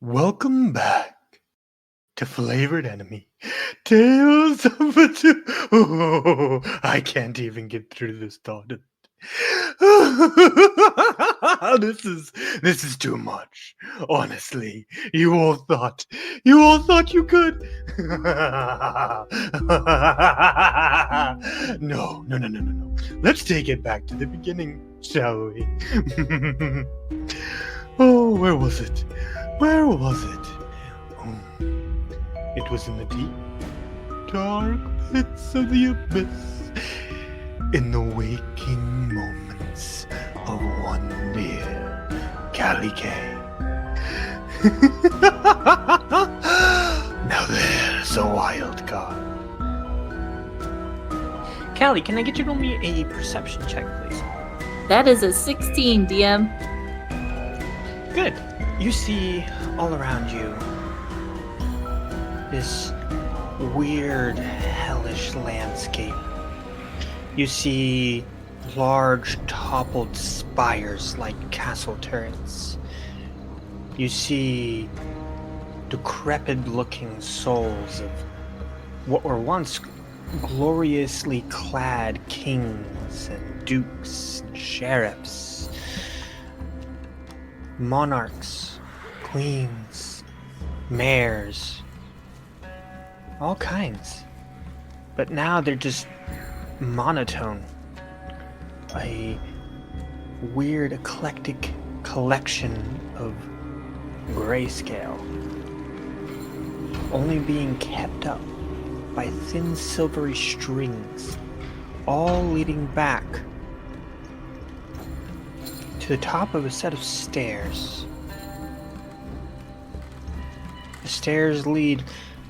Welcome back to Flavored Enemy. Tales of a Two. Oh, I can't even get through this thought. This is too much. Honestly, you all thought you could. No. Let's take it back to the beginning, shall we? Oh, where was it? Where was it? Oh, it was in the deep, dark pits of the abyss, in the waking moments of one dear Callie Kay. Now there's a wild card. Callie, can I get you to roll me a perception check, please? That is a 16, DM. Good. You see all around you this weird, hellish landscape. You see large, toppled spires like castle turrets. You see decrepit-looking souls of what were once gloriously clad kings and dukes and sheriffs, monarchs, queens, mayors, all kinds. But now they're just monotone. A weird, eclectic collection of grayscale, only being kept up by thin silvery strings, all leading back to the top of a set of stairs. The stairs lead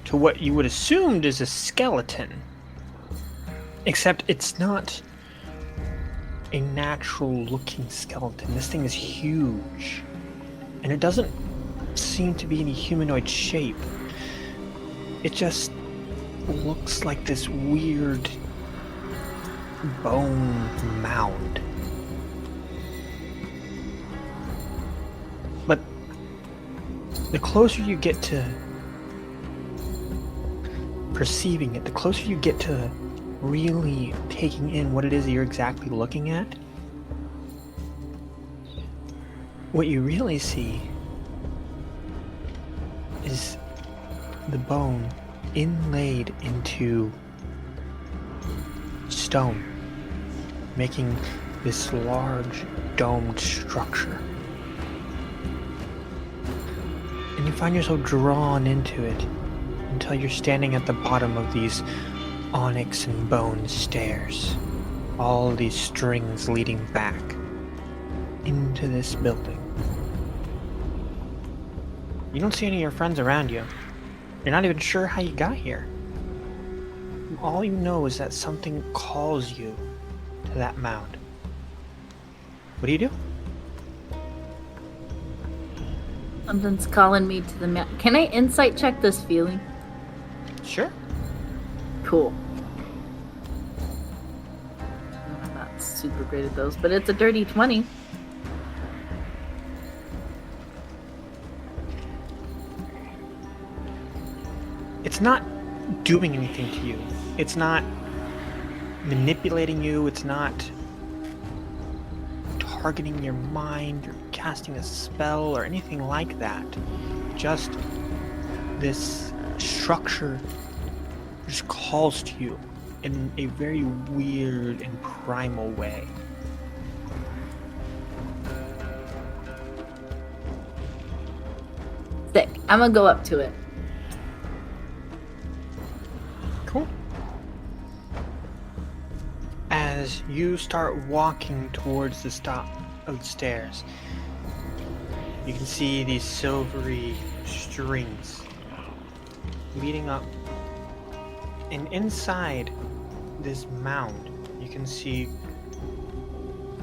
to what you would assume is a skeleton, except it's not a natural looking skeleton. This thing is huge, and it doesn't seem to be any humanoid shape. It just looks like this weird bone mound. But the closer you get to perceiving it, the closer you get to really taking in what it is that you're exactly looking at, what you really see is the bone inlaid into stone, making this large domed structure. And you find yourself drawn into it until you're standing at the bottom of these onyx and bone stairs. All these strings leading back into this building. You don't see any of your friends around you. You're not even sure how you got here. All you know is that something calls you to that mound. What do you do? Something's calling me to the mountain. Can I insight check this feeling? Sure. Cool. I'm not super great at those, but it's a dirty 20. It's not doing anything to you. It's not manipulating you. It's not targeting your mind or casting a spell or anything like that. Just this structure just calls to you in a very weird and primal way. Sick. I'm gonna go up to it. Cool. As you start walking towards the top of the stairs, you can see these silvery strings leading up. And inside this mound, you can see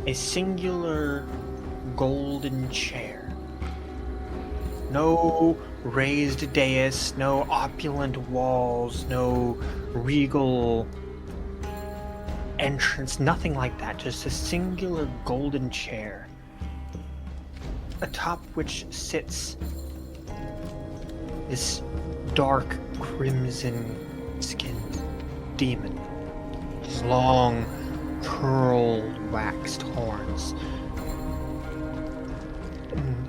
a singular golden chair. No raised dais, no opulent walls, no regal entrance, nothing like that. Just a singular golden chair, atop which sits this dark crimson skinned demon. His long, curled, waxed horns. And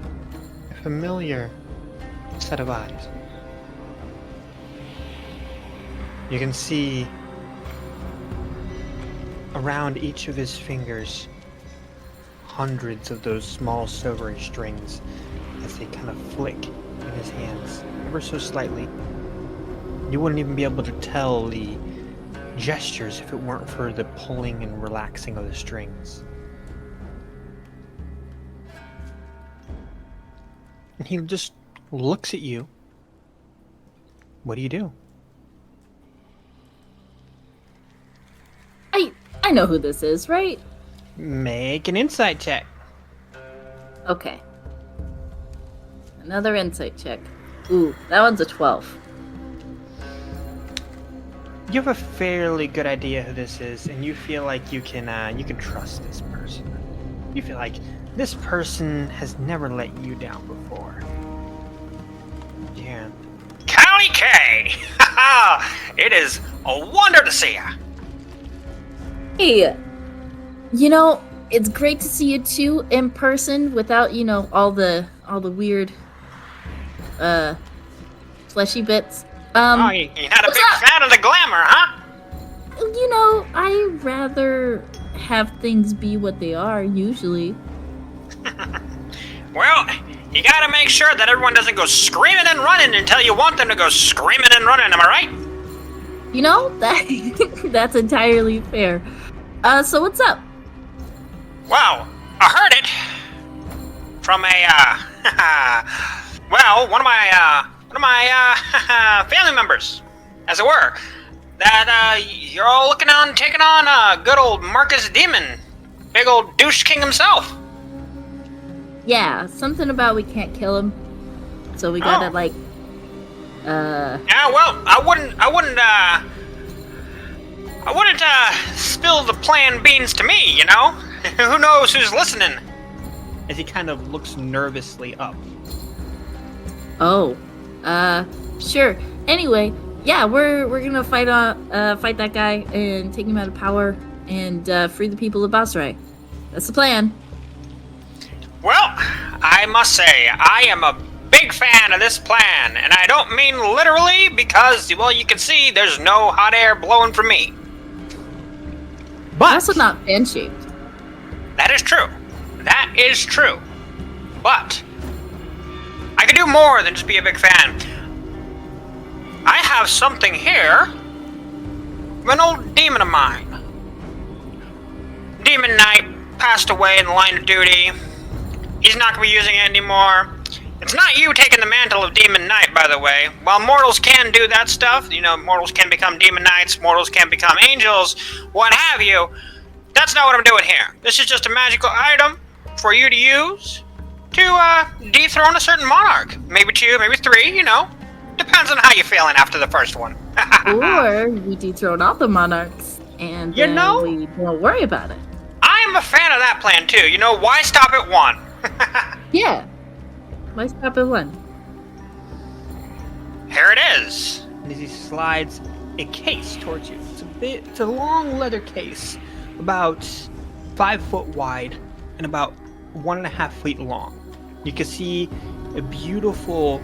a familiar set of eyes. You can see around each of his fingers hundreds of those small silvery strings as they kind of flick in his hands ever so slightly. You wouldn't even be able to tell the gestures if it weren't for the pulling and relaxing of the strings. And he just looks at you. What do you do? I know who this is, right? Make an insight check. Okay. Another insight check. Ooh, that one's a 12. You have a fairly good idea who this is, and you feel like you can trust this person. You feel like this person has never let you down before. Yeah. County K! It is a wonder to see ya! Hey, it's great to see you two in person without, all the weird, fleshy bits. You're not a big fan of the glamour, huh? I rather have things be what they are, usually. Well, you gotta make sure that everyone doesn't go screaming and running until you want them to go screaming and running, am I right? That's entirely fair. So what's up? Well, I heard it from one of my family members, as it were, that you're all taking on good old Marcus Demon, big old douche king himself. Yeah, something about we can't kill him, so we gotta Yeah, well, I wouldn't spill the plan beans to me, Who knows who's listening? As he kind of looks nervously up. Oh, sure. Anyway, yeah, we're gonna fight that guy and take him out of power and free the people of Basrai. That's the plan. Well, I must say, I am a big fan of this plan, and I don't mean literally because, well, you can see there's no hot air blowing from me. But also not fan-shaped. That is true. That is true. But I could do more than just be a big fan. I have something here from an old demon of mine. Demon Knight passed away in the line of duty. He's not going to be using it anymore. It's not you taking the mantle of Demon Knight, by the way. While mortals can do that stuff, mortals can become Demon Knights, mortals can become angels, what have you. That's not what I'm doing here. This is just a magical item for you to use to dethrone a certain monarch. Maybe 2, maybe 3, Depends on how you're feeling after the first one. Or we dethrone all the monarchs and we don't worry about it. I am a fan of that plan too. Why stop at 1? Yeah. Why stop at 1? Here it is. And as he slides a case towards you, it's a long leather case, about 5 foot wide and about 1.5 feet long. You can see a beautiful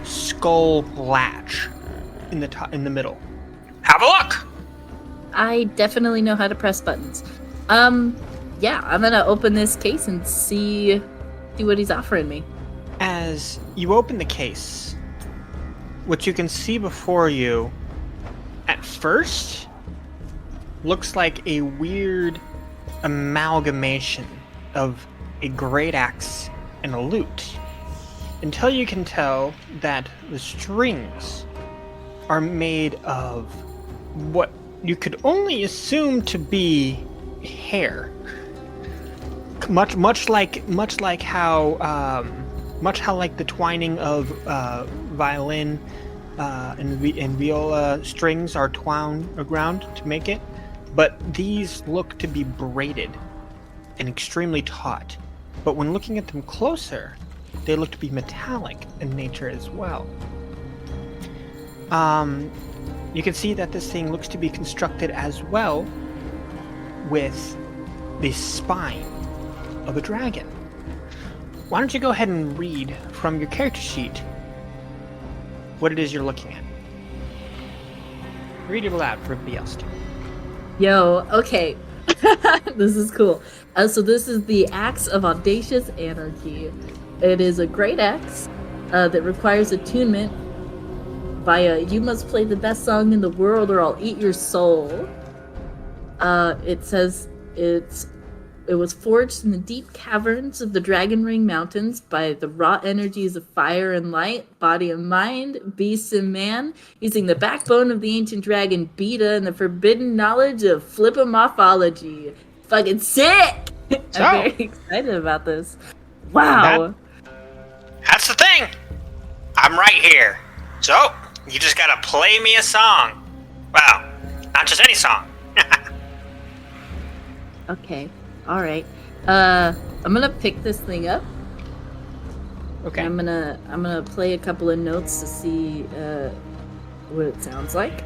skull latch in the middle. Have a look. I definitely know how to press buttons. Yeah, I'm gonna open this case and see what he's offering me. As you open the case, what you can see before you, at first, looks like a weird amalgamation of a great axe and a lute, until you can tell that the strings are made of what you could only assume to be hair. Much like how like the twining of violin and viola strings are ground to make it, but these look to be braided and extremely taut. But when looking at them closer, they look to be metallic in nature as well. You can see that this thing looks to be constructed as well with the spine of a dragon. Why don't you go ahead and read from your character sheet what it is you're looking at. Read it aloud for everybody else too. Yo, okay. This is cool. So this is the Axe of Audacious Anarchy. It is a great axe that requires attunement via "You must play the best song in the world or I'll eat your soul." It says it was forged in the deep caverns of the Dragon Ring Mountains by the raw energies of fire and light, body and mind, beast and man, using the backbone of the ancient dragon Beta and the forbidden knowledge of flipomorphology. Fucking sick! So, I'm very excited about this. Wow. That's the thing. I'm right here. So, you just gotta play me a song. Well, not just any song. Okay. All right. I'm gonna pick this thing up. okay. I'm gonna play a couple of notes to see what it sounds like.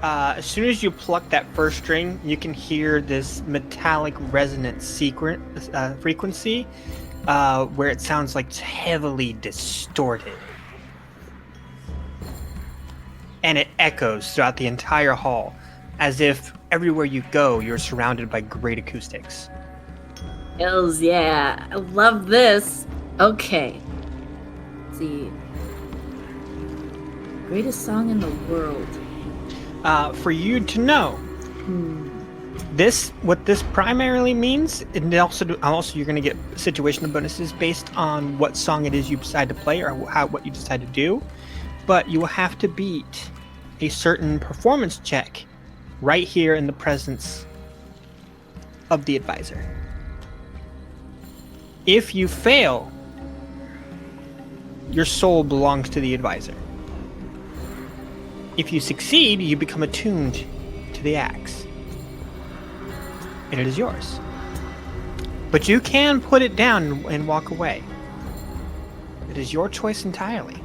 As soon as you pluck that first string, you can hear this metallic resonant frequency where it sounds like it's heavily distorted. And it echoes throughout the entire hall, as if everywhere you go, you're surrounded by great acoustics. Hells yeah. I love this. Okay. Let's see. Greatest song in the world. For you to know, what this primarily means, and also you're going to get situational bonuses based on what song it is you decide to play or what you decide to do, but you will have to beat a certain performance check right here in the presence of the advisor. If you fail, your soul belongs to the advisor. If you succeed, you become attuned to the axe. And it is yours. But you can put it down and walk away. It is your choice entirely.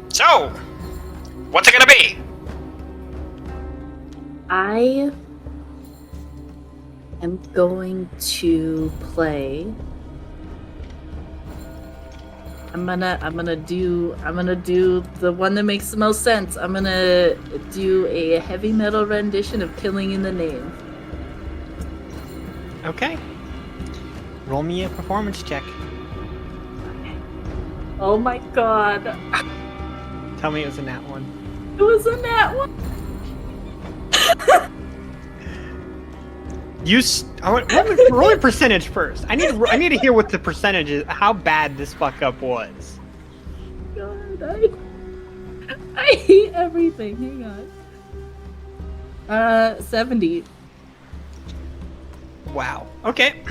So, what's it gonna be? I am going to play. I'm gonna do the one that makes the most sense. I'm gonna do a heavy metal rendition of "Killing in the Name." Okay. Roll me a performance check. Oh my god. Tell me it was in that one. It was in that one. Roll a percentage first. I need to hear what the percentage is. How bad this fuck up was. God, I hate everything. Hang on. 70. Wow. Okay.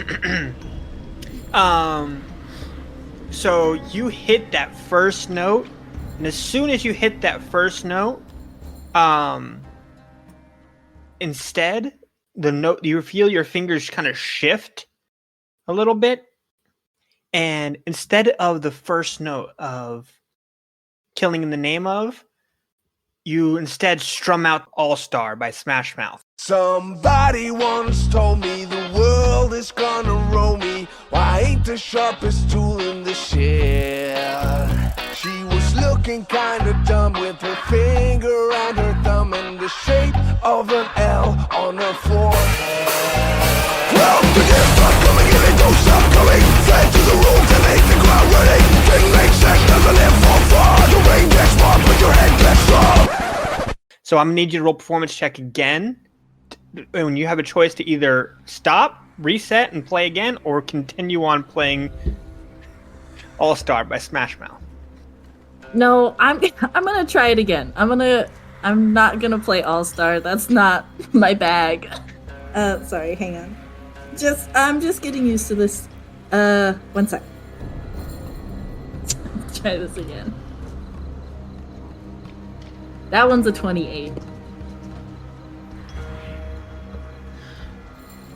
So you hit that first note, and as soon as you hit that first note, instead, the note, you feel your fingers kind of shift a little bit, and instead of the first note of "Killing in the Name of," you instead strum out "All Star" by Smash Mouth. Somebody once told me the world is gonna roll me. Why ain't the sharpest tool in the shed? She was looking kinda dumb with her finger and her thumb in the shape of an L on her forehead. Well, the gifts are coming and they don't stop coming. Fed to the rules and hate the crowd running. King makes sense, doesn't live for far. The rain gets warm, but your head gets strong. So I'm gonna need you to roll performance check again. When you have a choice to either stop, reset, and play again, or continue on playing All Star by Smash Mouth. No, I'm gonna try it again. I'm not gonna play All Star. That's not my bag. Sorry, hang on. I'm just getting used to this. 1 sec. Let's try this again. That one's a 28.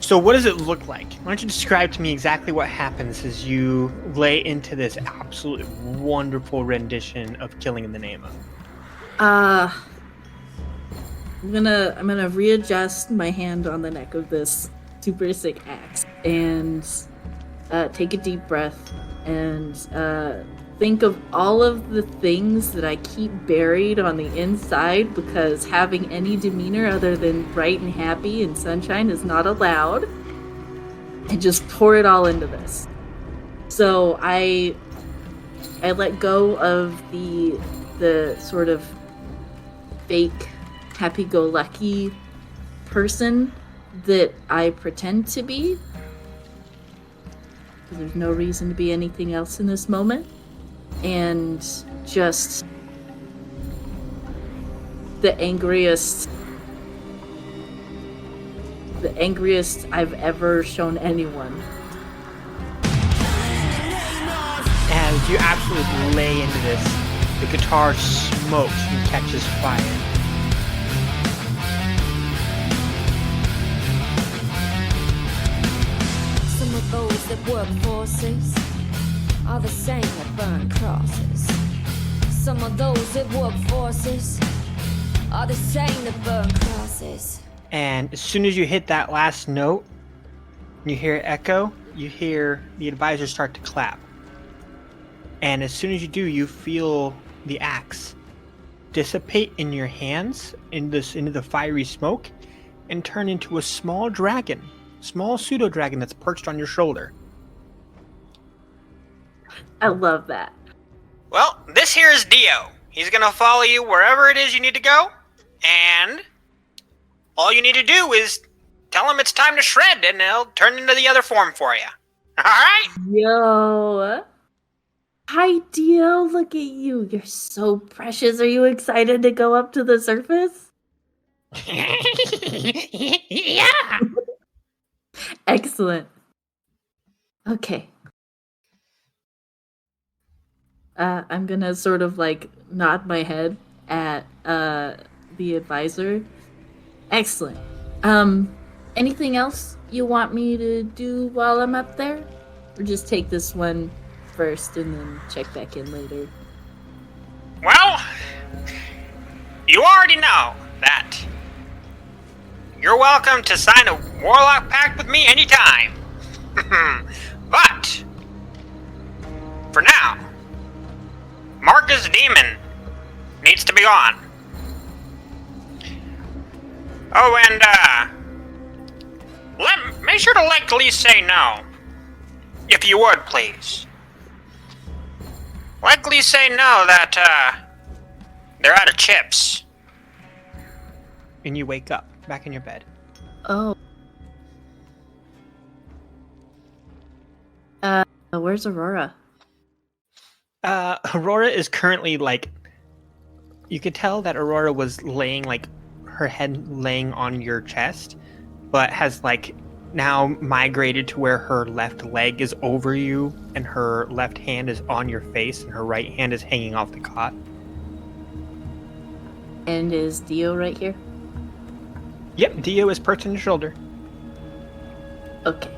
So what does it look like? Why don't you describe to me exactly what happens as you lay into this absolutely wonderful rendition of Killing in the Name of? I'm gonna readjust my hand on the neck of this super sick axe and take a deep breath and think of all of the things that I keep buried on the inside because having any demeanor other than bright and happy and sunshine is not allowed, and just pour it all into this. So I let go of the sort of fake happy-go-lucky person that I pretend to be. There's no reason to be anything else in this moment. And just the angriest I've ever shown anyone. As you absolutely lay into this, the guitar smokes and catches fire. Some of those that work forces are the same that burn crosses. Some of those that work forces are the same that burn crosses. And as soon as you hit that last note, you hear it echo, you hear the advisor start to clap. And as soon as you do, you feel the axe dissipate in your hands into the fiery smoke and turn into a small dragon, small pseudo dragon that's perched on your shoulder. I love that. Well, this here is Dio. He's gonna follow you wherever it is you need to go, and all you need to do is tell him it's time to shred, and he'll turn into the other form for you. Alright? Yo. Hi, Dio. Look at you. You're so precious. Are you excited to go up to the surface? Yeah! Excellent. Okay. I'm gonna sort of like nod my head at the advisor. Excellent. Anything else you want me to do while I'm up there? Or just take this one first and then check back in later? Well, you already know that you're welcome to sign a warlock pact with me anytime. But, for now, Marcus Demon needs to be gone. Oh, and, make sure to at least say no. If you would, please. Likely say no that, they're out of chips. And you wake up back in your bed. Oh. Where's Aurora? Aurora is currently you could tell that Aurora was laying her head laying on your chest, but has now migrated to where her left leg is over you and her left hand is on your face and her right hand is hanging off the cot. And is Dio right here? Yep, Dio is perched on your shoulder. Okay.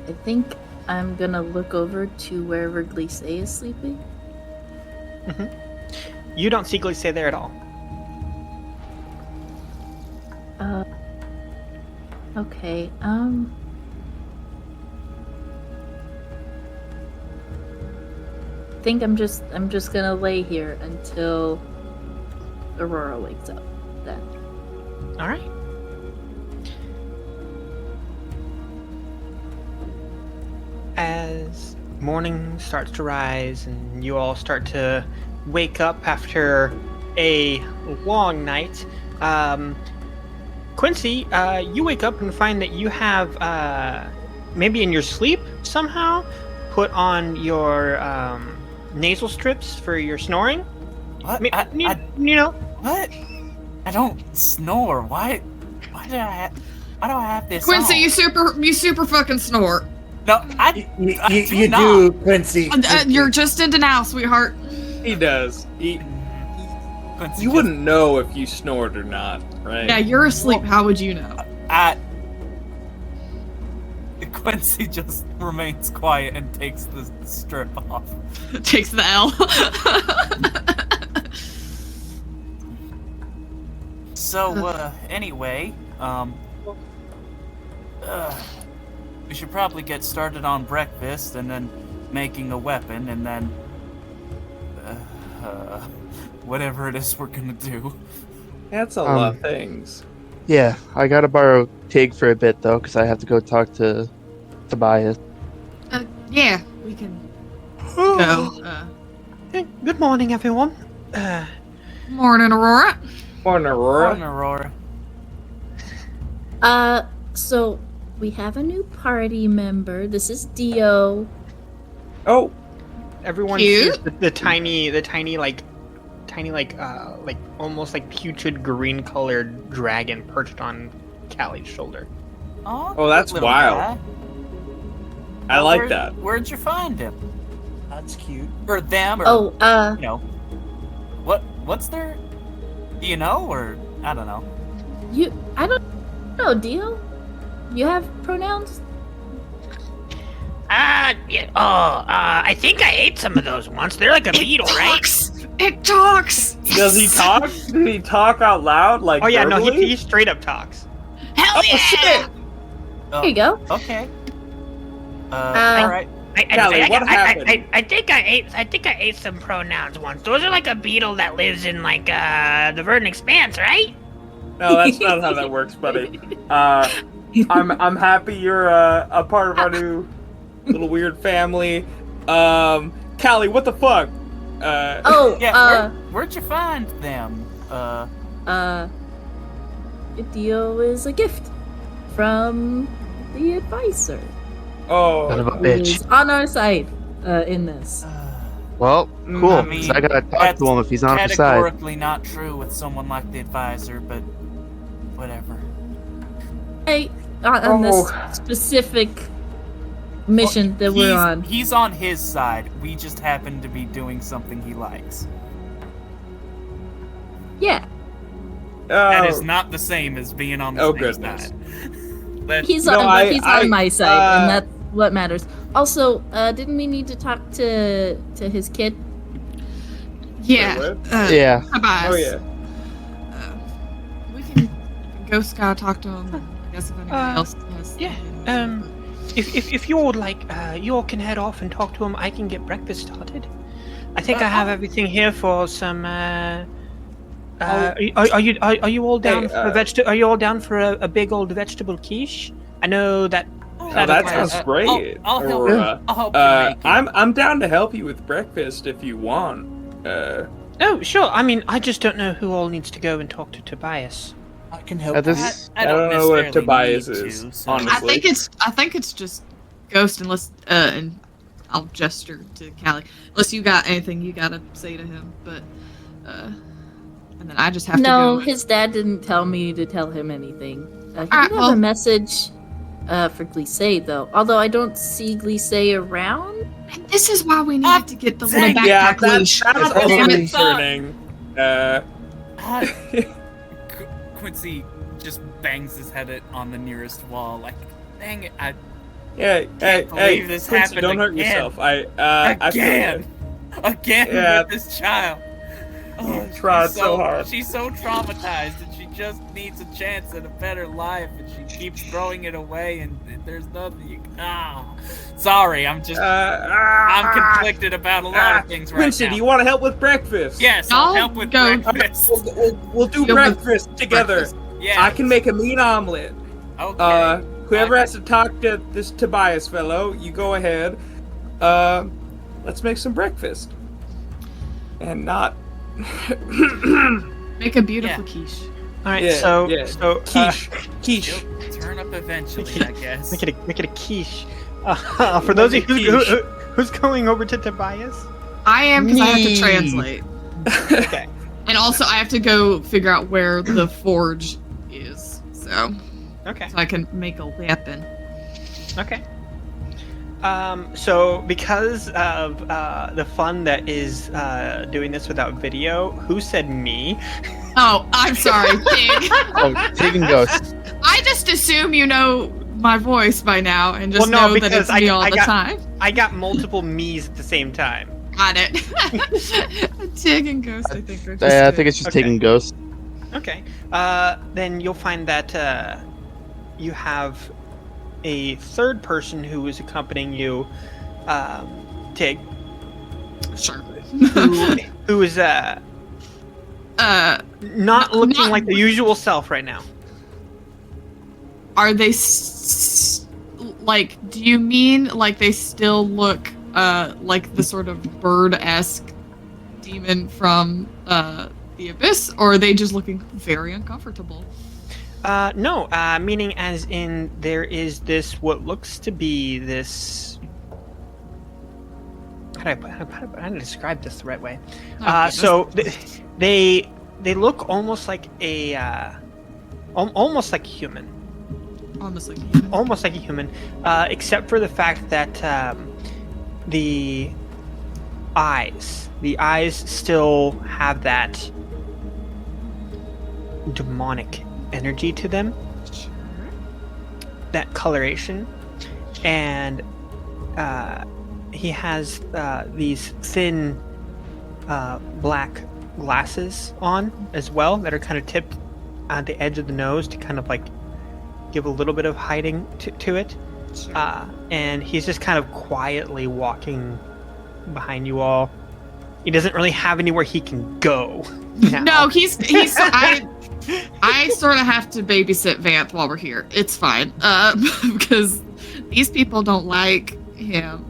I think I'm gonna look over to wherever Glisse is sleeping. Mm-hmm. You don't see Glisse there at all. Okay, I think I'm just gonna lay here until Aurora wakes up then. Alright. As morning starts to rise and you all start to wake up after a long night, Quincy, you wake up and find that you have, maybe in your sleep somehow, put on your nasal strips for your snoring. What? You know? What? I don't snore. Why do I have this Quincy, on? you super fucking snore. No, you do, Quincy. You're just in denial, sweetheart. He does. Quincy You wouldn't know if you snored or not, right? Yeah, you're asleep. How would you know? Quincy just remains quiet and takes the strip off. Takes the L. So, anyway, we should probably get started on breakfast and then making a weapon and then, whatever it is we're gonna do. That's a lot of things. Yeah, I gotta borrow Tig for a bit though, because I have to go talk to Tobias. Yeah, we can go. Hey, good morning, everyone. Morning, Aurora. Morning, Aurora. Morning, Aurora. So we have a new party member. This is Dio. Oh, Everyone Cute. sees the tiny, like almost like putrid green-colored dragon perched on Callie's shoulder. Oh, that's little wild. guy. I like that. Where'd you find him? That's cute. Or them, or Oh, you know, what's their, do you know, or I don't know. I don't know, Dio. You have pronouns? I think I ate some of those once. They're like a beetle, right? It talks. Does he talk? Did he talk out loud? Like, Oh yeah, no, verbally? he straight up talks. Hell yeah! Shit! There you go. Okay. All right. Callie, what happened? I think I ate some pronouns once. Those are like a beetle that lives in like the Verdant Expanse, right? No, that's not how that works, buddy. I'm happy you're a part of our new little weird family. Callie, what the fuck? Yeah, where'd you find them? Dio is a gift from the advisor. Oh, Son of a Who bitch. is on our side in this. Well, cool. I 'cause mean, I gotta talk that's to him if he's on our side. categorically not true with someone like the advisor, but whatever. Hey, on this Oh. specific mission that we're on. He's on his side. We just happen to be doing something he likes. Yeah, That is not the same as being on the Oh, same goodness. side. Let's- he's No, on. He's on my side, and that's what matters. Also, didn't we need to talk to his kid? Yeah. Wait, Yeah. Tobias. Oh yeah. We can go scout, talk to him. And I guess if anyone else has. Yeah. something. If you would like, you all can head off and talk to him. I can get breakfast started. I think I have everything here for some. Are you all down for Are you all down for a big old vegetable quiche? I know that. Oh, that requires- sounds great. I'll help Aurora. I'll help you make it. I'm down to help you with breakfast if you want. Oh, sure. I mean, I just don't know who all needs to go and talk to Tobias. I can help. At this, I don't know what necessarily Tobias need is, to, so- honestly. I think it's just Ghost, unless and I'll gesture to Callie. Unless you got anything you gotta say to him, but and then I just have to No, go. his dad didn't tell me to tell him anything. He Alright, did have well- a message for Glissé, though. Although I don't see Glissé around. And this is why we needed to get the little dang, backpack Yeah, that leash. was God also damn it. concerning. Quincy just bangs his head on the nearest wall, like, dang it, I Yeah, hey, believe this Quincy, happened don't hurt again. yourself. I feel again, again Yeah. with this child. You tried she's so hard. She's so traumatized, and she just needs a chance at a better life, and she keeps throwing it away, and there's nothing you. Sorry, I'm just. I'm conflicted about a lot of things right Quincy, now. do you want to help with breakfast? Yes, I'll I'll help with go. breakfast. We'll do You'll make breakfast together. breakfast. Yes. I can make a mean omelet. Okay. Whoever has to talk to this Tobias fellow, you go ahead. Let's make some breakfast. And not. Make a beautiful quiche. All right. Yeah, so yeah. so Quiche. Quiche. She'll turn up eventually, I guess. Make it a quiche. For those of you who's going over to Tobias. I am, because I have to Me. translate. Okay. And also, I have to go figure out where the forge is, so Okay. I can make a weapon. Okay. So because of the fun that is doing this without video, who said me? Oh, I'm sorry, Tig. Oh, Tig and Ghost. I just assume you know my voice by now and just Well, no, know that because it's me all the time. I got multiple me's at the same time. Got it. Tig and Ghost, I think, are just Yeah, I good. think it's just Okay. Tig and Ghost. Okay. Then you'll find that you have a third person who is accompanying you, Tig, Sure. who is not looking like the usual self right now. Are they like? Do you mean like they still look like the sort of bird-esque demon from the abyss, or are they just looking very uncomfortable? No, meaning as in there is this what looks to be this. How do I describe this the right way? So they look almost like a almost like a human. Almost like a human, except for the fact that the eyes still have that demonic energy to them. Sure. That coloration, and he has these thin black glasses on as well that are kind of tipped at the edge of the nose to kind of like give a little bit of hiding to it. Sure. And he's just kind of quietly walking behind you all. He doesn't really have anywhere he can go now. No, he's I sort of have to babysit Vanth while we're here. It's fine. Because these people don't like him.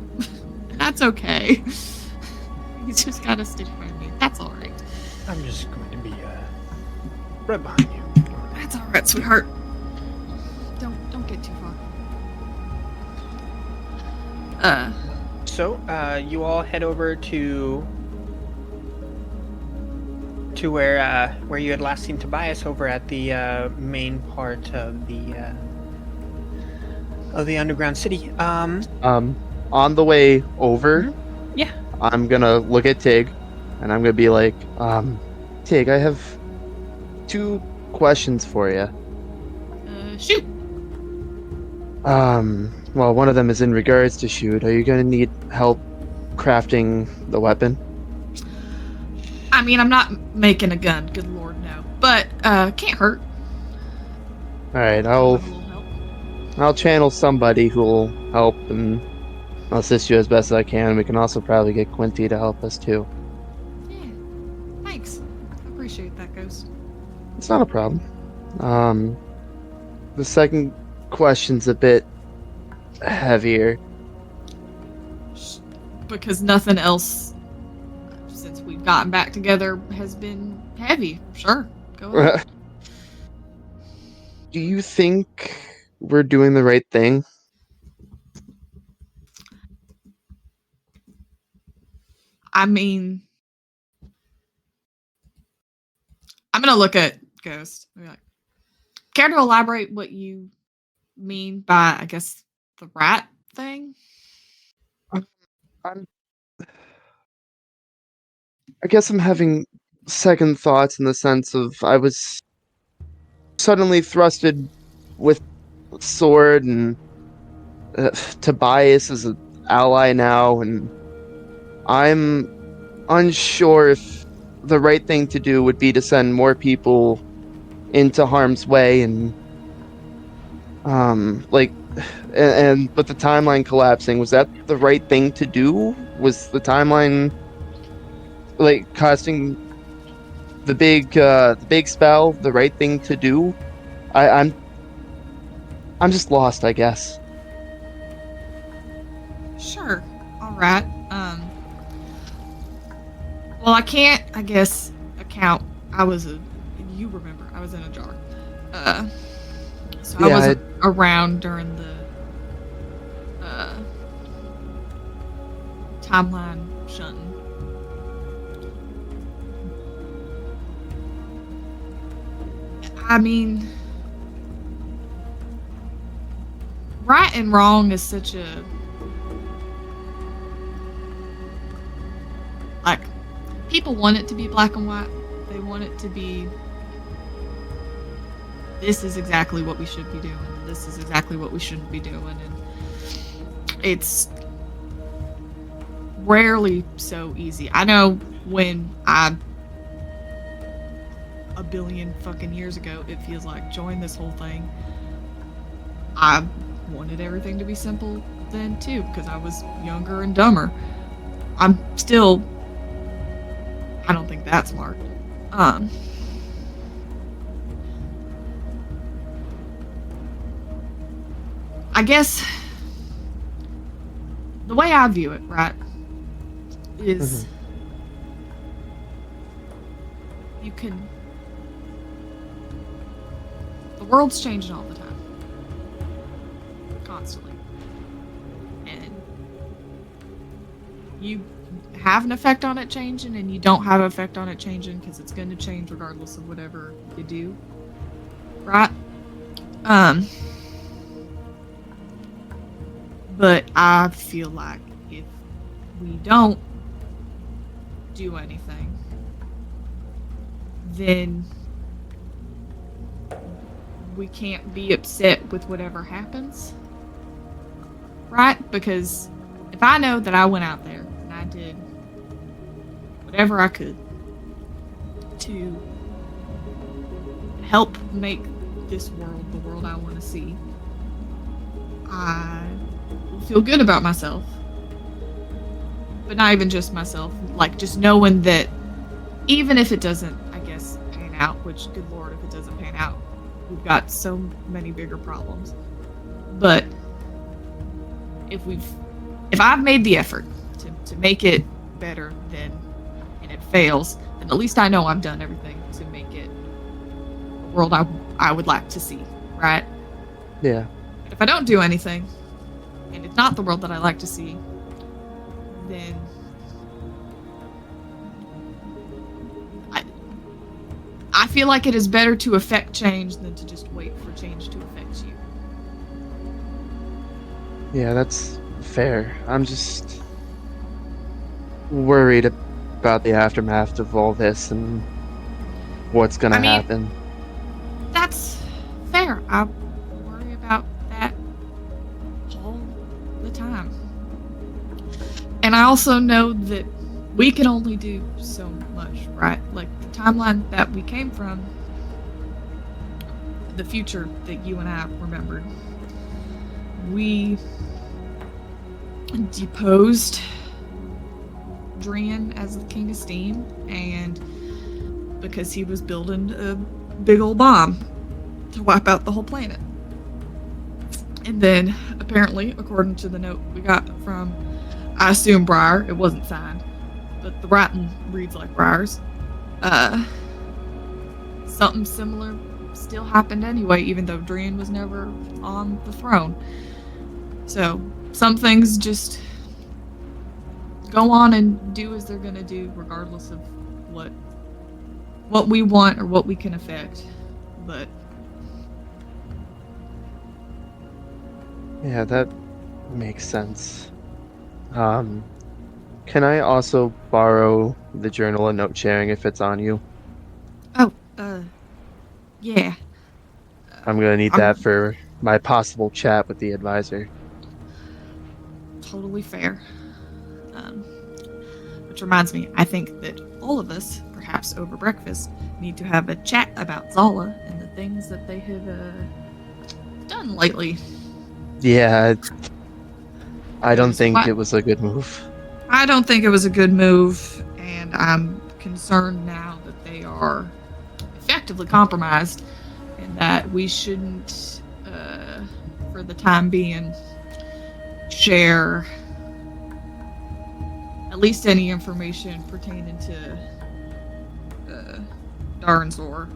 That's okay. He's just gotta stick by me. That's alright. I'm just going to be right behind you. That's alright, sweetheart. Don't get too far. So, you all head over to where you had last seen Tobias over at the main part of the underground city. On the way over, Yeah. I'm gonna look at Tig, and I'm gonna be like, Tig, I have 2 questions for you. Shoot. Well, one of them is in regards to shoot. Are you gonna need help crafting the weapon? I mean, I'm not making a gun. Good lord, no. But can't hurt. All right, A little help. I'll channel somebody who'll help, and I'll assist you as best as I can. We can also probably get Quinty to help us too. Yeah. Thanks. I appreciate that, Ghost. It's not a problem. The second question's a bit heavier. Because nothing else since we've gotten back together has been heavy. Sure. Go ahead. Do you think we're doing the right thing? I mean, I'm gonna look at Ghost. I'll be like, care to elaborate what you mean by, I guess, the rat thing? I guess I'm having second thoughts in the sense of I was suddenly thrusted with sword, and Tobias is an ally now, and I'm unsure if the right thing to do would be to send more people into harm's way, and but the timeline collapsing, was that the right thing to do? Was the timeline casting the big spell the right thing to do? I'm just lost, I guess. Sure. All right. Well, I can't, I guess, account. You remember, I was in a jar. So I wasn't around during the timeline shunting. I mean, right and wrong is such a people want it to be black and white. They want it to be, this is exactly what we should be doing. This is exactly what we shouldn't be doing. And it's rarely so easy. I know when a billion fucking years ago, it feels like, joined this whole thing, I wanted everything to be simple then too, because I was younger and dumber. I'm still, I don't think that smart. I guess the way I view it, right, is you can. The world's changing all the time, constantly, and you have an effect on it changing, and you don't have an effect on it changing because it's going to change regardless of whatever you do, right? But I feel like if we don't do anything, then we can't be upset with whatever happens, right? Because if I know that I went out there and I did whatever I could to help make this world the world I want to see, I will feel good about myself. But not even just myself, like just knowing that even if it doesn't, I guess, pan out, which, good lord, if it doesn't pan out, we've got so many bigger problems. But if I've made the effort to make it better, then, and it fails, then at least I know I've done everything to make it the world I would like to see, right? Yeah. But if I don't do anything, and it's not the world that I like to see, then I feel like it is better to affect change than to just wait for change to affect you. Yeah, that's fair. I'm just worried about the aftermath of all this and what's gonna happen. That's fair. I worry about that all the time. And I also know that we can only do so much, right? Like the timeline that we came from, the future that you and I remembered, we deposed Drian as the King of Steam, and because he was building a big old bomb to wipe out the whole planet. And then, apparently, according to the note we got from, I assume, Briar, it wasn't signed, but the writing reads like Briar's, something similar still happened anyway, even though Drian was never on the throne. So, some things just go on and do as they're gonna do, regardless of what we want or what we can affect. But yeah, that makes sense. Can I also borrow the journal and note sharing if it's on you? Yeah. I'm gonna need that for my possible chat with the advisor. Totally fair. Which reminds me, I think that all of us, perhaps over breakfast, need to have a chat about Zala and the things that they have done lately. Yeah, I don't think it was a good move. I don't think it was a good move, and I'm concerned now that they are effectively compromised, and that we shouldn't, for the time being, share at least any information pertaining to Darnzor.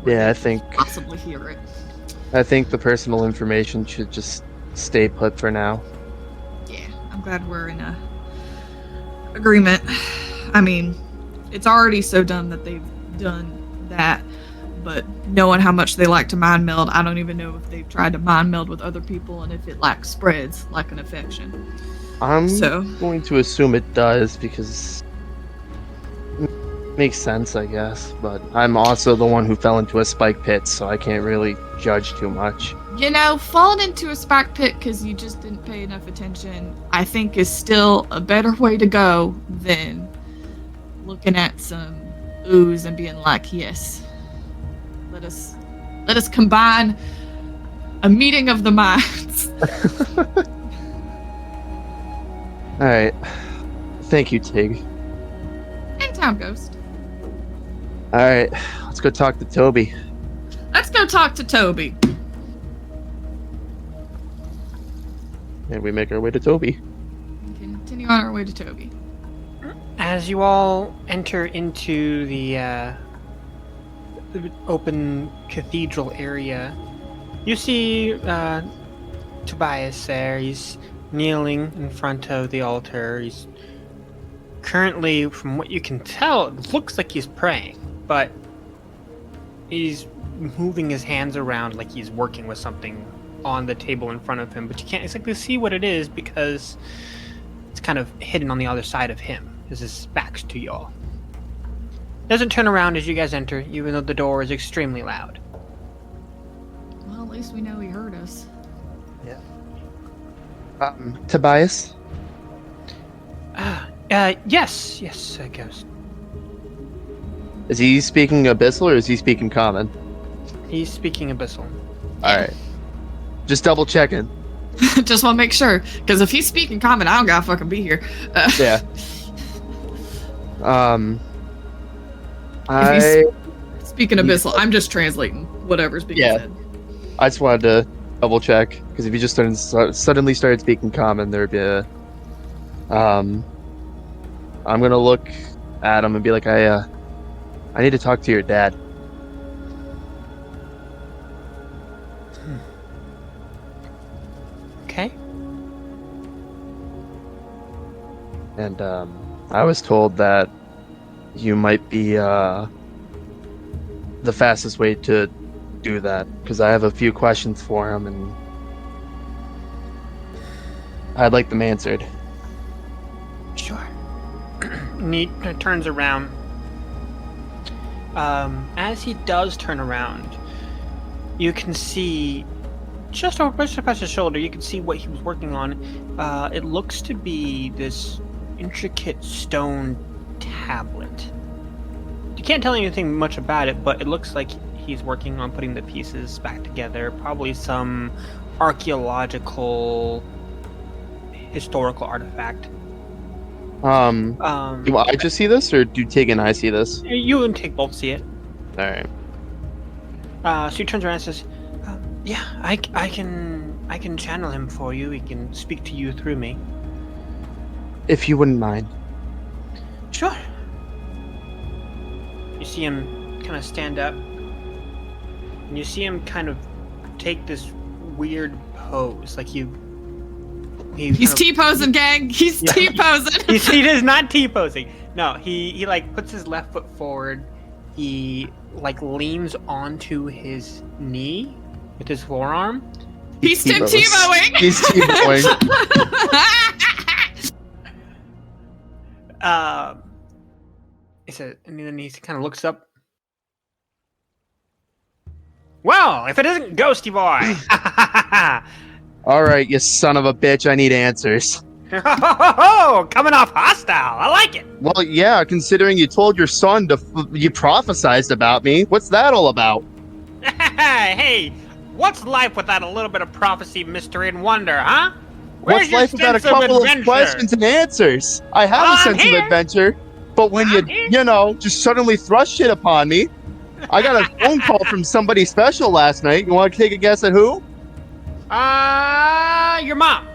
Yeah, I think possibly hear it. I think the personal information should just stay put for now. Yeah, I'm glad we're in a agreement. I mean, it's already so dumb that they've done that, but knowing how much they like to mind meld, I don't even know if they've tried to mind meld with other people and if it spreads like an infection. I'm going to assume it does, because Makes sense, I guess, but I'm also the one who fell into a spike pit, so I can't really judge too much. You know, falling into a spike pit because you just didn't pay enough attention, I think is still a better way to go than looking at some ooze and being like, yes, let us combine a meeting of the minds. Alright. Thank you, Tig. Anytime, Ghost. Alright, let's go talk to Toby. Let's go talk to Toby. And we make our way to Toby. Continue on our way to Toby. As you all enter into the open cathedral area, you see Tobias there. He's kneeling in front of the altar. He's currently, from what you can tell, it looks like he's praying, but he's moving his hands around like he's working with something on the table in front of him, but you can't exactly see what it is because it's kind of hidden on the other side of him. His back's to y'all. Doesn't turn around as you guys enter, even though the door is extremely loud. Well, at least we know he heard us. Yeah. Tobias? Yes, Ghost. Is he speaking Abyssal or is he speaking Common? He's speaking Abyssal. Alright. Just double checking. Just want to make sure, because if he's speaking Common, I don't gotta fucking be here. Yeah. Speaking Abyssal, I'm just translating whatever's being said. I just wanted to double check, because if you just suddenly started speaking Common, there would be a... I'm gonna look at him and be like, I need to talk to your dad. Okay. And, I was told that you might be, the fastest way to do that, because I have a few questions for him, and I'd like them answered. Sure. He turns around. As he does turn around, you can see just past his shoulder, you can see what he was working on. It looks to be this intricate stone tablet. You can't tell anything much about it, but it looks like he's working on putting the pieces back together. Probably some archaeological, historical artifact. Do I just see this, or do Tig and I see this? You and Tig both see it. Alright. So he turns around and says, "Yeah, I can channel him for you. He can speak to you through me." If you wouldn't mind. Sure. You see him kind of stand up, and you see him kind of take this weird pose, like he's T-posing, gang. He's T-posing. He is not T-posing. No, he like puts his left foot forward. He like leans onto his knee with his forearm. He's T-bowing. He's T-bowing. He said, and then he kind of looks up. Well, if it isn't Ghosty Boy. Alright, you son of a bitch, I need answers. Coming off hostile. I like it. Well, yeah, considering you told your son you prophesized about me. What's that all about? Hey, what's life without a little bit of prophecy, mystery, and wonder, huh? What's life without a couple of questions and answers? I have a sense of adventure, but when you just suddenly thrust shit upon me, I got a phone call from somebody special last night. You want to take a guess at who? Your mom.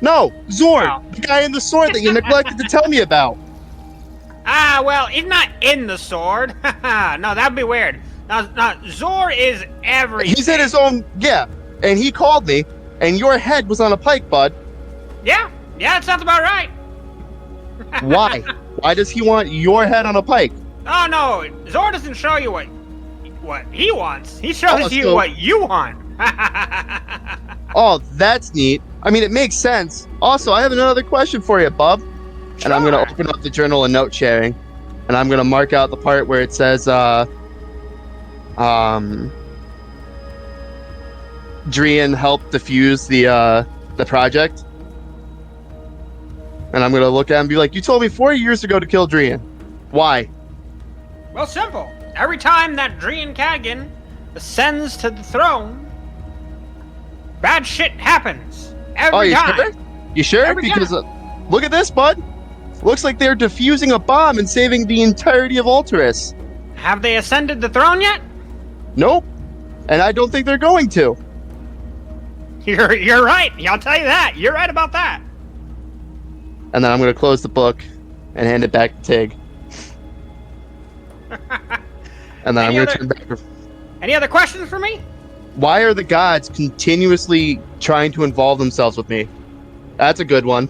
No, Zord, the guy in the sword that you neglected to tell me about. Well, he's not in the sword. No, that'd be weird. Now, Zor is everything. He's in his own, and he called me, and your head was on a pike, bud. Yeah, that sounds about right. Why? Why does he want your head on a pike? Oh, no, Zor doesn't show you what he wants. He shows you what you want. Oh, that's neat. I mean, it makes sense. Also, I have another question for you, bub. Sure. And I'm going to open up the journal and note sharing. and I'm gonna mark out the part where it says Drian helped defuse the project. And I'm gonna look at him and be like, "You told me 4 years ago to kill Drian. Why?" Well, simple. Every time that Drian Kagan ascends to the throne, bad shit happens. Every time. Sure? You sure? Every Because time. look at this, bud. Looks like they're defusing a bomb and saving the entirety of Alterus. Have they ascended the throne yet? Nope. And I don't think they're going to. You're right. I'll tell you that. You're right about that. And then I'm going to close the book and hand it back to Tig. And then I'm going to turn back. Any other questions for me? Why are the gods continuously trying to involve themselves with me? That's a good one.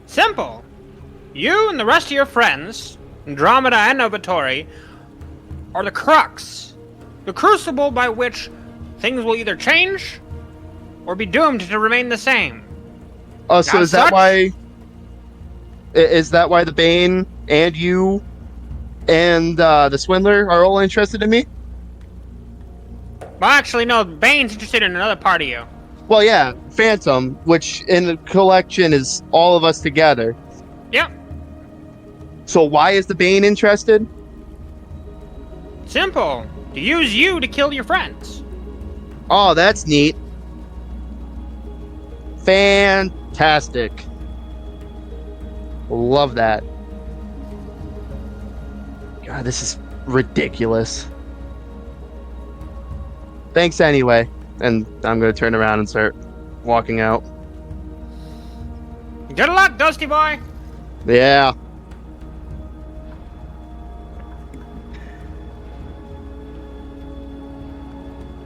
Simple. You and the rest of your friends, Andromeda and Novatori, are the crux. The crucible by which things will either change or be doomed to remain the same. Oh, so As is that such- why... Is that why the Bane and you and the Swindler are all interested in me? Well, actually, no. Bane's interested in another part of you. Well, yeah, Phantom, which in the collection is all of us together. Yep. So why is the Bane interested? Simple. To use you to kill your friends. Oh, that's neat. Fantastic. Love that. God, this is ridiculous. Thanks anyway. And I'm going to turn around and start walking out. Good luck, Dusty Boy. Yeah.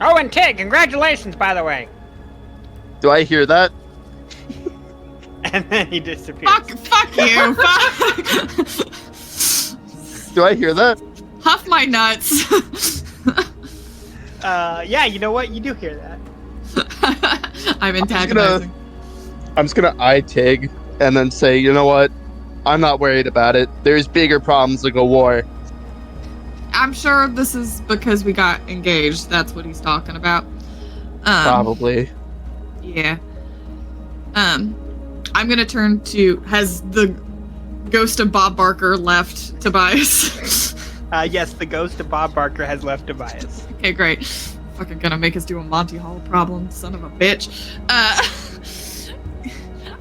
Oh, and Tig, congratulations, by the way. Do I hear that? And then he disappears. Fuck you. Fuck. Do I hear that? Huff my nuts. Yeah, you know what? You do hear that. I'm antagonizing. I'm just gonna eye Tig and then say, you know what? I'm not worried about it. There's bigger problems like a war. I'm sure this is because we got engaged. That's what he's talking about. Probably. Yeah. I'm gonna turn to. Has the ghost of Bob Barker left Tobias? Yes, the ghost of Bob Barker has left Tobias. Okay, great. Fucking gonna make us do a Monty Hall problem, son of a bitch.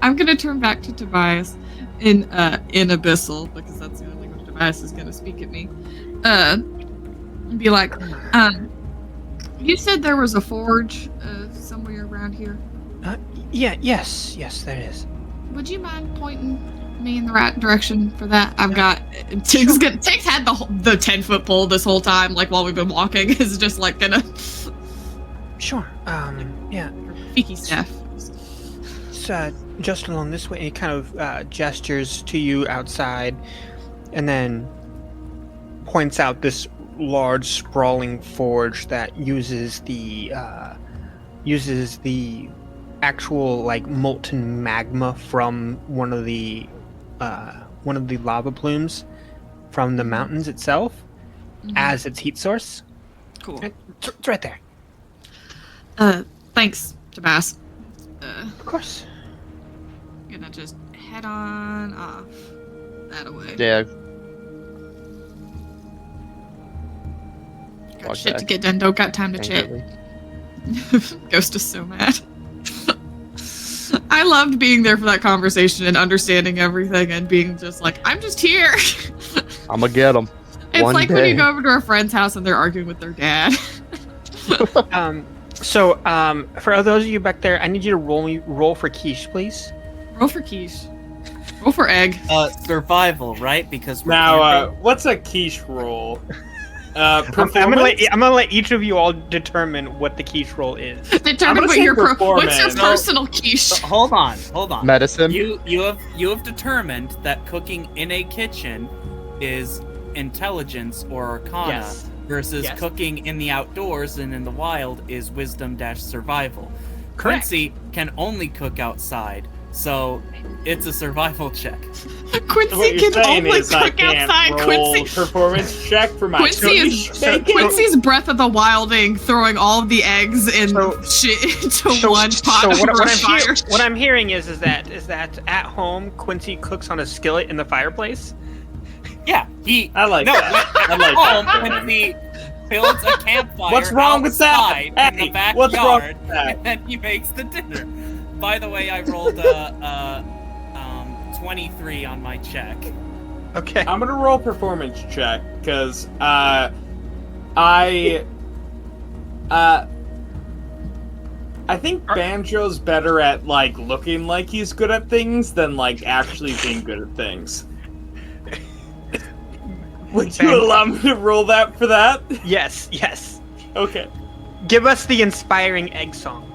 I'm gonna turn back to Tobias in Abyssal, because that's the only language Tobias is gonna speak at me. And be like, you said there was a forge somewhere around here. Yes, there is. Would you mind pointing me in the right direction for that? I've got Tig's had the 10-foot pole this whole time, like while we've been walking, is just like gonna. Sure. Yeah. Peaky staff. It's just along this way. He kind of gestures to you outside, and then points out this large, sprawling forge that uses the actual like molten magma from one of the lava plumes from the mountains itself as its heat source. Cool. It's right there. Thanks, Tobias. Of course. Gonna just head on off that away. Yeah. Got Walk shit back. to get done. Don't got time to chat. Ghost is so mad. I loved being there for that conversation and understanding everything and being just like, I'm just here. I'm gonna get them. It's One like when day. you go over to a friend's house and they're arguing with their dad. So, for those of you back there, I need you to roll for quiche, please. Roll for quiche. Roll for egg. Survival, right? Because we're Now, camping. what's a quiche roll? I'm Performance? gonna let each of you all determine what the quiche roll is. Determine gonna what say your what's your performance. personal quiche. Hold on. Medicine. You have determined that cooking in a kitchen is intelligence or arcana Yes. versus Yes. cooking in the outdoors and in the wild is wisdom-survival. Correct. Quincy can only cook outside, So it's a survival check. Quincy What you're can saying only is I cook can't outside. roll Quincy. performance check for my Quincy's Breath of the Wilding, throwing all of the eggs and shit into one pot over a fire. What I'm hearing is that at home Quincy cooks on a skillet in the fireplace. Yeah, I like that. I like home, that. Quincy builds a campfire. What's wrong with that? outside in the Hey, backyard, what's wrong with that? and then he makes the dinner. By the way, I rolled a 23 on my check. Okay. I'm gonna roll performance check because I think Banjo's better at like looking like he's good at things than like actually being good at things. Would you allow me to roll that for that? Yes, yes. Okay. Give us the inspiring egg song.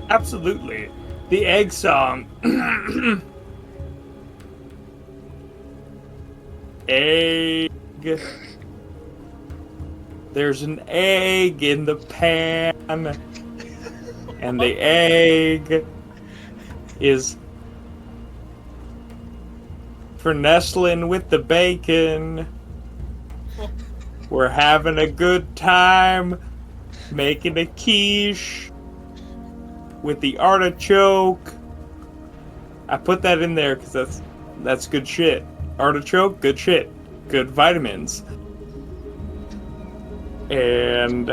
Absolutely. The egg song. Egg. There's an egg in the pan. And the egg is for nestling with the bacon. We're having a good time making a quiche with the artichoke. I put that in there because that's good shit. Artichoke, good shit. Good vitamins. And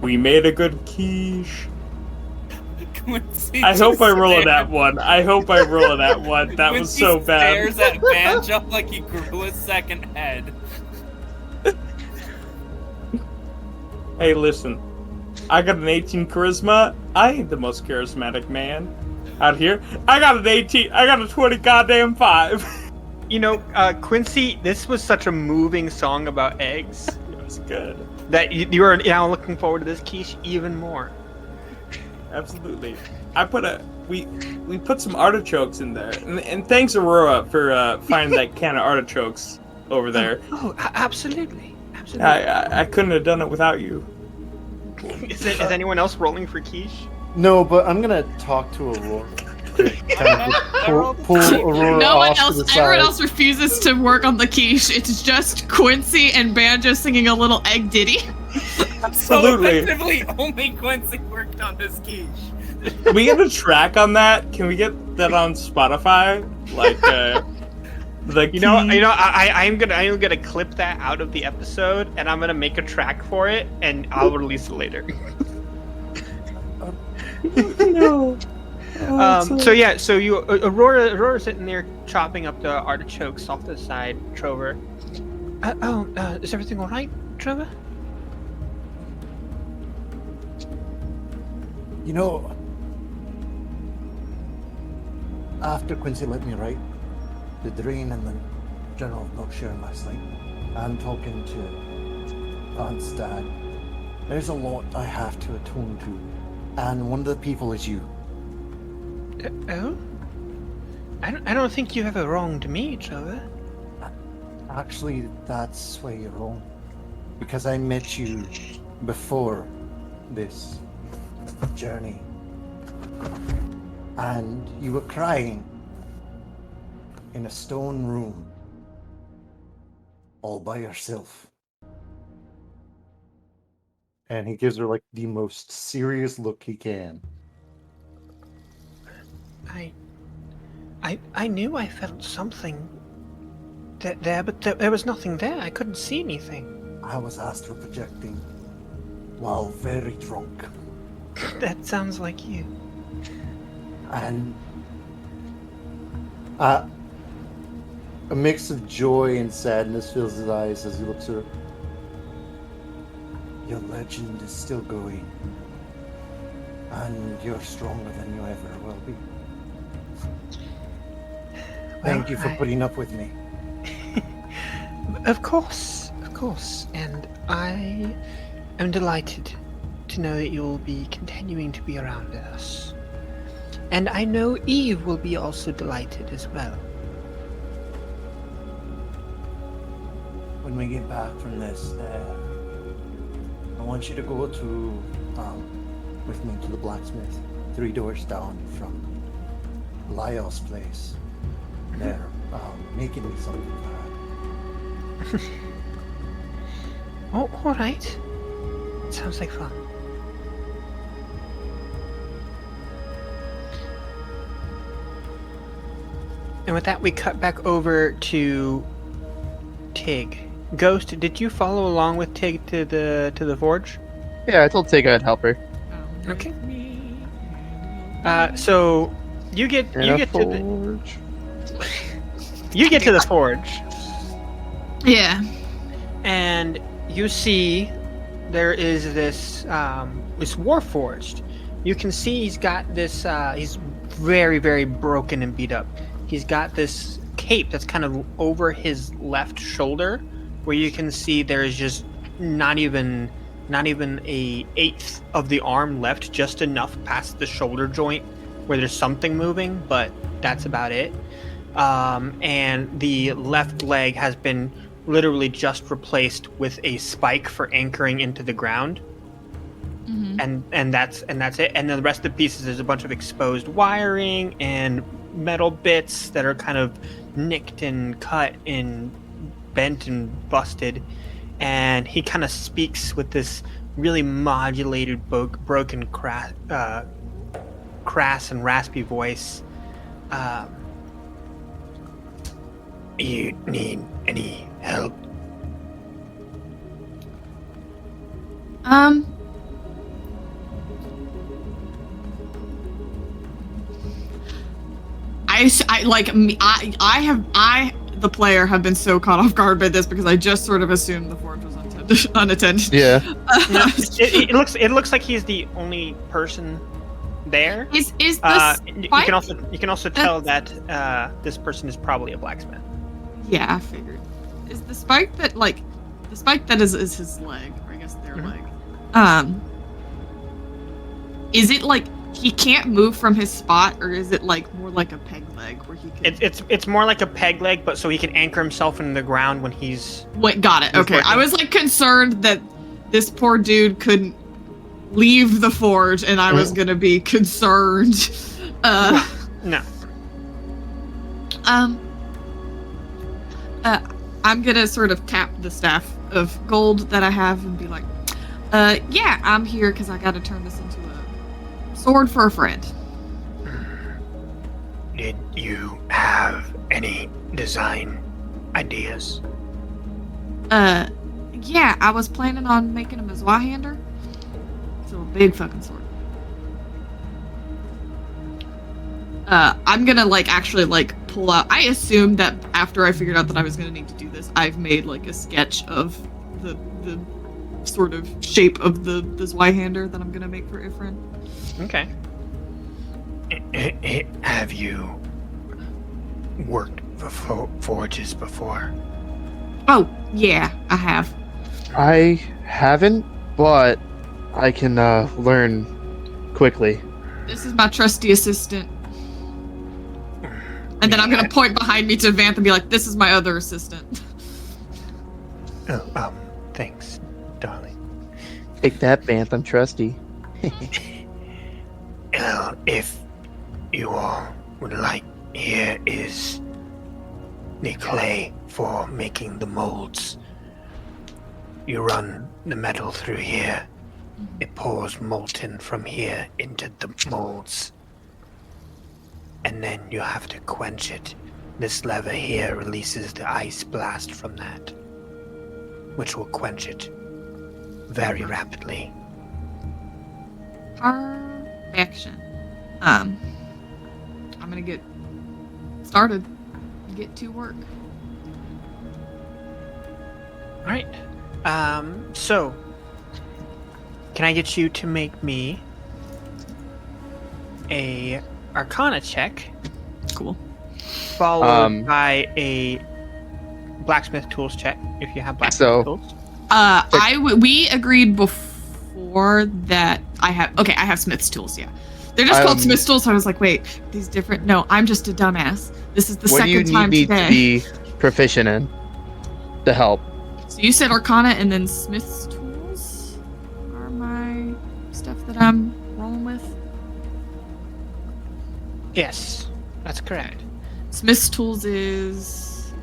we made a good quiche. Quincy I hope I roll stares- that one. I hope I roll that one. That was so Quincy bad. stares at Banjo like he grew a second head. Hey, listen. I got an 18 charisma. I ain't the most charismatic man out here. I got an 18. I got a 20 goddamn 5. You know, Quincy, this was such a moving song about eggs. It was good. That you are now looking forward to this quiche even more. Absolutely. We put some artichokes in there, and thanks Aurora for finding that can of artichokes over there. Oh, absolutely, absolutely. I couldn't have done it without you. Is anyone else rolling for quiche? No, but I'm gonna talk to Aurora. Kind of just pull Aurora No one off to else. the Everyone side. else refuses to work on the quiche. It's just Quincy and Banjo singing a little egg ditty. Absolutely. So effectively, only Quincy worked on this quiche. Can we get a track on that? Can we get that on Spotify? Like, I'm gonna clip that out of the episode, and I'm gonna make a track for it, and I'll release it later. No. So you Aurora's sitting there chopping up the artichokes off the side. Trover. Is everything all right, Trover? You know, after Quincy let me write the Drain and the Journal of Not Sharing last night, I'm talking to Aunt's dad. There's a lot I have to atone to, and one of the people is you. Oh? I don't think you ever wronged me, Trover. Actually, that's where you're wrong. Because I met you before this journey. And you were crying in a stone room all by yourself. And he gives her like the most serious look he can. I knew I felt something there, but there was nothing there. I couldn't see anything. I was astral projecting while very drunk. That sounds like you. And a mix of joy and sadness fills his eyes as he looks at her. Your legend is still going, and you're stronger than you ever will be. Thank you for putting up with me. Of course, and I am delighted to know that you'll be continuing to be around with us. And I know Eve will be also delighted as well. When we get back from this, I want you to go to with me to the blacksmith, 3 doors down from Lyle's place. They're making me something bad. Oh, all right. Sounds like fun. And with that, we cut back over to Tig. Ghost, did you follow along with Tig to the forge? Yeah, I told Tig I'd help her. Okay. So you get to the forge. Yeah. And you see there is this warforged. You can see he's got this he's very, very broken and beat up. He's got this cape that's kind of over his left shoulder, where you can see there's just not even a eighth of the arm left, just enough past the shoulder joint where there's something moving, but that's about it. And the left leg has been literally just replaced with a spike for anchoring into the ground. Mm-hmm. And that's it. And then the rest of the pieces, there's a bunch of exposed wiring and metal bits that are kind of nicked and cut and bent and busted. And he kind of speaks with this really modulated, broken, crass and raspy voice. You need any help? The player, have been so caught off guard by this because I just sort of assumed the forge was unattended. Yeah. No, it looks like he's the only person there. Is this you can also tell that this person is probably a blacksmith. Yeah, I figured. Is the spike that is his leg, or I guess their leg? Is it like he can't move from his spot, or is it like more like a peg leg where he can? It's more like a peg leg, but so he can anchor himself in the ground when he's. Wait, got it. Okay, I was like concerned that this poor dude couldn't leave the forge, and I was gonna be concerned. No. I'm gonna sort of tap the staff of gold that I have and be like, yeah, I'm here because I gotta turn this into a sword for a friend. Did you have any design ideas? Yeah, I was planning on making him a Zweihander. So a big fucking sword. I'm gonna actually pull out. I assumed that after I figured out that I was gonna need to do this, I've made a sketch of the sort of shape of the Zweihander that I'm gonna make for Ifrin. Okay. Have you worked for forges before? Oh, yeah, I have. I haven't, but I can learn quickly. This is my trusty assistant. And then I'm gonna point behind me to Vanth and be like, this is my other assistant. Oh, thanks, darling. Take that, Vanth, I'm trusty. If you all would like, here is the clay for making the molds. You run the metal through here. It pours molten from here into the molds. And then you have to quench it. This lever here releases the ice blast from that, which will quench it very rapidly. Perfection. I'm gonna get started. Get to work. Alright. So can I get you to make me a Arcana check? Cool. Followed by a blacksmith tools check if you have blacksmith tools. We agreed before that I have Smith's tools, yeah. They're just called Smith's tools, so I was like, wait, these different? No, I'm just a dumbass. This is the second time today. What do you need me to be proficient in to help? So you said Arcana and then Smith's tools are my stuff that I'm rolling with? Yes. That's correct. Smith's Tools is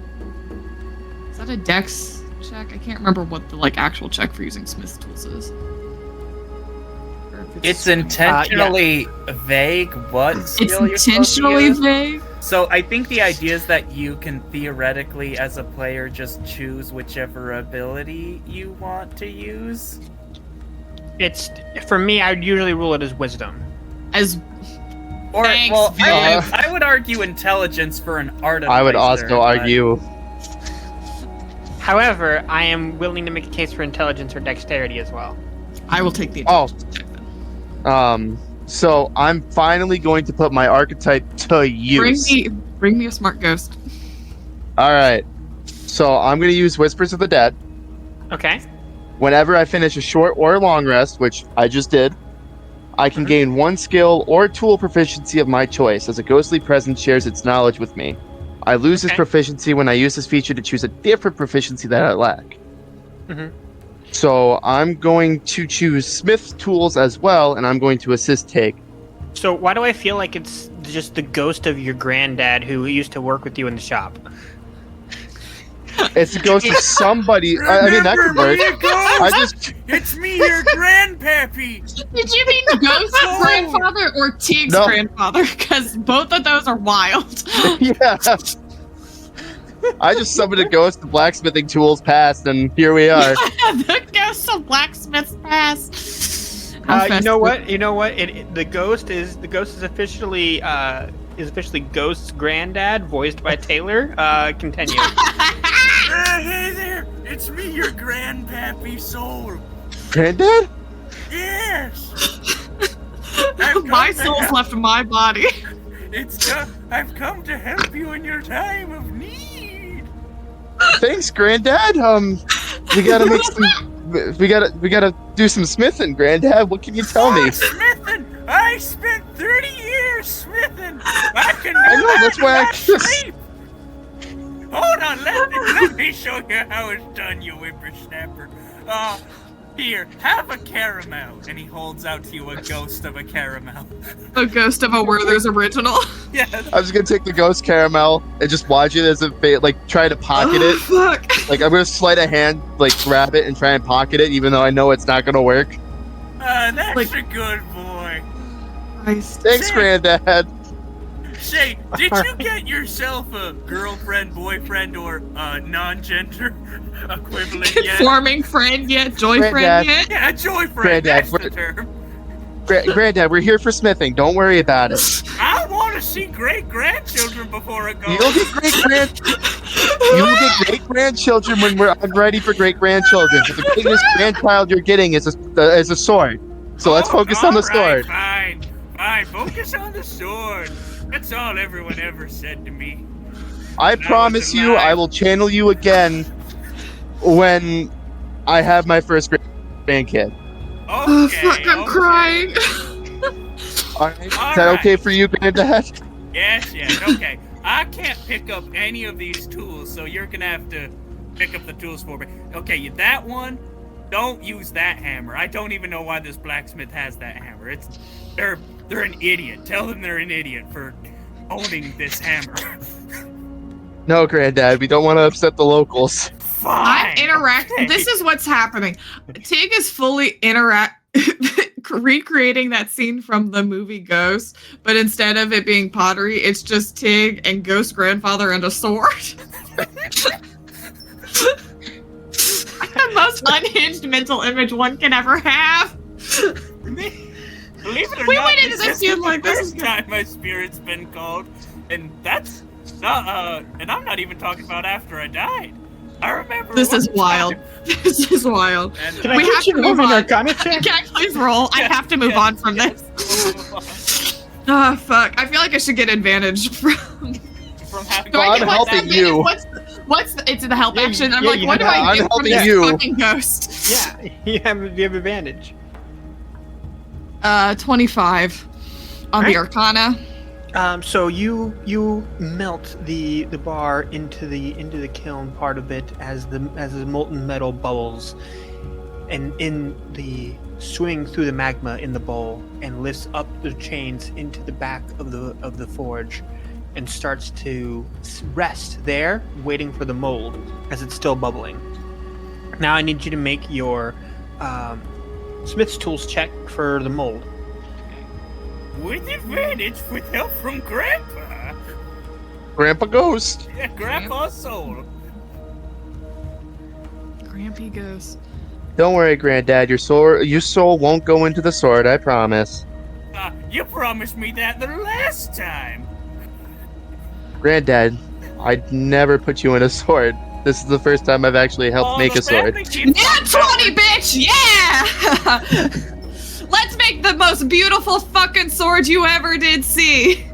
that a dex check? I can't remember what the actual check for using Smith's Tools is. Or if It's intentionally vague what It's skill you're supposed to intentionally use. vague. So I think the idea is that you can theoretically, as a player, just choose whichever ability you want to use. It's for me. I would usually rule it as wisdom. As Or, Thanks, well, Viv. I would argue intelligence for an artificer. I would also argue. However, I am willing to make a case for intelligence or dexterity as well. I will take the Oh. intelligence check then. So I'm finally going to put my archetype to use. Bring me a smart ghost. All right. So I'm going to use Whispers of the Dead. Okay. Whenever I finish a short or long rest, which I just did, I can gain one skill or tool proficiency of my choice as a ghostly presence shares its knowledge with me. I lose this Okay. proficiency when I use this feature to choose a different proficiency that I lack. Mhm. So I'm going to choose Smith's Tools as well, and I'm going to assist Tig. So why do I feel like it's just the ghost of your granddad who used to work with you in the shop? It's a ghost of somebody. I mean, that could work. I just, It's me, your grandpappy! Did you mean Ghost's grandfather or Teague's No. grandfather? Because both of those are wild. yeah. I just summoned a ghost of blacksmithing tools past, and here we are. The ghost of blacksmith's past. You know what? You know what? The ghost is officially Ghost's granddad, voiced by Taylor. Continue. Hey there! It's me, your grandpappy soul! Granddad? Yes! My soul's left my body. I've come to help you in your time of need! Thanks, Granddad. We gotta make some. We gotta do some smithing, Granddad. What can you tell me? Smithing! I spent 30 years smithing! I can do I know, that that's why I in my just- sleep! Hold on, let me show you how it's done, you whippersnapper. Here, have a caramel. And he holds out to you a ghost of a caramel. A ghost of a Werther's original. Yeah. I'm just gonna take the ghost caramel and just watch it as if try to pocket it. Fuck. Like I'm gonna sleight of hand, grab it and try and pocket it, even though I know it's not gonna work. That's a good boy. Christ. Thanks, Granddad. Say, did you get yourself a girlfriend, boyfriend, or non-gender equivalent yet? Conforming friend yet? Joy friend Granddad. yet? Yeah, joyfriend, Granddad, that's the what- term. Granddad, we're here for smithing. Don't worry about it. I want to see great-grandchildren before I go. You'll get great grandchildren when I'm ready for great grandchildren. But the biggest grandchild you're getting is a sword. So let's focus on the sword. Fine, focus on the sword. That's all everyone ever said to me. I promise you, I will channel you again when I have my first grandkid. Oh, fuck, I'm crying. All right. Is that okay for you, Granddad? Yes, okay. I can't pick up any of these tools, so you're gonna have to pick up the tools for me. Okay, that one, don't use that hammer. I don't even know why this blacksmith has that hammer. They're an idiot. Tell them they're an idiot for owning this hammer. No, Granddad, we don't want to upset the locals. I'm interacting. This is what's happening. Tig is fully recreating that scene from the movie Ghost, but instead of it being pottery, it's just Tig and Ghost grandfather and a sword. The most unhinged mental image one can ever have. Believe it or We not, went into this this is feeling the like this first is time my spirit's been called, and that's not, and I'm not even talking about after I died. I remember. This one is wild. time- This is wild. And, Can I We get have you to to roll move an on. Arcana check? Can I please roll? I have to move on from this. Oh, fuck. I feel like I should get advantage from having Do I I'm get helping what's you. What's it's in the help Yeah, action? I'm yeah, like, you what do have- I I'm get from helping this you. fucking ghost? Yeah, you have advantage. 25 on the Arcana. So you melt the bar into the kiln part of it as the molten metal bubbles, and in the swing through the magma in the bowl and lifts up the chains into the back of the forge, and starts to rest there, waiting for the mold as it's still bubbling. Now I need you to make your Smith's Tools check for the mold. With advantage with help from Grandpa. Grandpa Ghost. Yeah, Grandpa's soul. Grampy Ghost. Don't worry, Granddad. Your soul won't go into the sword. I promise. You promised me that the last time. Granddad, I'd never put you in a sword. This is the first time I've actually helped make a sword. Nat 20, bitch! Yeah! Let's make the most beautiful fucking sword you ever did see.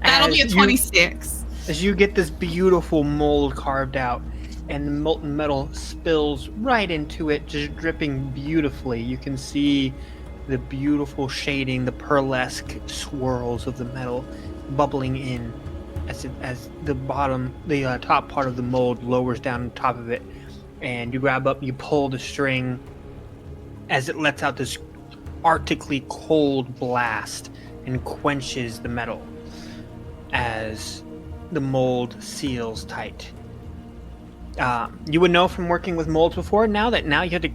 That'll be a 26. As you get this beautiful mold carved out, and the molten metal spills right into it, just dripping beautifully. You can see the beautiful shading, the pearlesque swirls of the metal bubbling in as the top part of the mold lowers down on top of it. And you grab up, you pull the string as it lets out this arctically cold blast and quenches the metal as the mold seals tight. You would know from working with molds before. Now you have to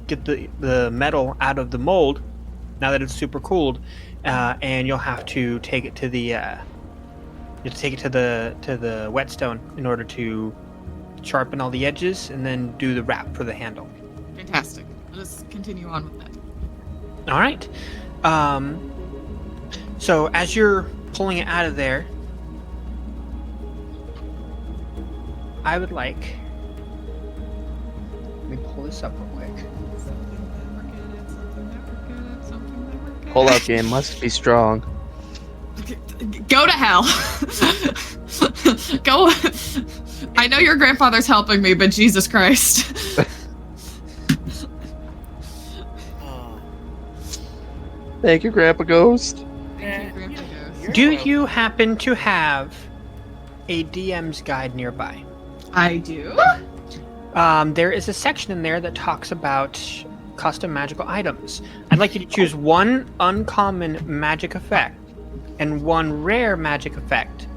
get the metal out of the mold. Now that it's super cooled, and you'll have to take it to the the whetstone in order to sharpen all the edges, and then do the wrap for the handle. Fantastic. Let us continue on with that. All right. So as you're pulling it out of there, I would like. Let me pull this up real quick. Pull-out game must be strong. Go to hell. Go. I know your grandfather's helping me, but Jesus Christ. Thank you, Grandpa Ghost. Do you happen to have a DM's guide nearby? I do. There is a section in there that talks about custom magical items. I'd like you to choose one uncommon magic effect and one rare magic effect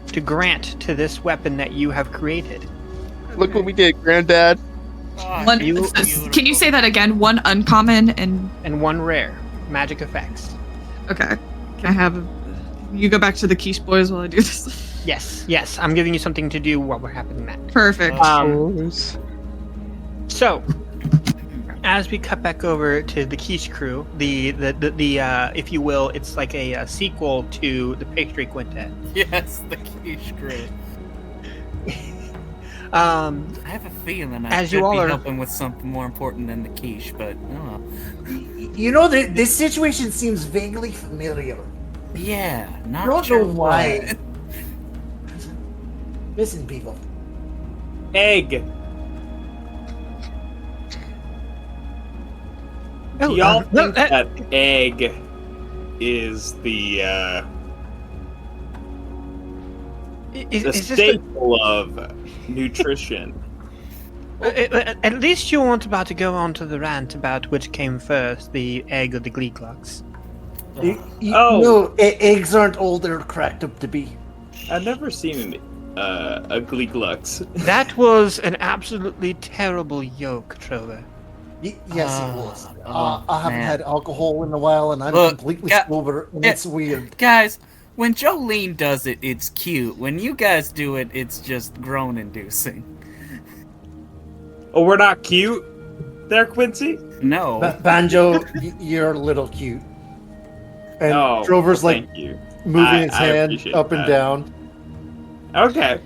to grant to this weapon that you have created. Look what we did, Granddad. Can you say that again? One uncommon and one rare magic effects. Okay. Can I have you go back to the quiche boys while I do this? Yes. I'm giving you something to do while we're happening that. Perfect. So, as we cut back over to the quiche crew, the if you will, it's like a sequel to the Pastry Quintet. Yes, the quiche crew. I have a feeling I should be helping with something more important than the quiche, but You know, this situation seems vaguely familiar. Yeah, not I don't sure know why. Listen, people. Egg. Oh, Y'all think that egg is the staple of nutrition? At least you weren't about to go on to the rant about which came first, the egg or the Gleeglocks. No, eggs aren't all they're cracked up to be. I've never seen a Gleeglux. That was an absolutely terrible yolk, Trover. Yes, it was. I haven't had alcohol in a while, and I'm completely sober, and it's weird. Guys, when Jolene does it, it's cute. When you guys do it, it's just groan-inducing. Oh, we're not cute there, Quincy? No. Banjo, you're a little cute. And Drover's like moving his hand up and down. Okay.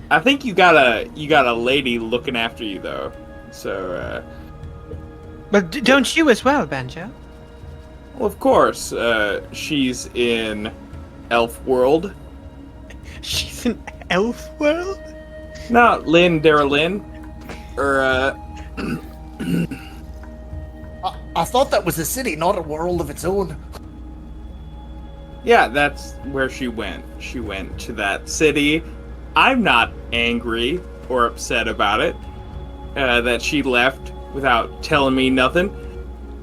I think you got a lady looking after you though. So But don't you as well, Banjo? Well, of course. She's in Elf World. She's in Elf World? No, Dara Lynn. Or I thought that was a city, not a world of its own. Yeah, that's where she went. She went to that city. I'm not angry or upset about it. That she left without telling me nothing.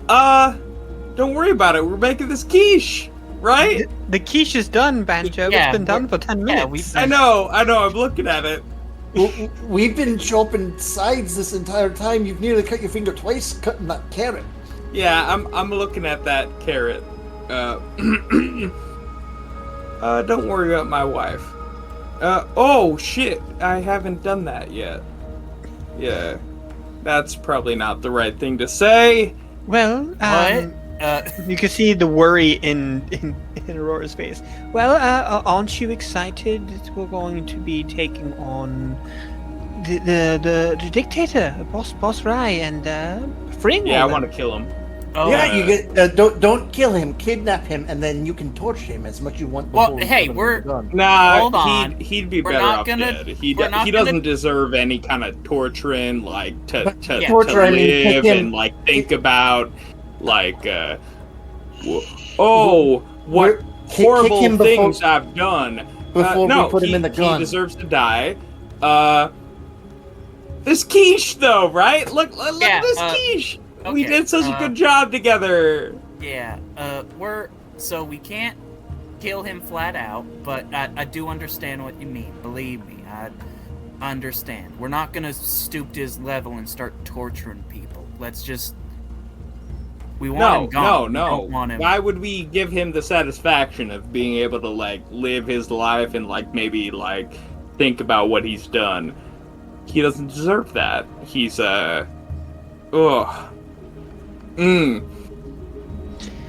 Don't worry about it. We're making this quiche. right? The quiche is done, Banjo. Yeah, It's been done we're- for 10 yeah, minutes. I know. I'm looking at it. We've been chopping sides this entire time. You've nearly cut your finger twice cutting that carrot. Yeah, I'm looking at that carrot. Don't worry about my wife. Oh shit, I haven't done that yet. Yeah, that's probably not the right thing to say. Well, What? you can see the worry in Aurora's face. Well, aren't you excited that we're going to be taking on the dictator, Boss Rai, and freeing Yeah, I all want them? to kill him. Oh, Yeah, you get don't kill him, kidnap him, and then you can torture him as much as you want. Well, before we hey, put him we're- in the gun. Nah, Hold on. he'd be We're better not off gonna- dead. He we're not doesn't gonna- deserve any kind of torturing, like to Yeah. Torture, I mean, pick live him- and like think about like oh what Kick horrible him before- things I've done. before No, we put him in the gun. He deserves to die. This quiche though, right? Look Yeah, at this quiche. We okay, did such a good job together. Yeah, so we can't kill him flat out, but I do understand what you mean. Believe me, I understand. We're not gonna stoop to his level and start torturing people. Let's just... We want him gone. We don't want him... Why would we give him the satisfaction of being able to like live his life and like maybe like think about what he's done? He doesn't deserve that. He's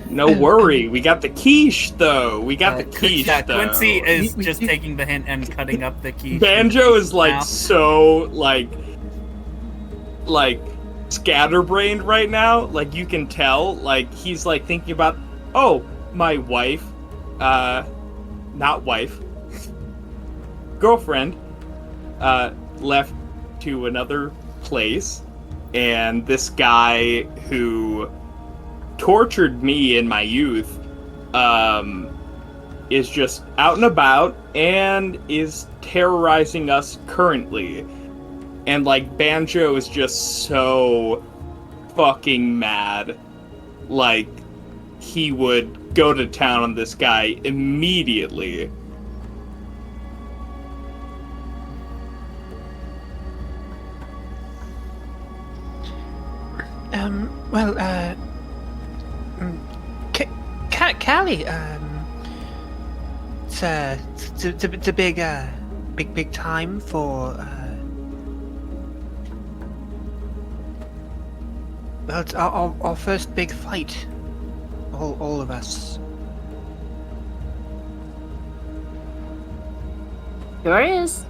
No worry, we got the quiche though. We got the quiche Yeah, though. Quincy is just taking the hint and cutting up the quiche. Banjo is like Now. so like scatterbrained right now. Like you can tell, like he's like thinking about, oh, my wife, not wife, girlfriend, left to another place, and this guy who tortured me in my youth, is just out and about and is terrorizing us currently. And like Banjo is just so fucking mad. Like he would go to town on this guy immediately. Callie, it's a big time for, well, it's our first big fight, all of us. Sure is.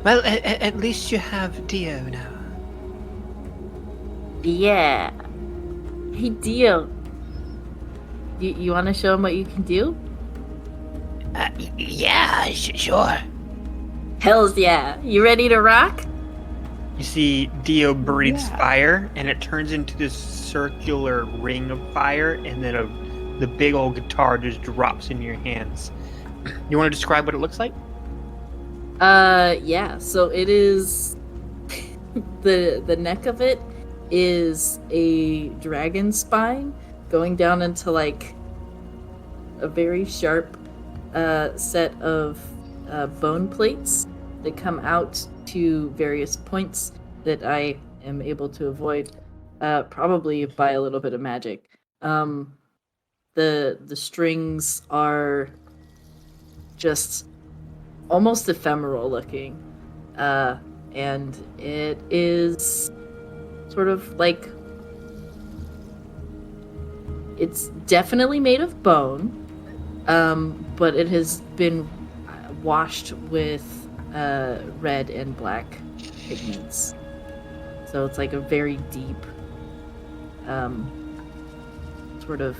Well, at least you have Dio now. Yeah. Hey, Dio. You want to show him what you can do? Yeah, sure. Hells yeah. You ready to rock? You see Dio breathes fire, and it turns into this circular ring of fire, and then the big old guitar just drops into your hands. You want to describe what it looks like? Yeah. So it is the neck of it is a dragon spine going down into like a very sharp set of bone plates that come out to various points that I am able to avoid, probably by a little bit of magic. The strings are just almost ephemeral looking, and it is sort of like, it's definitely made of bone, but it has been washed with red and black pigments. So it's like a very deep, sort of,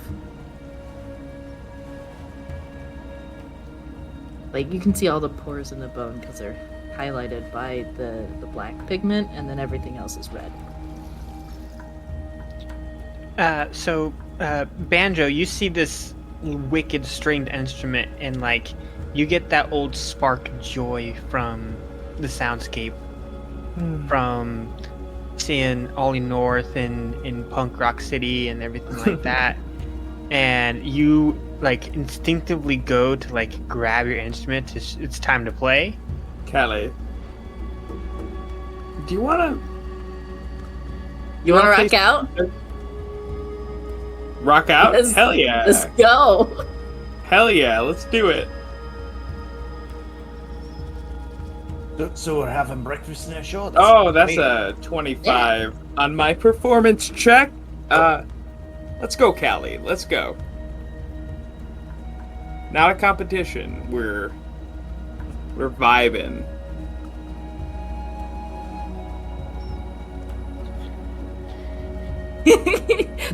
like you can see all the pores in the bone because they're highlighted by the black pigment, and then everything else is red. Banjo, you see this wicked stringed instrument, and like you get that old spark of joy from the soundscape, from seeing Ollie North in Punk Rock City and everything like that. and you like instinctively go to like grab your instrument. It's time to play. Callie, do you want to? You want to rock out? Rock out? Let's- Hell yeah! Let's go. Hell yeah! Let's do it. So we're having breakfast in our show? Oh, that's great. a 25 on my performance check. Let's go, Callie. Let's go. Not a competition. We're vibing.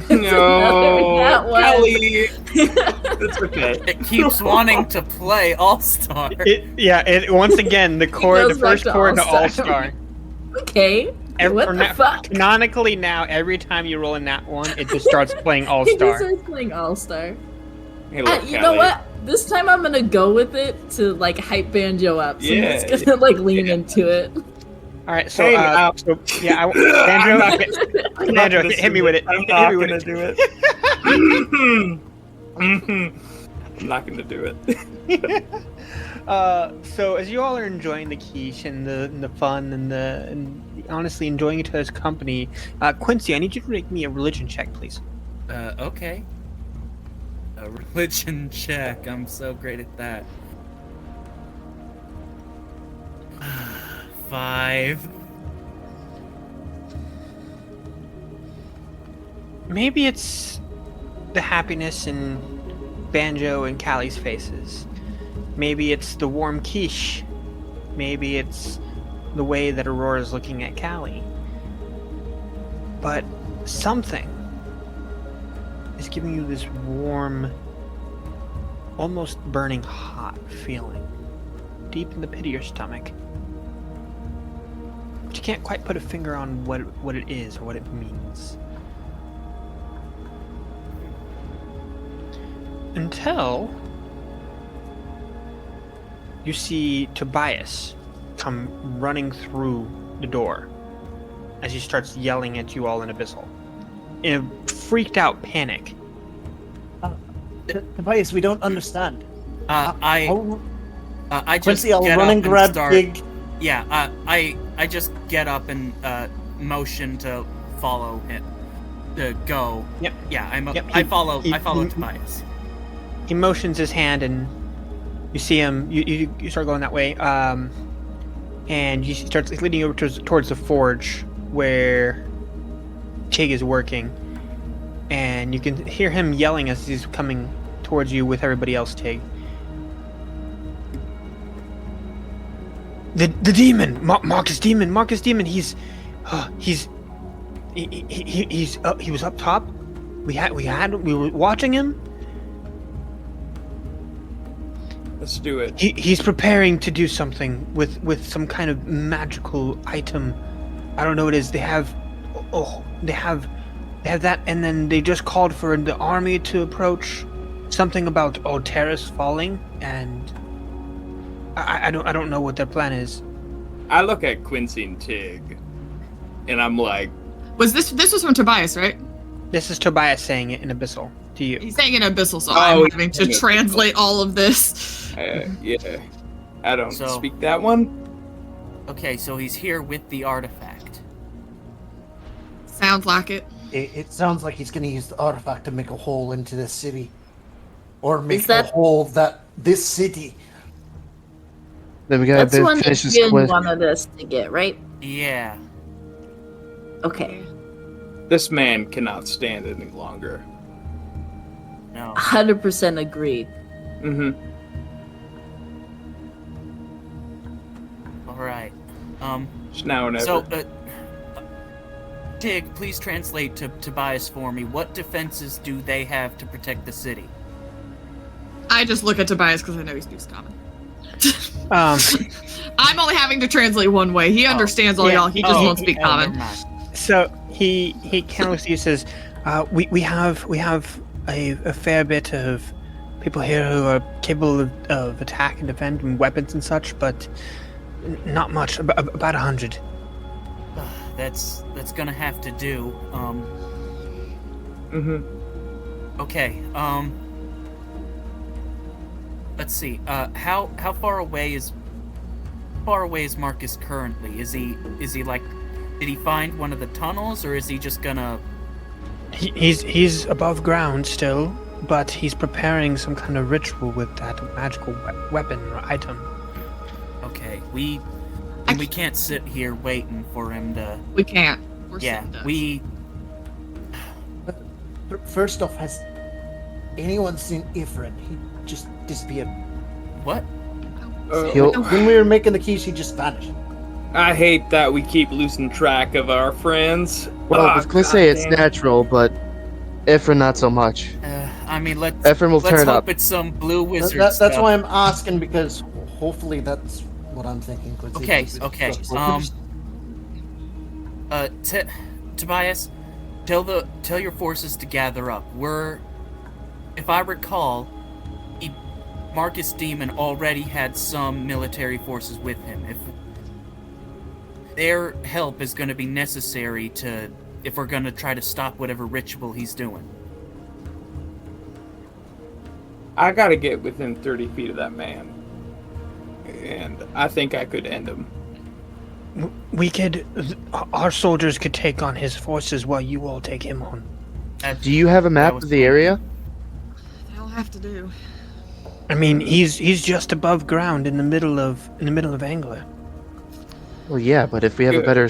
No, That one. Kelly. It's okay. It keeps wanting to play All-Star. It once again the goes back first to chord to All-Star. All-Star. Okay. What the fuck? Canonically now, every time you roll in that one, it just starts playing He All-Star. just starts playing All-Star. Hey, look, You know Kelly. what? This time I'm gonna go with it to like hype Banjo up. So Yeah, I'm just gonna like lean into it. All right, so, Hey, Banjo, hit me with it. I'm Hit not me with gonna it. do it. I'm not gonna do it. So as you all are enjoying the quiche and the fun and honestly enjoying each other's company, Quincy, I need you to make me a religion check, please. Okay. A religion check. I'm so great at that. 5. Maybe it's the happiness in Banjo and Callie's faces. Maybe it's the warm quiche. Maybe it's the way that Aurora's looking at Callie. But something is giving you this warm, almost burning hot feeling deep in the pit of your stomach. But you can't quite put a finger on what it is or what it means. Until you see Tobias come running through the door as he starts yelling at you all in Abyssal. In a freaked out panic. Tobias, we don't understand. I just Quincy, I'll get run up and grab start. Big. Yeah, I just get up and motion to follow him. To go. Yep. Yeah, Yep, I follow Tobias. He motions his hand and you see him, you start going that way, and he starts leading you over towards the forge where Tig is working, and you can hear him yelling as he's coming towards you with everybody else, Tig. The demon, Marcus Demon, he was up top. We were watching him. Let's do it. He's preparing to do something with some kind of magical item. I don't know what it is. They have that, and then they just called for the army to approach. Something about Terrace falling, and I don't know what their plan is. I look at Quincy and Tig, and I'm like, Was this was from Tobias, right? This is Tobias saying it in Abyssal to you. He's saying in Abyssal, so Oh, I'm having to yeah. translate all of this. yeah, I don't So- speak that one. Okay, so he's here with the artifact. Sounds like it. It sounds like he's going to use the artifact to make a hole into this city, or make Is that- a hole that this city. Then we gotta That's the one finish that this Jin quest. wanted us to get, right? Yeah. Okay. This man cannot stand any longer. No. 100% agreed. Mm-hmm. All right. It's now or never. So, Tig, please translate to Tobias for me. What defenses do they have to protect the city? I just look at Tobias because I know he speaks common. Um, I'm only having to translate one way. He understands all yeah. y'all. He just won't speak never common. mind. so he kind of looks at you and says, we have a fair bit of people here who are capable of attack and defend and weapons and such, but not much. About 100. That's gonna have to do. Mm-hmm. Okay. Let's see. How far away is Marcus currently? Is he like? Did he find one of the tunnels, or is he just gonna? He's above ground still, but he's preparing some kind of ritual with that magical weapon or item. Okay, we can't sit here waiting for him to. We can't. We're Yeah, sitting ducks. we. First off, has anyone seen Ifrin? He just disappeared. What? When we were making the keys, he just vanished. I hate that we keep losing track of our friends. Well, with Glissé, it's natural, but Ifrin, not so much. I mean, let's turn hope up. it's some blue wizard That's stuff. why I'm asking, because hopefully that's what I'm thinking. Okay. Tobias, tell your forces to gather up. If I recall, Marcus Demon already had some military forces with him. If their help is going to be necessary if we're going to try to stop whatever ritual he's doing. I gotta get within 30 feet of that man. And I think I could end him. Our soldiers could take on his forces while you all take him on. Do you have a map of the area? They'll have to do. I mean, he's just above ground in the middle of Angler. Well, yeah, but if we have a better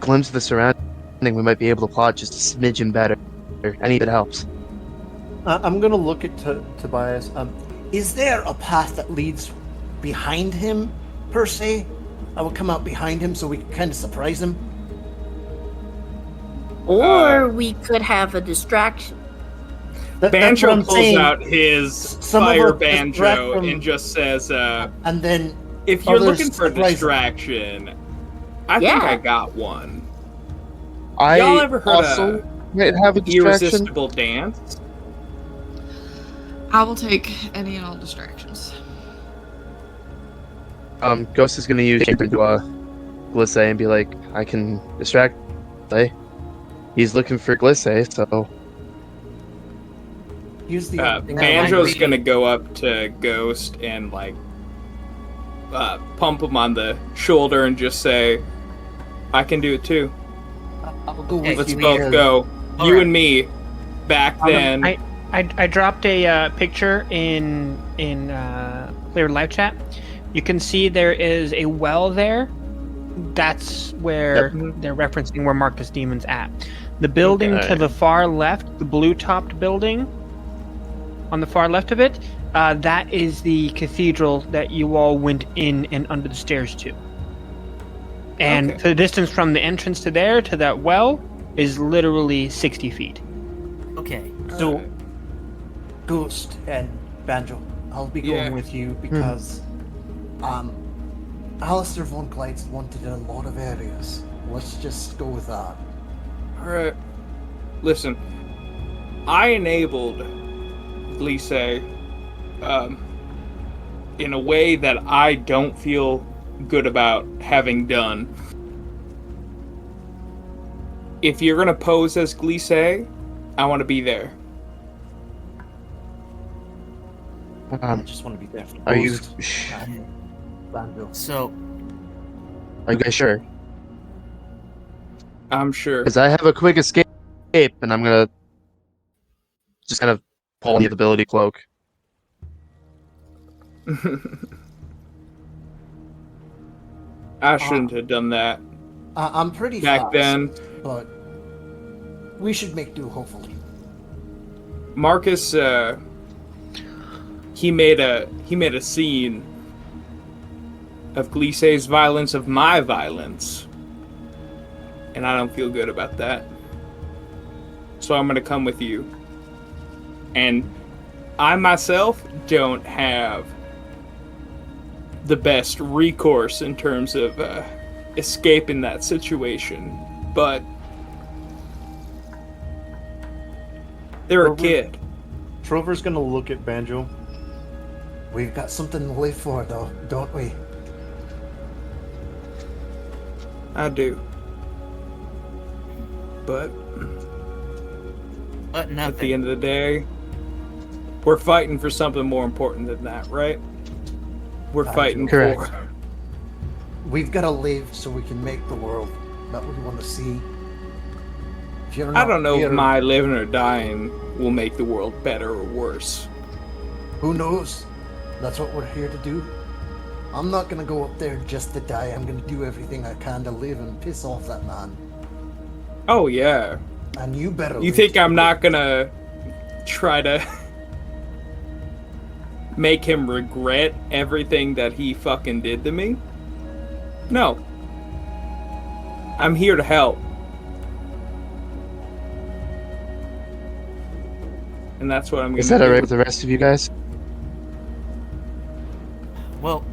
glimpse of the surrounding, we might be able to plot just a smidgen better. Any of it helps. I'm gonna look at Tobias. Is there a path that leads behind him, per se? I would come out behind him so we can kind of surprise him. Or we could have a distraction. Banjo pulls out his fire banjo and just says, and then if you're looking for a distraction, I think I got one. Y'all ever heard also might have a distraction? Irresistible Dance? I will take any and all distractions. Ghost is gonna use Chamber to Glissé and be like, I can distract Glissé. He's looking for Glissé, so... Banjo's gonna go up to Ghost and, like, pump him on the shoulder and just say, I can do it too. I'll go with Let's you. both go. You and me, back then. I dropped a picture in Clear Live Chat. You can see there is a well there. That's where they're referencing where Marcus Demon's at. The building to the far left, the blue-topped building, on the far left of it, that is the cathedral that you all went in and under the stairs to. And the distance from the entrance to there to that well is literally 60 feet. Okay. So, Ghost and Banjo, I'll be going with you because Alistair von Gleit's wanted in a lot of areas. Let's just go with that. Alright. Listen, I enabled Glissé in a way that I don't feel good about having done. If you're gonna pose as Glissé, I want to be there. I just want to be there for Are you... Banjo. So... Are you guys sure? I'm sure. Because I have a quick escape, and I'm gonna just kind of pull the ability cloak. I shouldn't have done that. I'm pretty back fast, then. but we should make do, hopefully. Marcus, he made a scene of Glissé's violence of my violence, and I don't feel good about that. So I'm gonna come with you. And I myself don't have the best recourse in terms of escaping that situation, but they're a kid. Trover's gonna look at Banjo. We've got something to live for, though, don't we? I do. But But nothing. At the end of the day, we're fighting for something more important than that, right? We're fighting Correct. for. We've got to live so we can make the world that we want to see. If you're I not don't know here, if my living or dying will make the world better or worse. Who knows? That's what we're here to do. I'm not gonna go up there just to die. I'm gonna do everything I can to live and piss off that man. Oh yeah. And you better. You live think too. I'm not gonna try to make him regret everything that he fucking did to me? No. I'm here to help. And that's what I'm gonna Is that do. alright with the rest of you guys? Well,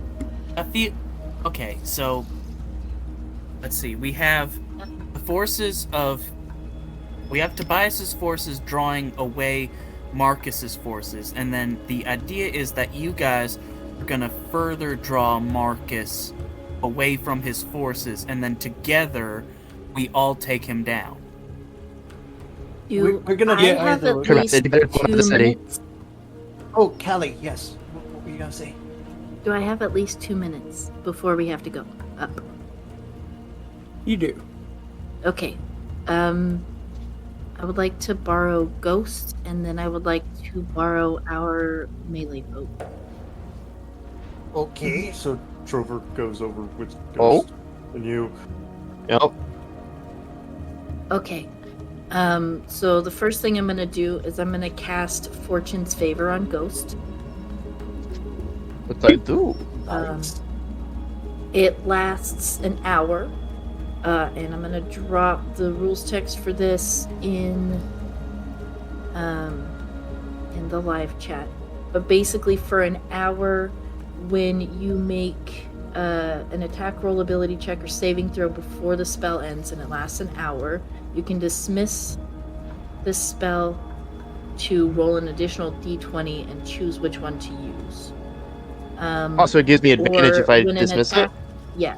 okay, so let's see. We have the forces of. We have Tobias's forces drawing away Marcus's forces, and then the idea is that you guys are gonna further draw Marcus away from his forces, and then together we all take him down. We're gonna I get have either. at Correct. least They'd better go into the 2 city. minutes. Oh, Callie, yes. What were you gonna say? Do I have at least 2 minutes before we have to go up? You do. Okay. I would like to borrow Ghost, and then I would like to borrow our melee boat. Okay. So Trover goes over with Oh. Ghost. And you. Yep. Okay. So the first thing I'm gonna do is I'm gonna cast Fortune's Favor on Ghost. What do I do? Nice. It lasts an hour, and I'm gonna drop the rules text for this in the live chat. But basically, for an hour, when you make an attack roll, ability check, or saving throw before the spell ends, and it lasts an hour, you can dismiss this spell to roll an additional d20 and choose which one to use. Also, it gives me advantage or if I when an dismiss it. attack- Yeah.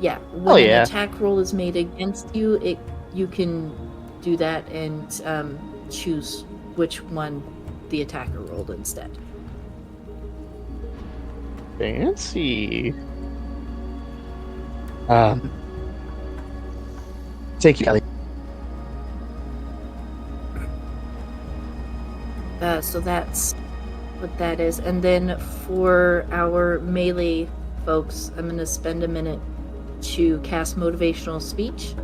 Yeah. When yeah. an attack roll is made against you, you can do that and choose which one the attacker rolled instead. Fancy. Thank you, Kelly. So that's what that is. And then for our melee folks, I'm going to spend a minute to cast Motivational Speech.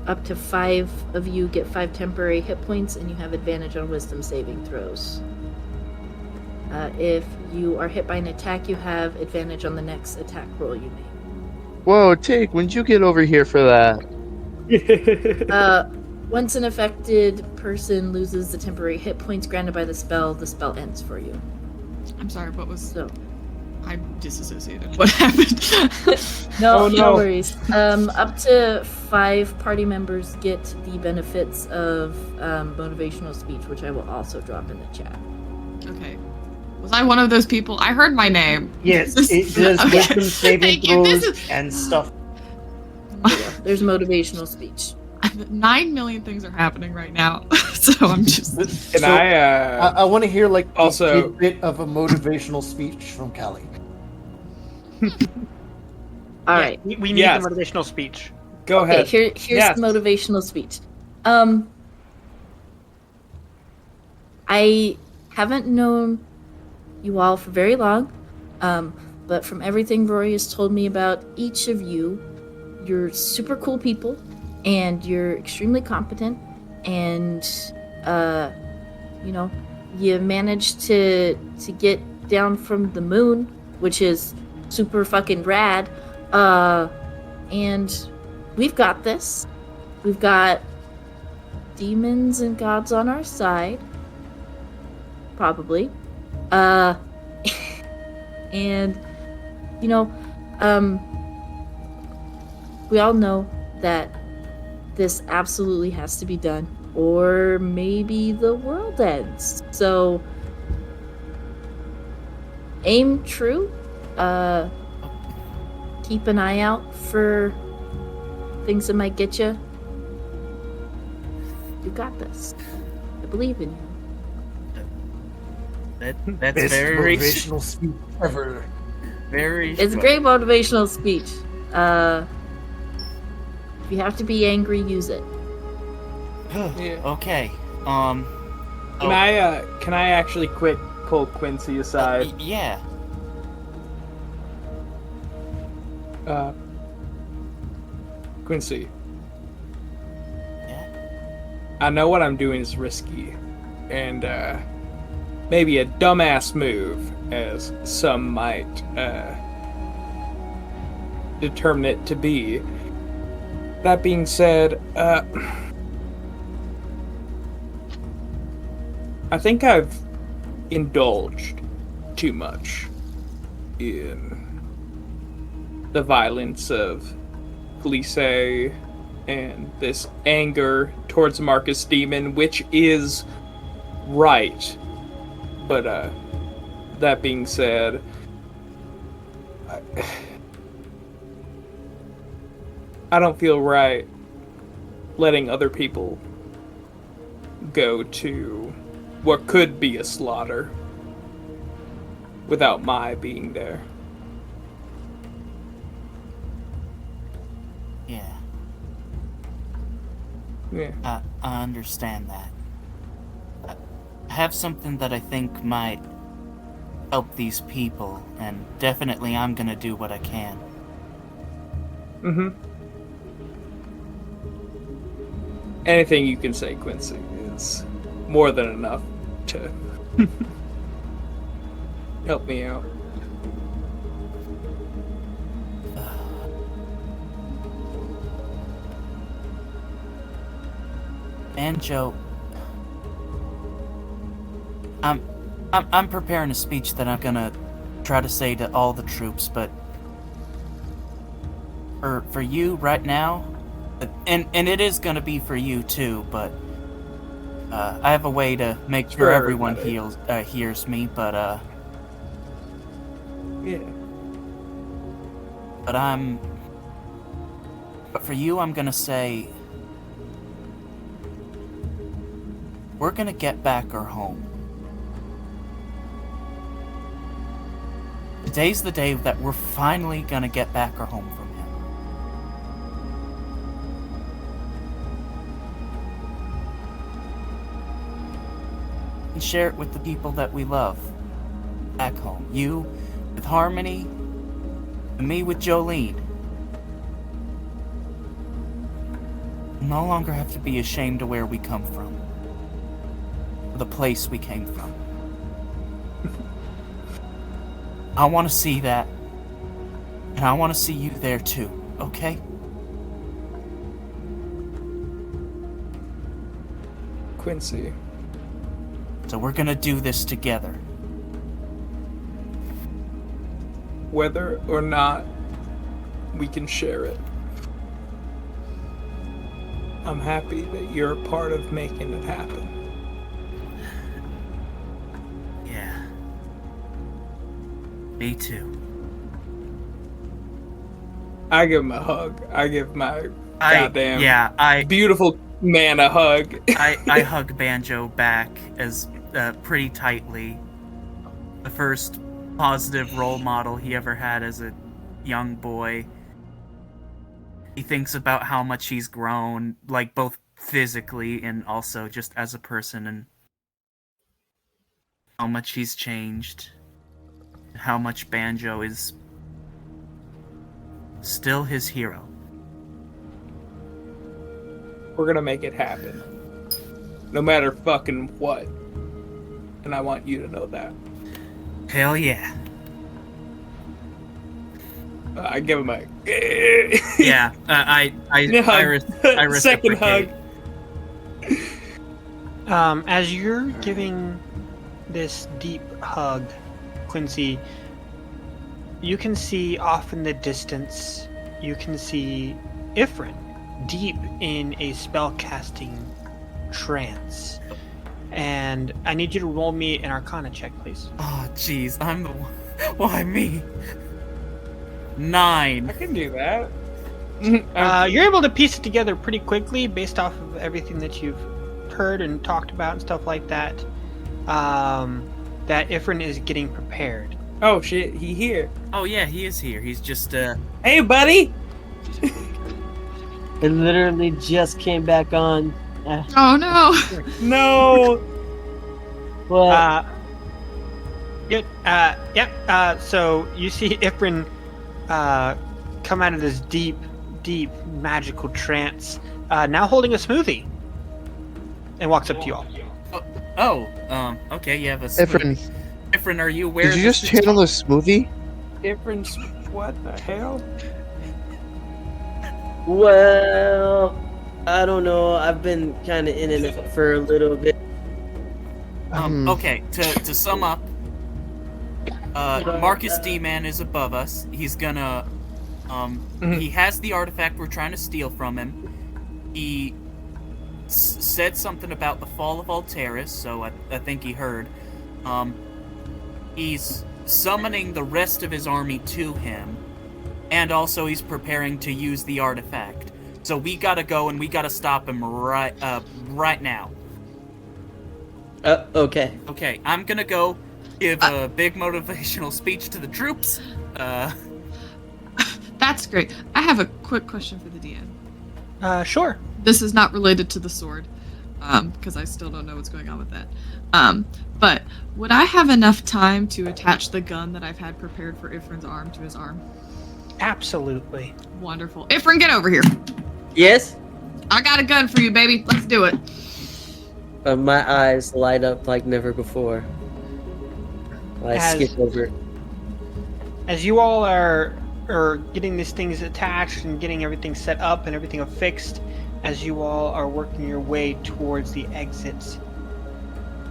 Up to 5 of you get 5 temporary hit points, and you have advantage on Wisdom saving throws. If you are hit by an attack, you have advantage on the next attack roll you make. Whoa, Tig, when'd you get over here for that? Once an affected person loses the temporary hit points granted by the spell ends for you. I'm sorry, what was... So, I'm disassociated. What happened? no, Oh, no no. worries. Up to 5 party members get the benefits of motivational speech, which I will also drop in the chat. Okay. Was I one of those people? I heard my name. Yes, it does Okay. wisdom saving Thank you. This throws is- and stuff. There you go. There's motivational speech. 9 million things are happening right now, so I'm just... And I want to hear like also- a bit of a motivational speech from Callie. All right. We need Yes. the motivational speech. go Okay, ahead. here's Yes. the motivational speech. I haven't known you all for very long, but from everything Rory has told me about each of you, you're super cool people, and you're extremely competent, and you managed to get down from the moon, which is super fucking rad. And we've got this. We've got demons and gods on our side. Probably. And, we all know that this absolutely has to be done, or maybe the world ends. So, aim true. Keep an eye out for things that might get you. You got this. I believe in you. That's Best very motivational speech ever. very. It's a great motivational speech. If you have to be angry, use it. Okay. Can I actually quick pull Quincy aside? Yeah. Quincy. Yeah. I know what I'm doing is risky, and maybe a dumbass move, as some might determine it to be. That being said, I think I've indulged too much in the violence of Glisse and this anger towards Marcus Demon, which is right. But that being said, I don't feel right letting other people go to what could be a slaughter without my being there. Yeah. Yeah. I understand that. I have something that I think might help these people, and definitely I'm gonna do what I can. Mm-hmm. Anything you can say, Quincy, is more than enough to help me out. Banjo, I'm preparing a speech that I'm gonna try to say to all the troops, but for you right now, and it is gonna be for you too, but I have a way to make sure everyone hears me, but yeah. But for you, I'm gonna say, we're gonna get back our home. Today's the day that we're finally gonna get back our home from him. And share it with the people that we love back home. You with Harmony, and me with Jolene. We'll no longer have to be ashamed of where we come from. The place we came from. I want to see that. And I want to see you there too, okay? Quincy. So we're gonna do this together. Whether or not we can share it, I'm happy that you're a part of making it happen. Yeah. Me too. I give him a hug. I give my goddamn beautiful man a hug. I hug Banjo back as pretty tightly. The first positive role model he ever had as a young boy. He thinks about how much he's grown, like both physically and also just as a person, and how much he's changed. How much Banjo is still his hero. We're gonna make it happen. No matter fucking what. And I want you to know that. Hell yeah. I give him a yeah. I second hug. As you're giving this deep hug, Quincy, you can see off in the distance, you can see Ifrin deep in a spellcasting trance. And I need you to roll me an Arcana check, please. Oh, jeez, I'm the one. Why me? 9. I can do that. You're able to piece it together pretty quickly based off of everything that you've heard and talked about and stuff like that. That Ifrin is getting prepared. Oh shit, he here. Oh yeah, he is here. He's just Hey buddy! It literally just came back on. Oh no! No! Well, good. So you see Ifrin come out of this deep, magical trance, now holding a smoothie, and walks up to you all. Okay, you have a smoothie. Ifrin, are you aware? Did you just channel a smoothie? Difference. What the hell? Well, I don't know. I've been kind of in it for a little bit. Okay, to sum up, Marcus D-Man is above us. He's gonna, he has the artifact we're trying to steal from him. He said something about the fall of Alteris, so I think he heard. He's summoning the rest of his army to him, and also he's preparing to use the artifact. So we gotta go and we gotta stop him right now. Okay. Okay, I'm gonna go give a big motivational speech to the troops. That's great. I have a quick question for the DM. Sure. This is not related to the sword, because I still don't know what's going on with that. But would I have enough time to attach the gun that I've had prepared for Ifrin's arm to his arm? Absolutely. Wonderful. Ifrin, get over here. Yes? I got a gun for you, baby. Let's do it. My eyes light up like never before. I skip over. As you all are getting these things attached and getting everything set up and everything affixed, as you all are working your way towards the exits,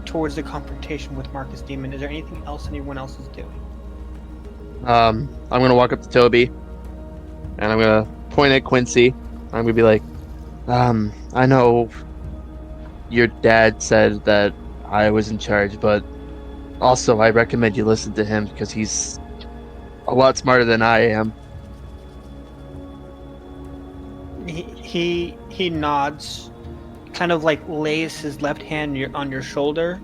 towards the confrontation with Marcus Demon, is there anything else anyone else is doing? I'm gonna walk up to Toby, and I'm gonna point at Quincy. I'm gonna be like, I know your dad said that I was in charge, but also I recommend you listen to him because he's a lot smarter than I am. He nods, kind of like lays his left hand on your shoulder,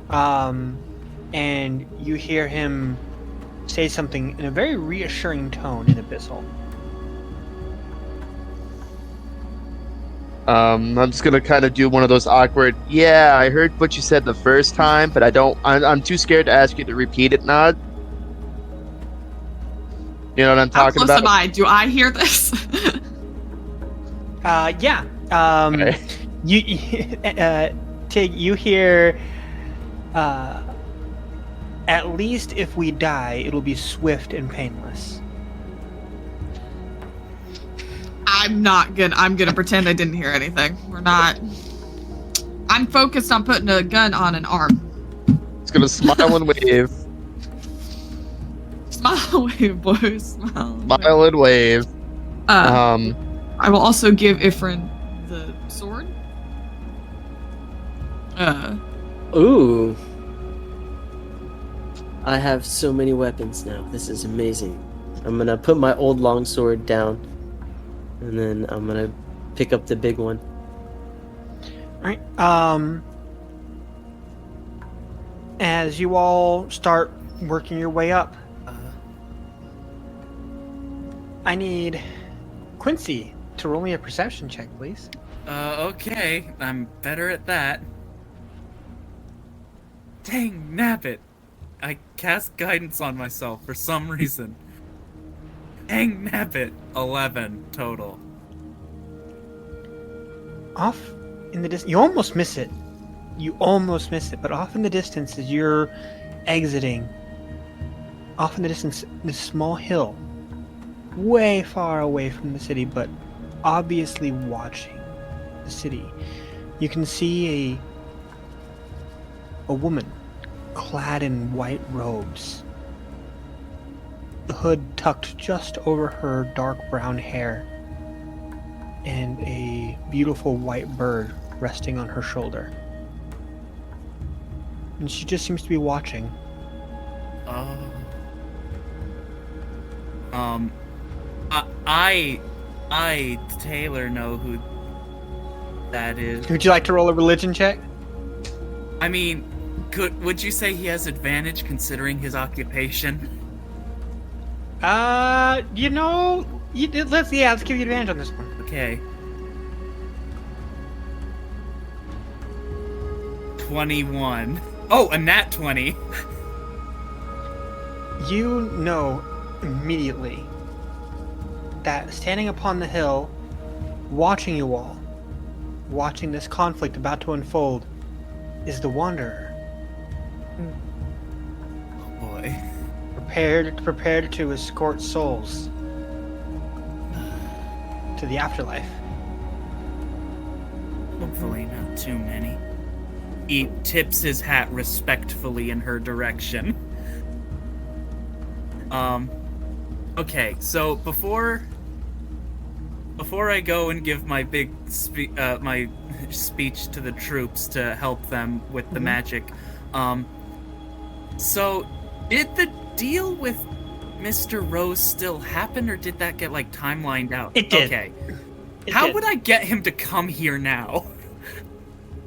and you hear him say something in a very reassuring tone in Abyssal. I'm just gonna kind of do one of those awkward, yeah, I heard what you said the first time, but I'm too scared to ask you to repeat it nod. You know what I'm talking about? How close am I? Do I hear this? Yeah. Okay. Tig, you hear, at least if we die, it'll be swift and painless. I'm gonna pretend I didn't hear anything. We're not. I'm focused on putting a gun on an arm. It's gonna smile and wave. Smile and wave, boys. Smile and wave. I will also give Ifrin the sword. Ooh. I have so many weapons now. This is amazing. I'm gonna put my old longsword down, and then I'm gonna pick up the big one. Alright, as you all start working your way up, I need Quincy to roll me a perception check, please. Okay. I'm better at that. Dang, nabbit. I cast guidance on myself for some reason. Dang, nabbit. 11 total. Off in the distance, you almost miss it. But off in the distance, as you're exiting, off in the distance, this small hill, way far away from the city, but obviously watching the city, you can see a woman clad in white robes, the hood tucked just over her dark brown hair, and a beautiful white bird resting on her shoulder. And she just seems to be watching. I I, Taylor, know who that is. Would you like to roll a religion check? I mean, would you say he has advantage considering his occupation? Let's give you advantage on this one. Okay. 21. Oh, a nat 20. You know immediately that standing upon the hill, watching you all, watching this conflict about to unfold, is the Wanderer. Oh boy. Prepared to escort souls to the afterlife. Hopefully not too many. He tips his hat respectfully in her direction. Okay, so before I go and give my big my speech to the troops to help them with the magic, so did the deal with Mr. Rose still happen, or did that get like timelined out? It did. Okay. How would I get him to come here now?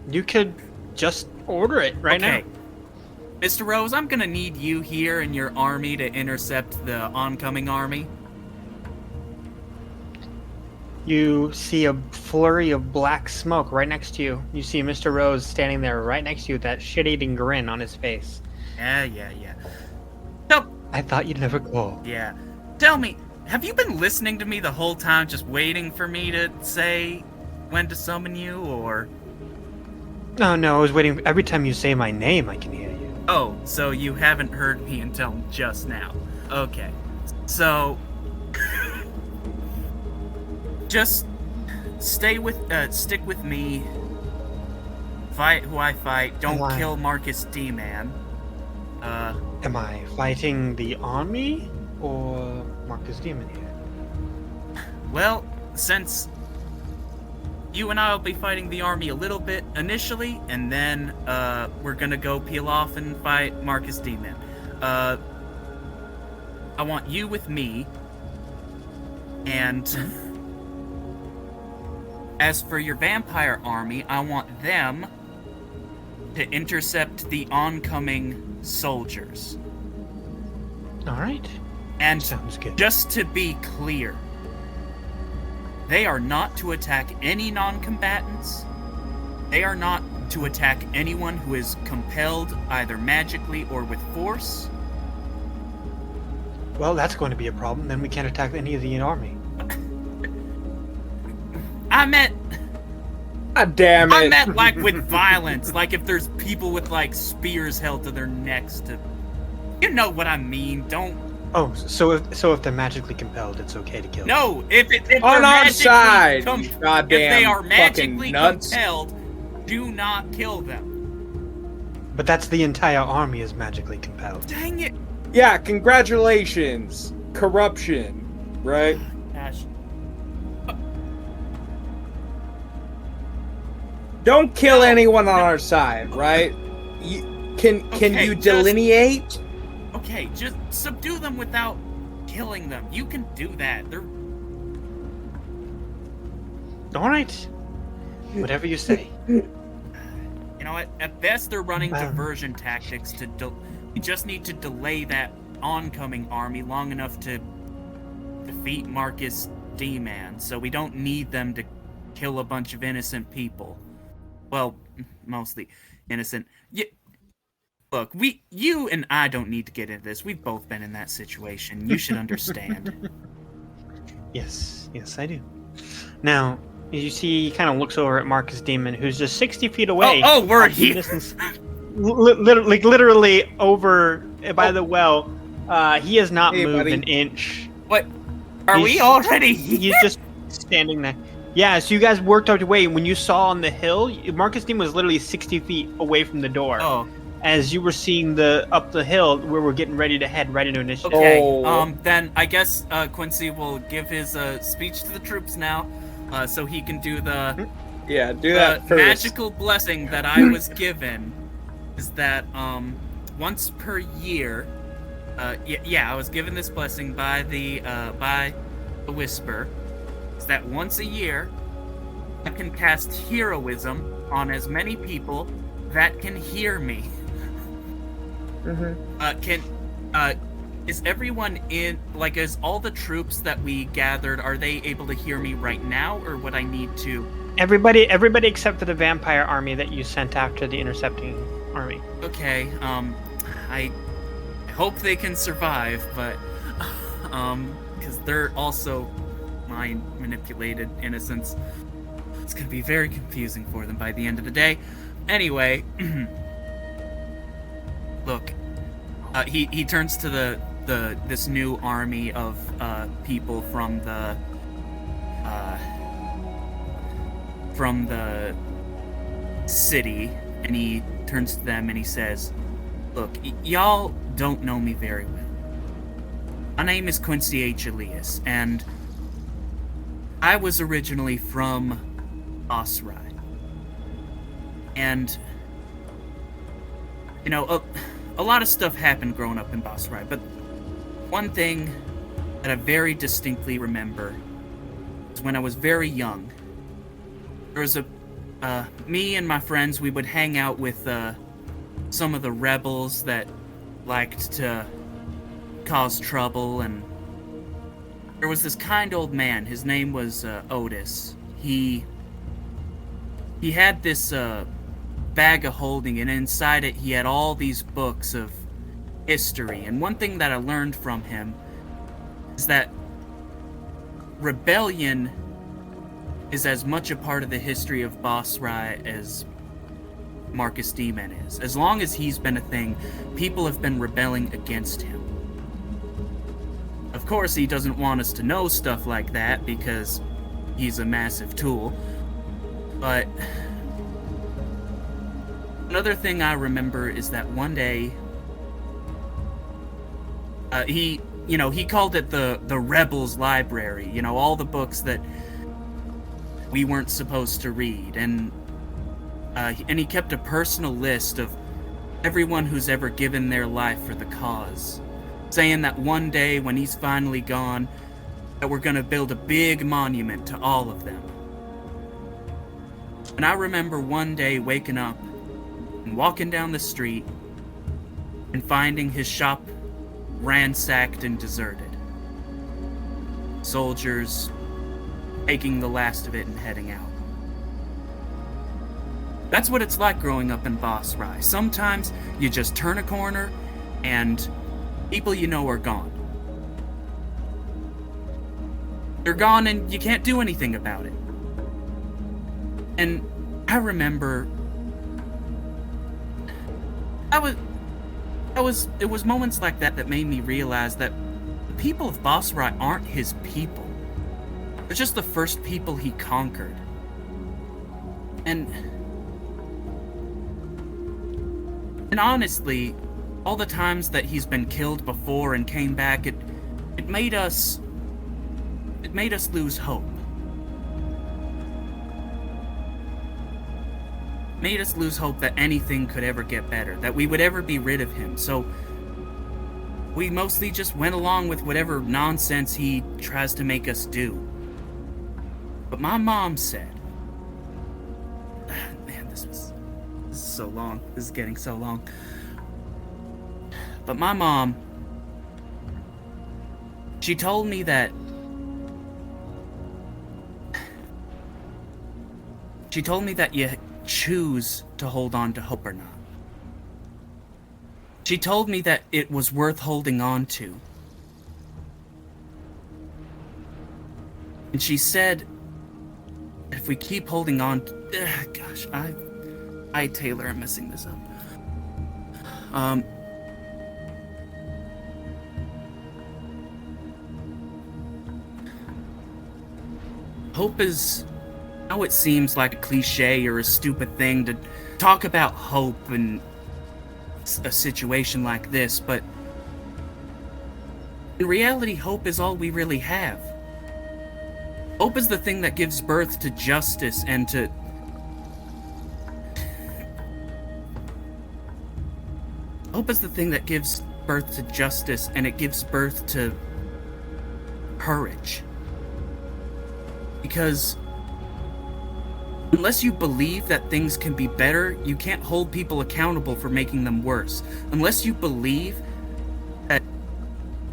You could just order it right now. Mr. Rose, I'm gonna need you here and your army to intercept the oncoming army. You see a flurry of black smoke right next to you. You see Mr. Rose standing there right next to you with that shit-eating grin on his face. Yeah. So, I thought you'd never go. yeah. Tell me, have you been listening to me the whole time, just waiting for me to say when to summon you, or...? Oh, no, I was waiting. Every time you say my name, I can hear you. Oh, so you haven't heard me until just now. Okay. So... just stick with me. Fight who I fight. Don't kill Marcus D-Man. Am I fighting the army or Marcus Demon here? Well, since you and I will be fighting the army a little bit initially, and then we're gonna go peel off and fight Marcus Demon. I want you with me, and as for your vampire army, I want them to intercept the oncoming soldiers. All right. And sounds good. Just to be clear, they are not to attack any non-combatants. They are not to attack anyone who is compelled either magically or with force. Well, that's going to be a problem. Then we can't attack any of the army. I meant... God damn it. I meant like with violence. Like if there's people with like spears held to their necks to... You know what I mean, don't... Oh, so if they're magically compelled, it's okay to kill them? No, if they're On our magically side, com- you goddamn if they are fucking magically nuts. compelled, do not kill them. But that's the entire army is magically compelled. Dang it. Yeah, congratulations. Corruption, right? Gosh. Don't kill anyone on our side, right? Can Okay, you just- delineate? Okay, just subdue them without killing them. You can do that. They're... All right. Whatever you say. You know what? At best, they're running diversion tactics to... We just need to delay that oncoming army long enough to defeat Marcus D-Man, so we don't need them to kill a bunch of innocent people. Well, mostly innocent. Look, you and I don't need to get into this. We've both been in that situation. You should understand. Yes, I do. Now, you see, he kind of looks over at Marcus Demon, who's just 60 feet away. Oh, we're off in here. distance. Literally over by the well. He has not moved buddy. an inch. What? Are we already here? He's just standing there. Yeah, so you guys worked out your way. When you saw on the hill, Marcus Demon was literally 60 feet away from the door. Oh. As you were seeing up the hill where we're getting ready to head right into initiative. Okay, Oh. then I guess Quincy will give his speech to the troops now, so he can do the Yeah, do that first. magical blessing that I was given. Is that once per year? I was given this blessing by the Whisper. Is that once a year, I can cast heroism on as many people that can hear me. Is everyone is all the troops that we gathered, are they able to hear me right now, or would I need to? Everybody except for the vampire army that you sent after the intercepting army. Okay, I hope they can survive, but, because they're also mind manipulated innocents. It's gonna be very confusing for them by the end of the day. Anyway, look, he turns to this new army of people from the city, and he turns to them and he says, "Look, y'all don't know me very well. My name is Quincy H. Elias, and I was originally from Osrai. And, you know, a lot of stuff happened growing up in Osrai, but one thing that I very distinctly remember is when I was very young, there was me and my friends, we would hang out with some of the rebels that liked to cause trouble, and there was this kind old man. His name was Otis. He had this bag of holding, and inside it he had all these books of history. And one thing that I learned from him is that rebellion is as much a part of the history of Basrai as Marcus Demon is. As long as he's been a thing, people have been rebelling against him. Of course, he doesn't want us to know stuff like that because he's a massive tool. But another thing I remember is that one day, he called it the Rebels Library. You know, all the books that we weren't supposed to read, and he kept a personal list of everyone who's ever given their life for the cause, saying that one day when he's finally gone, that we're gonna build a big monument to all of them. And I remember one day waking up and walking down the street and finding his shop ransacked and deserted. Soldiers taking the last of it and heading out. That's what it's like growing up in Basrai. Sometimes you just turn a corner and people you know are gone. They're gone and you can't do anything about it. And I remember it was moments like that that made me realize that the people of Basrai aren't his people. They're just the first people he conquered. And honestly, all the times that he's been killed before and came back, it made us lose hope. Made us lose hope that anything could ever get better, that we would ever be rid of him. So we mostly just went along with whatever nonsense he tries to make us do. But my mom said, man, this is so long. This is getting so long. But my mom, she told me that you choose to hold on to hope or not. She told me that it was worth holding on to. And she said, if we keep holding on to, gosh, I Taylor am messing this up. Hope is, I know it seems like a cliche or a stupid thing to talk about hope in a situation like this, but in reality, hope is all we really have. Hope is the thing that gives birth to justice and to... Hope is the thing that gives birth to justice, and it gives birth to courage. Because unless you believe that things can be better, you can't hold people accountable for making them worse. Unless you believe that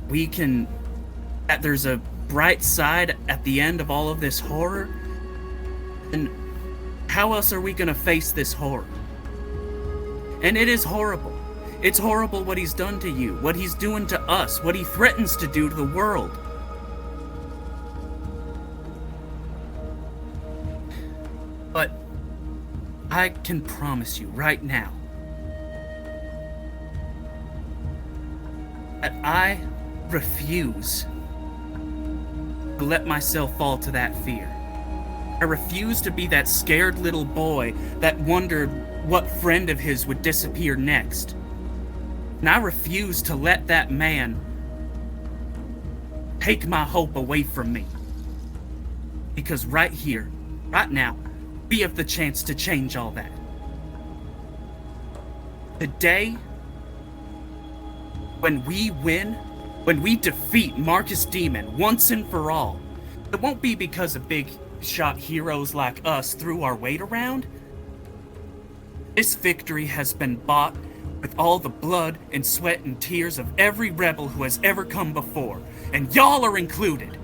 that there's a bright side at the end of all of this horror, then how else are we gonna face this horror? And it is horrible. It's horrible what he's done to you, what he's doing to us, what he threatens to do to the world. But I can promise you right now that I refuse to let myself fall to that fear. I refuse to be that scared little boy that wondered what friend of his would disappear next. And I refuse to let that man take my hope away from me. Because right here, right now, we have the chance to change all that. Today, when we win, when we defeat Marcus Demon once and for all, it won't be because of big shot heroes like us threw our weight around. This victory has been bought with all the blood and sweat and tears of every rebel who has ever come before, and y'all are included.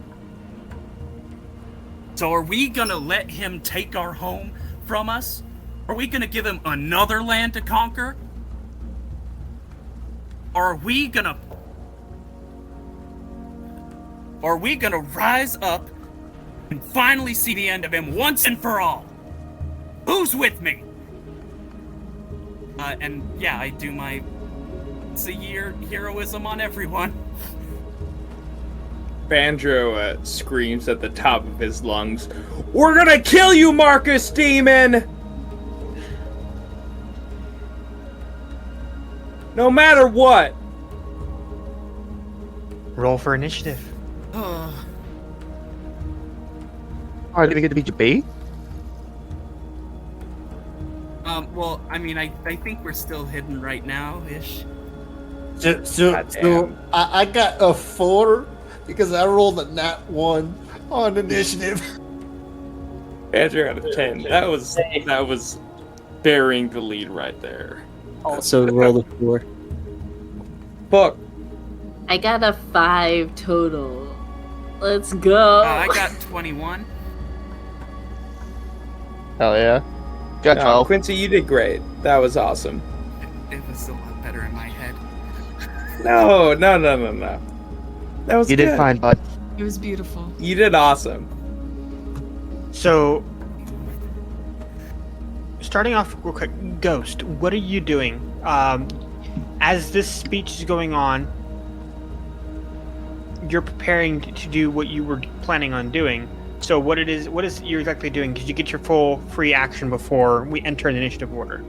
So are we gonna let him take our home from us? Are we gonna give him another land to conquer? Or are we gonna rise up and finally see the end of him once and for all? Who's with me? And yeah, I do my heroism on everyone. Banjo screams at the top of his lungs, "We're gonna kill you, Marcus Demon! No matter what!" Roll for initiative. Oh, I didn't get to be debate? Well, I mean, I think we're still hidden right now-ish. So I got a 4 because I rolled a nat 1 on initiative. Banjo got a 10. That was bearing the lead right there. Also roll the 4. Fuck. I got a 5 total. Let's go. I got 21. Hell yeah. Got 12. Quincy, you did great. That was awesome. It was a lot better in my head. No. That was You good. did fine, bud. It was beautiful. You did awesome. So, starting off real quick, Ghost, what are you doing? As this speech is going on, you're preparing to do what you were planning on doing. So what is you're exactly doing? Because you get your full free action before we enter the initiative order.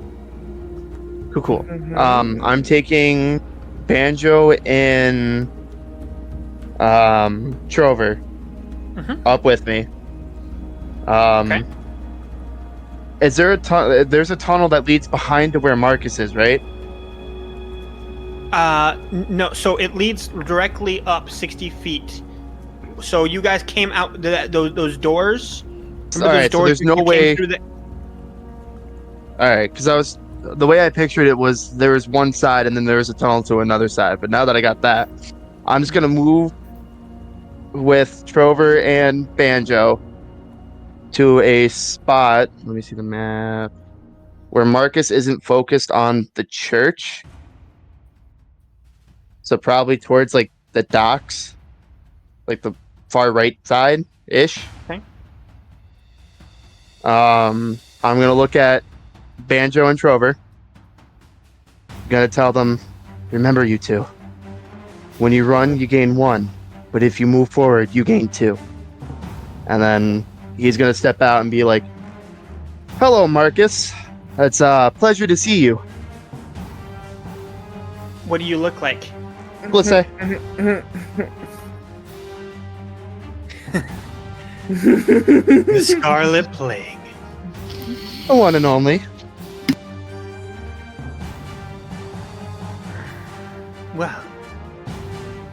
Cool. I'm taking Banjo and Trover up with me. Okay. Is there there's a tunnel that leads behind to where Marcus is, right? No. So it leads directly up 60 feet. So you guys came out those doors. All right. So there's no way. All right, because the way I pictured it was there was one side and then there was a tunnel to another side. But now that I got that, I'm just gonna move with Trover and Banjo to a spot. Let me see the map where Marcus isn't focused on the church. So probably towards like the docks, like the far right side ish. Okay. I'm gonna look at Banjo and Trover. Gonna tell them, remember you two. When you run, you gain 1, but if you move forward, you gain 2. And then he's gonna step out and be like, "Hello, Marcus. It's a pleasure to see you." What do you look like? Let's say. The Scarlet Plague. The one and only. Well,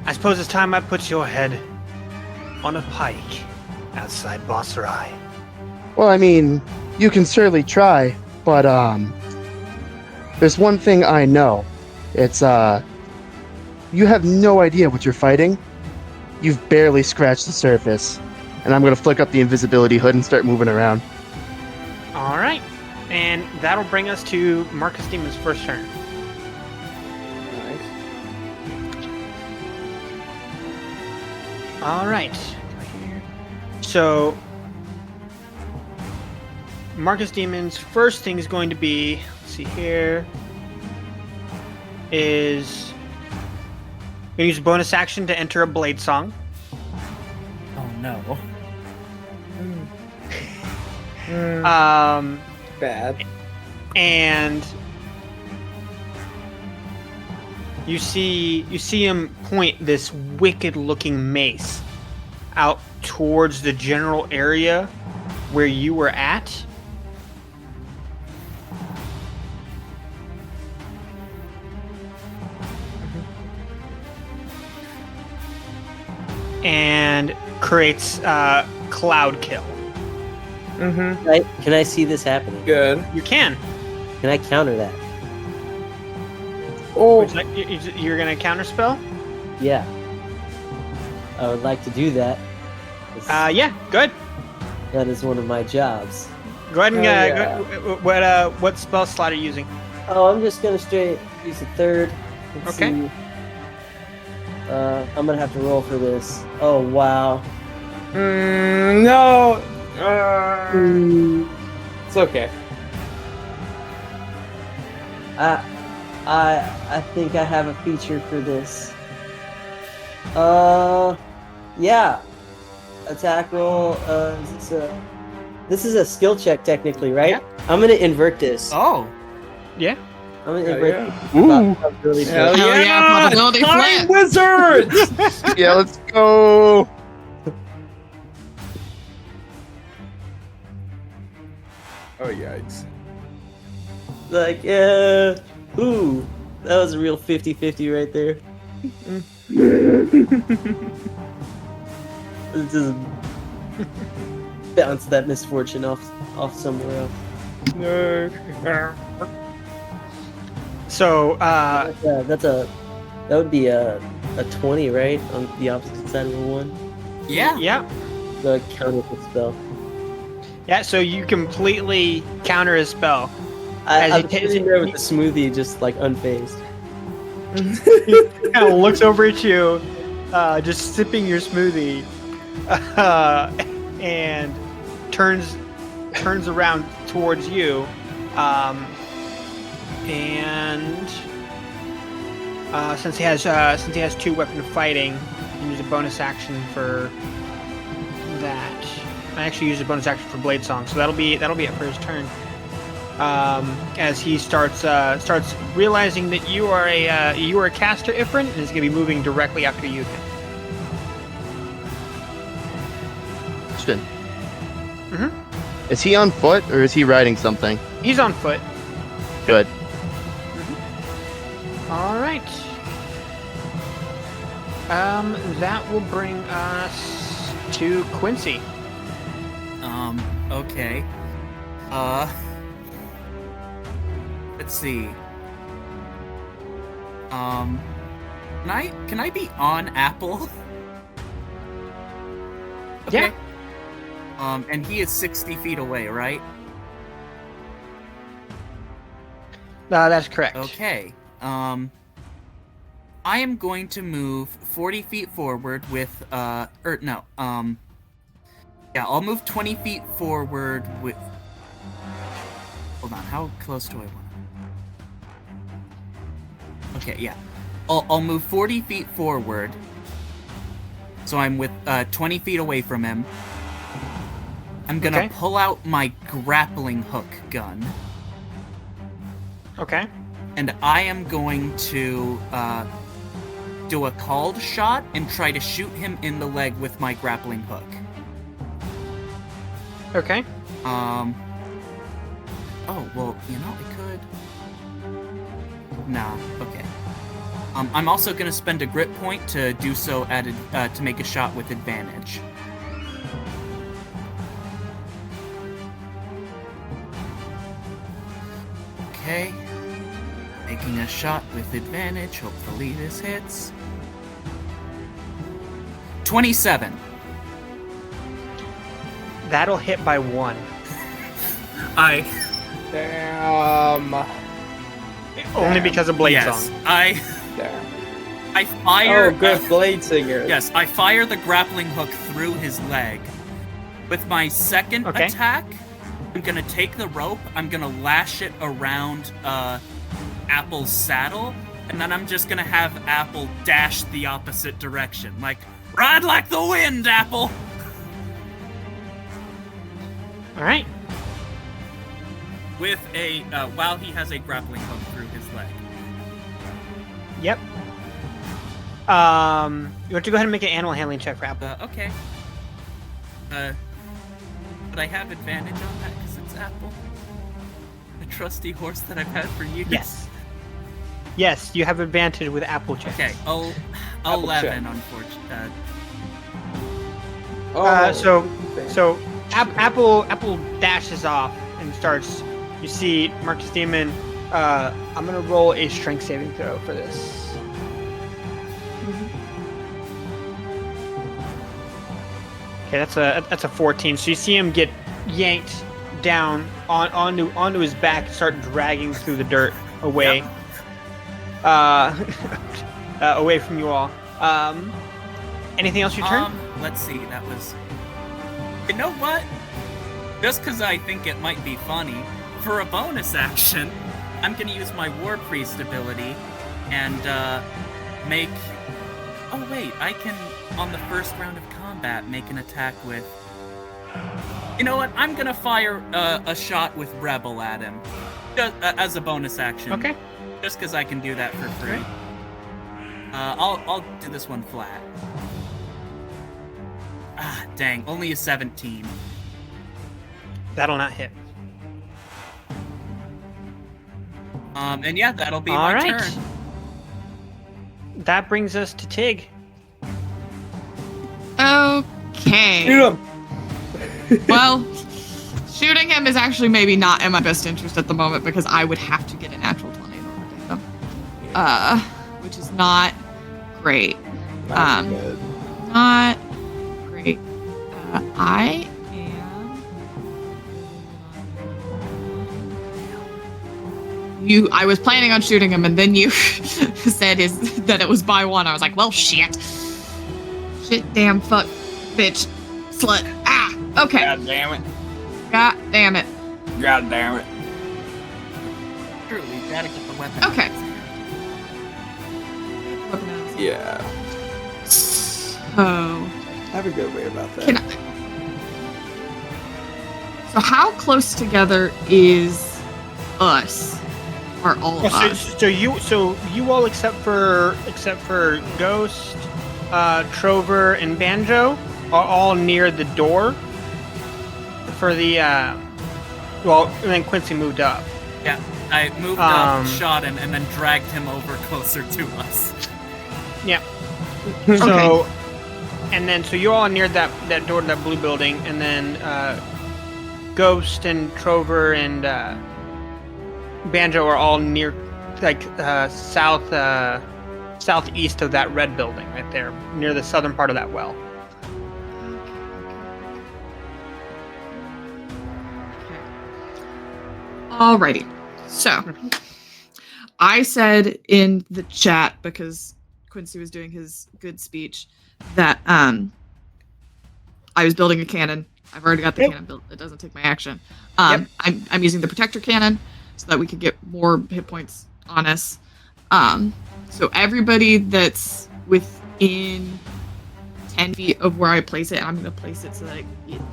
I suppose it's time I put your head on a pike as outside Boss Rai. Well, I mean, you can certainly try, but there's one thing I know. It's you have no idea what you're fighting. You've barely scratched the surface. And I'm gonna flick up the invisibility hood and start moving around. All right, and that'll bring us to Marcus Demon's first turn. All right. So Marcus Demon's first thing is going to be, let's see here, is going to use a bonus action to enter a blade song. Oh no. Bad. And you see him point this wicked-looking mace out towards the general area where you were at. And creates cloud kill. Can I see this happening? Good. You can. Can I counter that? Oh. You're gonna counterspell? Yeah. I would like to do that. Yeah, good. That is one of my jobs. Go ahead and what spell slot are you using? Oh, I'm just gonna straight use a third. Let's Okay. see. I'm gonna have to roll for this. Oh wow. No. It's okay. I think I have a feature for this. Yeah. Attack roll. This is a skill check technically, right? Yeah. I'm gonna invert this. Oh. Yeah. I'm gonna invert. Yeah. Ooh. Really Hell Hell yeah! yeah, probability Time flip. wizards! Yeah, let's go. Oh yikes! Like, ooh, that was a real 50-50 right there. Just bounce that misfortune off somewhere else. So Yeah, that would be a 20, right? On the opposite side of a 1. Yeah. yeah. The counter the spell. Yeah, so you completely counter his spell. I'm sitting there with the smoothie just like unfazed. He kind of looks over at you, just sipping your smoothie, and turns around towards you, and since he has 2 weapon of fighting, you can use a bonus action for that. I actually used a bonus action for Blade Song, so that'll be it for his turn. As he starts realizing that you are a caster Ifrin, and is going to be moving directly after you. Question. Mm-hmm. Is he on foot or is he riding something? He's on foot. Good. All right. That will bring us to Quincy. Okay. Let's see. Can I be on Apple? Okay. Yeah. And he is 60 feet away, right? That's correct. Okay. I am going to move 40 feet forward with, yeah, I'll move 20 feet forward with... Hold on, how close do I want to... Okay, yeah. I'll move 40 feet forward. So I'm with 20 feet away from him. I'm gonna pull out my grappling hook gun. Okay. And I am going to do a called shot and try to shoot him in the leg with my grappling hook. Okay. Oh, well, you know, I could... Nah, okay. I'm also gonna spend a grit point to do so to make a shot with advantage. Okay. Making a shot with advantage. Hopefully this hits. 27. That'll hit by 1. Damn. Only because of Blade Yes, Song. Damn. I fire. Oh, good blade singer. Yes, I fire the grappling hook through his leg. With my second attack, I'm gonna take the rope, I'm gonna lash it around Apple's saddle, and then I'm just gonna have Apple dash the opposite direction. Like, ride like the wind, Apple! Alright. With a, while he has a grappling hook through his leg. Yep. You have to go ahead and make an animal handling check for Apple. Okay. But I have advantage on that because it's Apple. The trusty horse that I've had for years. Yes. Yes, you have advantage with Apple checks. Okay, 11, unfortunately. So Apple dashes off and starts. You see Marcus Demon. I'm gonna roll a strength saving throw for this. Okay, that's a 14. So you see him get yanked down onto his back, start dragging through the dirt away, away from you all. Anything else your turn? Let's see. That was. You know what? Just because I think it might be funny, for a bonus action, I'm gonna use my War Priest ability and make. Oh wait, I can on the first round of combat make an attack with. You know what? I'm gonna fire a shot with Rebel at him, just, as a bonus action. Okay. Just because I can do that for free. Okay. I'll do this one flat. Ah, dang! Only a 17. That'll not hit. And yeah, that'll be all my right. turn. That brings us to Tig. Okay. Shoot him. Well, shooting him is actually maybe not in my best interest at the moment because I would have to get a natural 20 in order to hit him. Which is not great. Not good. Not great. I am. I was planning on shooting him, and then you said that it was by 1. I was like, well, shit. Shit, damn, fuck, bitch, slut. Ah, okay. God damn it. God damn it. God damn it. True, we gotta get the weapon. Okay. Yeah. So. I have a good way about that. So how close together is us? Are all of us? So you all except for Ghost, Trover, and Banjo are all near the door for the well, and then Quincy moved up. Yeah, I moved up, shot him, and then dragged him over closer to us. Yeah. So, and then so you all are near that door to that blue building, and then Ghost and Trover and Banjo are all near, like southeast of that red building right there, near the southern part of that well. Alrighty. So, I said in the chat, because Quincy was doing his good speech, that I was building a cannon. I've already got the cannon built. It doesn't take my action. I'm using the protector cannon so that we could get more hit points on us. So everybody that's within 10 feet of where I place it, I'm going to place it so that it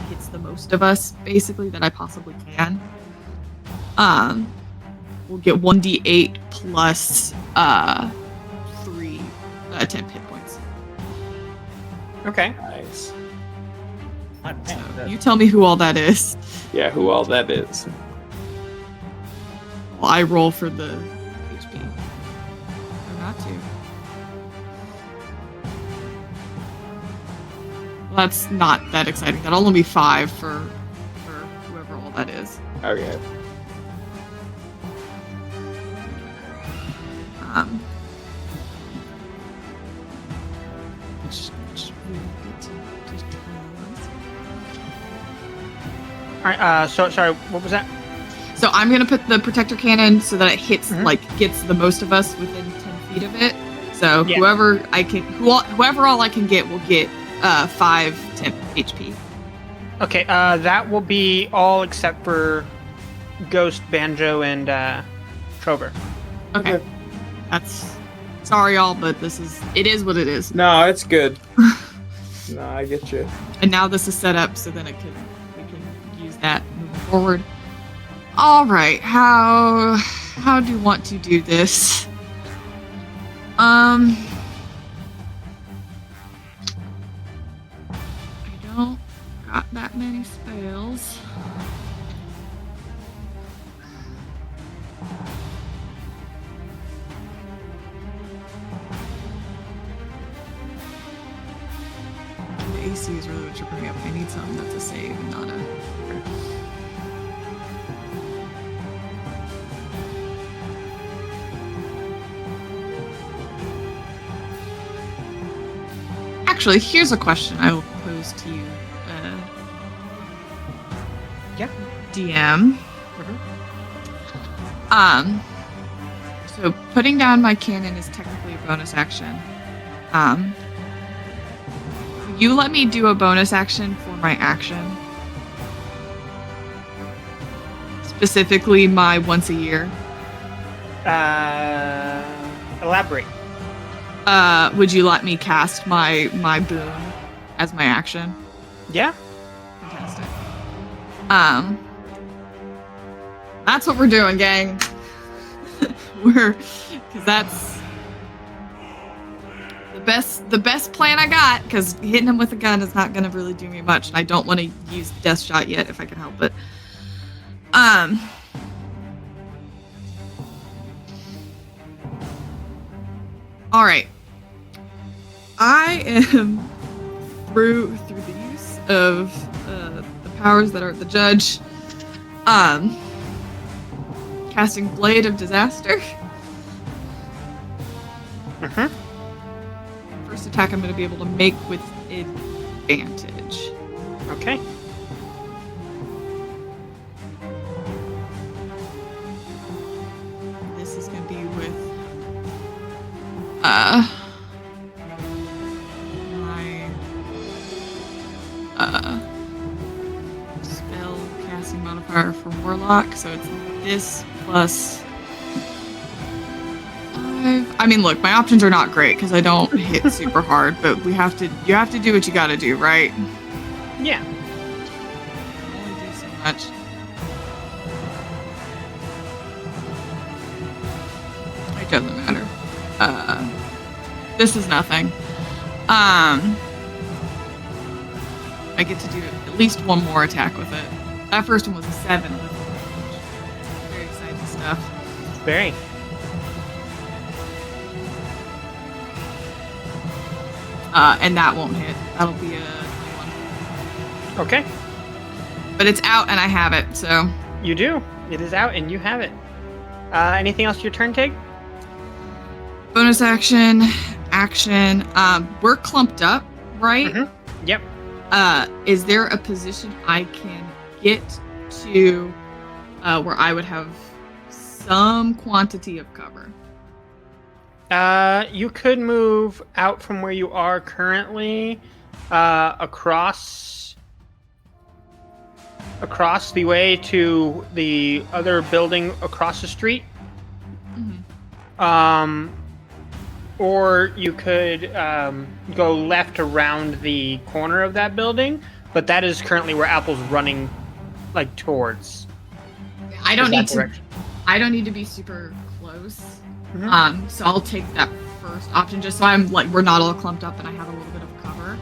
hits the most of us, basically, that I possibly can. We'll get 1d8 plus 3 temp hit points. Okay. Nice. So you tell me who all that is. Yeah, who all that is. Well, I roll for the HP. Or not to. Well, that's not that exciting. That'll only be 5 for whoever all that is. Okay. All right. So sorry. What was that? So I'm gonna put the protector cannon so that it hits Mhm. gets the most of us within 10 feet of it. So Yeah. whoever all I can get will get 5 temp HP. Okay. That will be all except for Ghost, Banjo, and Trover. Okay. That's sorry y'all, but it is what it is. No, it's good. No, I get you. And now this is set up so then we can use that moving forward. All right, how do you want to do this? I don't got that many spells. The AC is really what you're bringing up. I need something that's a save and not a. Actually, here's a question I will pose to you. Yeah. DM. So putting down my cannon is technically a bonus action. You let me do a bonus action for my action. Specifically my once a year. Elaborate. Would you let me cast my boon as my action? Yeah. Fantastic. That's what we're doing, gang. Because that's the best plan I got, because hitting him with a gun is not going to really do me much, and I don't want to use Death Shot yet if I can help it. All right. I am through the use of the powers that are at the judge. Casting Blade of Disaster. First attack I'm going to be able to make with advantage. Okay. This is going to be with my spell casting modifier for Warlock, so it's this plus 5. I mean, look, my options are not great because I don't hit super hard, but you have to do what you gotta do, right? Yeah. Only do so much. It doesn't matter. This is nothing. I get to do at least one more attack with it. That first one was a 7 with advantage. Very exciting stuff. Very. And that won't hit. That'll be a 21. Okay. But it's out and I have it, so. You do. It is out and you have it. Anything else your turn, Tig? Bonus action. We're clumped up, right? Yep. Is there a position I can get to where I would have some quantity of cover? You could move out from where you are currently, across the way to the other building across the street. Or you could go left around the corner of that building, but that is currently where Apple's running, like, towards. I don't need to be super close. So I'll take that first option just so we're not all clumped up and I have a little bit of cover.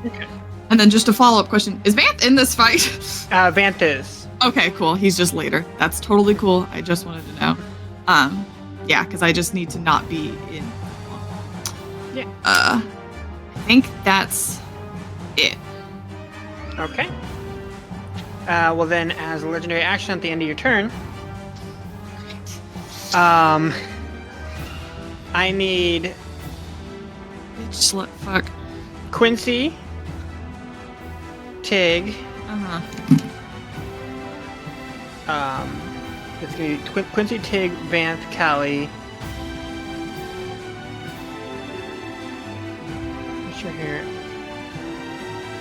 Okay. And then just a follow-up question. Is Vanth in this fight? Vanth is. Okay, cool. He's just later. That's totally cool. I just wanted to know. Yeah, because I just need to not be in. Yeah. I think that's it. Okay. Well then, as a legendary action at the end of your turn, I need Slut fuck. Quincy, Tig. It's gonna be Quincy, Tig, Vanth, Callie. What's your hair?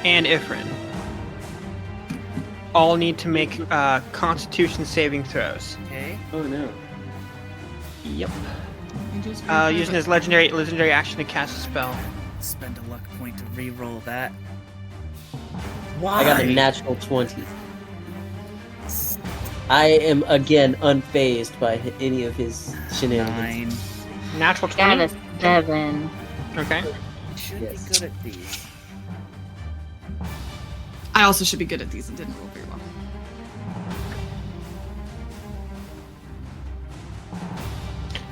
And Ifrin. All need to make Constitution saving throws. Okay. Oh no. Yep. Using his legendary action to cast a spell. Spend a luck point to re-roll that. I got a natural 20. I am again unfazed by any of his shenanigans. 9. Natural Got 20. a 7. Okay. You should Yes. be good at these. I also should be good at these and didn't roll very well.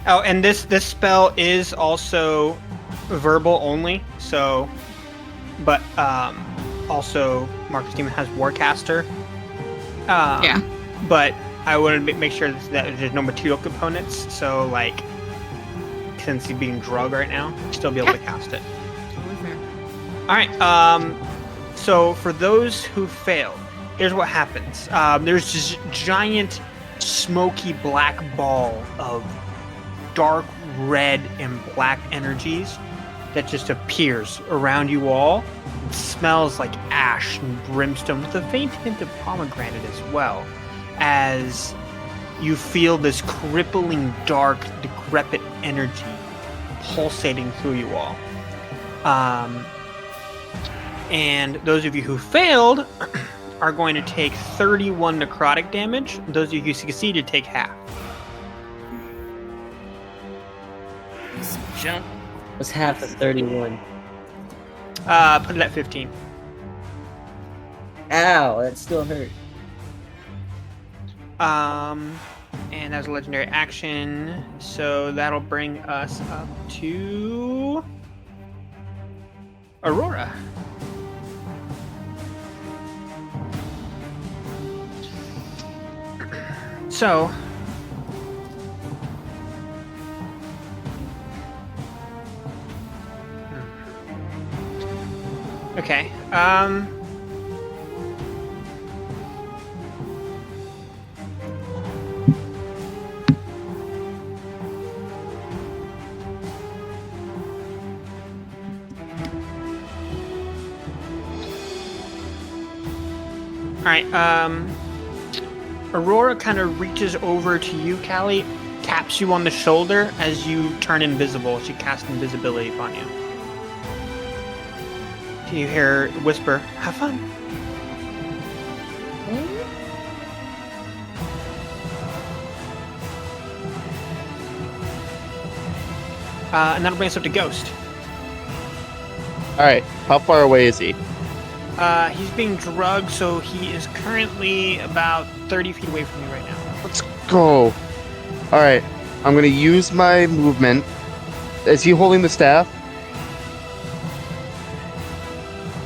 Oh, and this spell is also verbal only. So, but also Marcus Demon has Warcaster. Yeah. But I want to make sure that there's no material components. So, like, since he's being drugged right now, still be able to cast it. Totally fair. All right. So for those who failed, here's what happens. There's this giant, smoky black ball of dark red and black energies that just appears around you all. It smells like ash and brimstone with a faint hint of pomegranate as well, as you feel this crippling, dark, decrepit energy pulsating through you all. And those of you who failed are going to take 31 necrotic damage. Those of you who succeeded take half. Jump. What's half of 31? Put it at 15. Ow, that still hurt. And that's a legendary action. So that'll bring us up to Aurora. So, okay. All right. Aurora kind of reaches over to you, Callie, taps you on the shoulder as you turn invisible. She casts invisibility upon you. You hear her whisper, "Have fun." And that'll bring us up to Ghost. All right, how far away is he? He's being drugged, so he is currently about 30 feet away from you right now. Let's go. All right, I'm gonna use my movement. Is he holding the staff?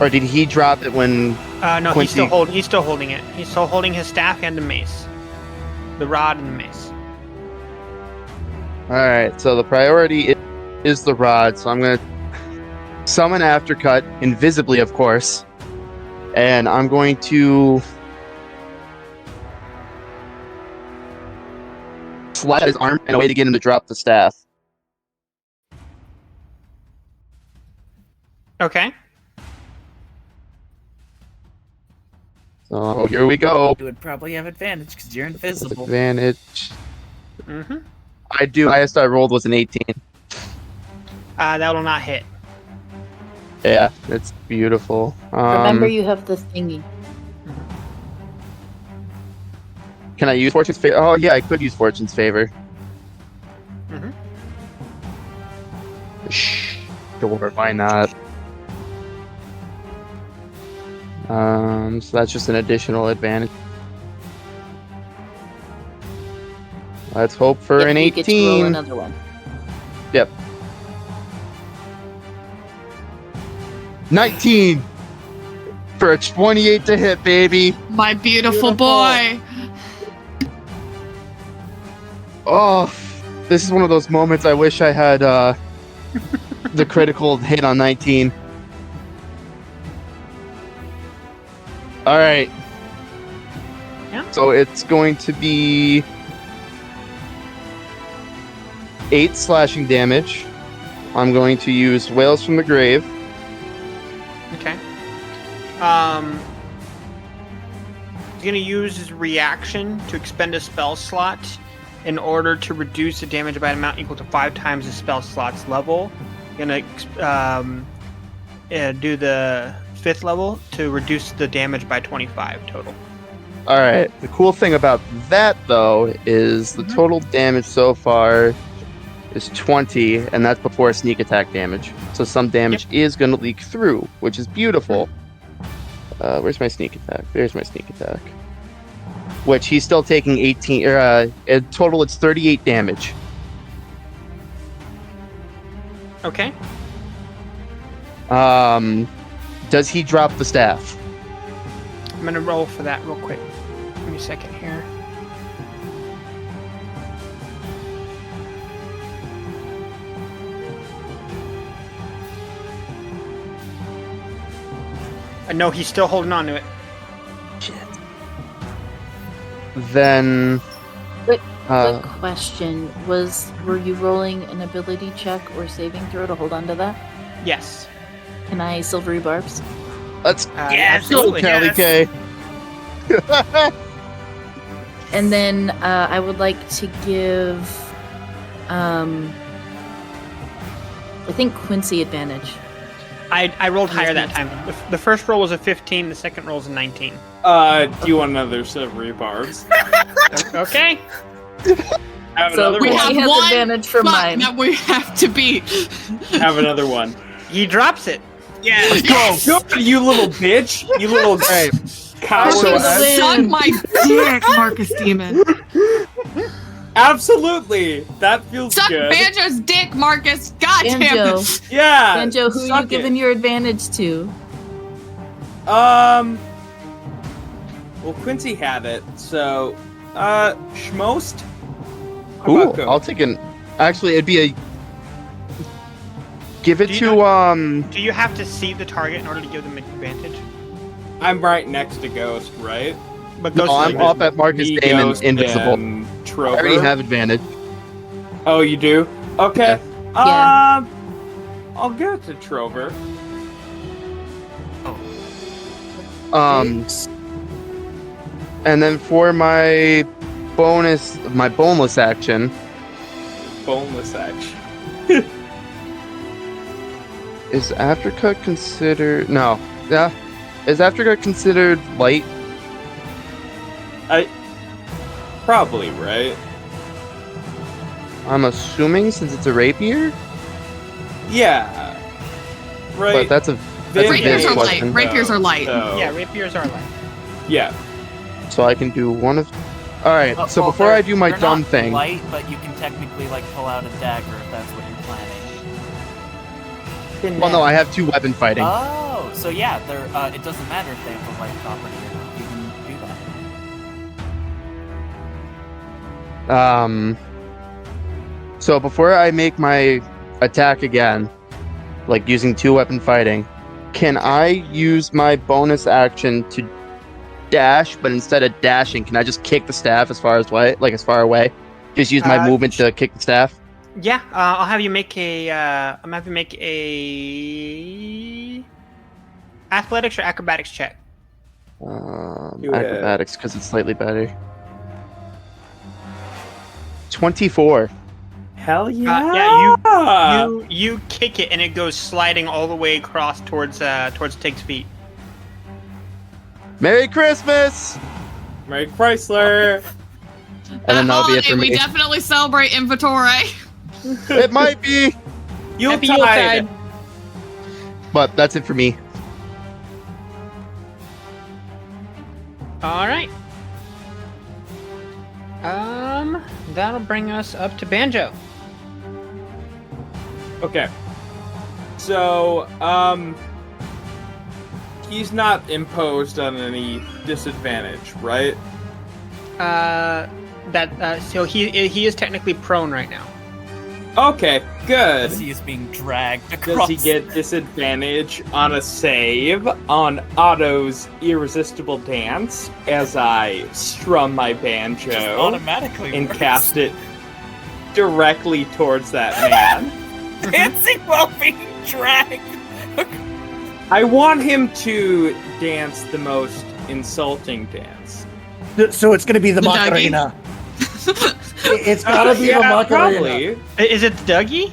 Or did he drop it when? No, Quincy... he's still holding it. He's still holding his staff and the mace, the rod and the mace. All right, so the priority is the rod. So I'm gonna summon Aftercut invisibly, of course, and I'm going to slash his arm in a way to get him to drop the staff. Okay. So here we go. You would probably have advantage because you're invisible. Advantage. Mm-hmm. I do. Highest I rolled was an 18. That will not hit. Yeah, it's beautiful. Remember, you have the thingy. Can I use Fortune's Favor? Oh, yeah, I could use Fortune's Favor. Mm-hmm. Sure, why not? So that's just an additional advantage. Let's hope for an You 18. get to roll another one. Yep. 19 for a 28 to hit, baby. My beautiful boy. Oh, This is one of those moments I wish I had the critical hit on 19. All right. Yeah. So it's going to be 8 slashing damage. I'm going to use Wails from the Grave. Okay. He's gonna use his reaction to expend a spell slot in order to reduce the damage by an amount equal to 5 times the spell slot's level. Gonna do the 5th level to reduce the damage by 25 total. All right. The cool thing about that, though, is the total damage so far is 20, and that's before sneak attack damage. So some damage is going to leak through, which is beautiful. Where's my sneak attack? There's my sneak attack. Which he's still taking 18. In total, it's 38 damage. Okay. Does he drop the staff? I'm gonna roll for that real quick. Give me a second here. No, he's still holding on to it. Shit. Then. Quick question: were you rolling an ability check or saving throw to hold on to that? Yes. Can I silvery barbs? Let's yes, go, Kelly K. And then I would like to give, I think Quincy advantage. I rolled higher that time. The first roll was a 15. The second roll was a 19. Do you want another silvery barbs? Okay. Have So another we one. have advantage for mine. That we have to beat. Have another one. He drops it. Yeah. Let's go. You little bitch. You little coward. Suck my dick, Marcus Demon. Absolutely. That feels Suck good. Banjo's dick, Marcus. God damn Banjo. it. Yeah. Banjo, who are you giving your advantage to? Well, Quincy had it, so Schmost. How Cool. about go? I'll take an. Actually, it'd be a. Give it Do you to Do you have to see the target in order to give them advantage? I'm right next to Ghost, right? But No, I'm up at Marcus Me, Damon, Ghost, invisible. and I Trover. already have advantage. Oh, you do? Okay. Yeah. I'll go to Trover. And then for my boneless action, Boneless action. is Aftercut considered? No, yeah, is Aftercut considered light? Probably, right? I'm assuming since it's a rapier, Yeah. Right. but that's a Rapiers big are light. question. Rapiers are light. So, Yeah, rapiers are light. yeah. So I can do one of. All right. So Well, before they're- I do my they're dumb not thing, light, but you can technically like pull out a dagger if that's what you're planning. well, no, I have 2 weapon fighting. Oh, so yeah, they're. It doesn't matter if they have the light property or not. You can do that. So before I make my attack again, like using 2 weapon fighting, can I use my bonus action to dash? But instead of dashing, can I just kick the staff as far away? Just use my movement to kick the staff. Yeah, I'll have you make a. I'm gonna have you make a athletics or acrobatics check. Acrobatics because it's slightly better. 24. Hell Yeah, you kick it and it goes sliding all the way across towards Tig's feet. Merry Christmas! Merry Chrysler. And then that'll be it for we me. definitely celebrate Inventory. It might be, Happy Yuletide. but that's it for me. All right. That'll bring us up to Banjo. Okay. So, he's not imposed on any disadvantage, right? So he is technically prone right now. Okay, good. As he is being dragged Does across. he get disadvantage on a save on Otto's irresistible dance as I strum my Just banjo automatically and works. cast it directly towards that man? Dancing while being dragged. I want him to dance the most insulting dance. So it's gonna be the The Dougie? Macarena. It's gotta be the Macarena. Probably. Is it Dougie?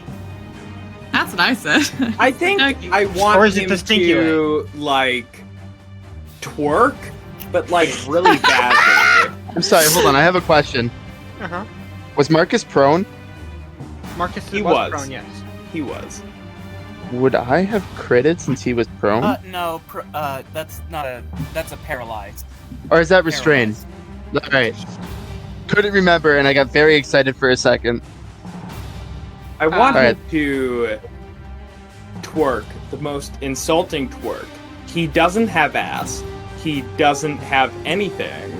That's what I said. I think Dougie. I want Or is it him the stinky to like twerk, but like really badly. I'm sorry, hold on. I have a question. Uh-huh. Was Marcus prone? Marcus He was was. prone, yes. He was. Would I have critted since he was prone? No, that's not a. That's a paralyzed. Or is that restrained? Alright. Couldn't remember, and I got very excited for a second. I want Alright. him to twerk, the most insulting twerk. He doesn't have ass. He doesn't have anything.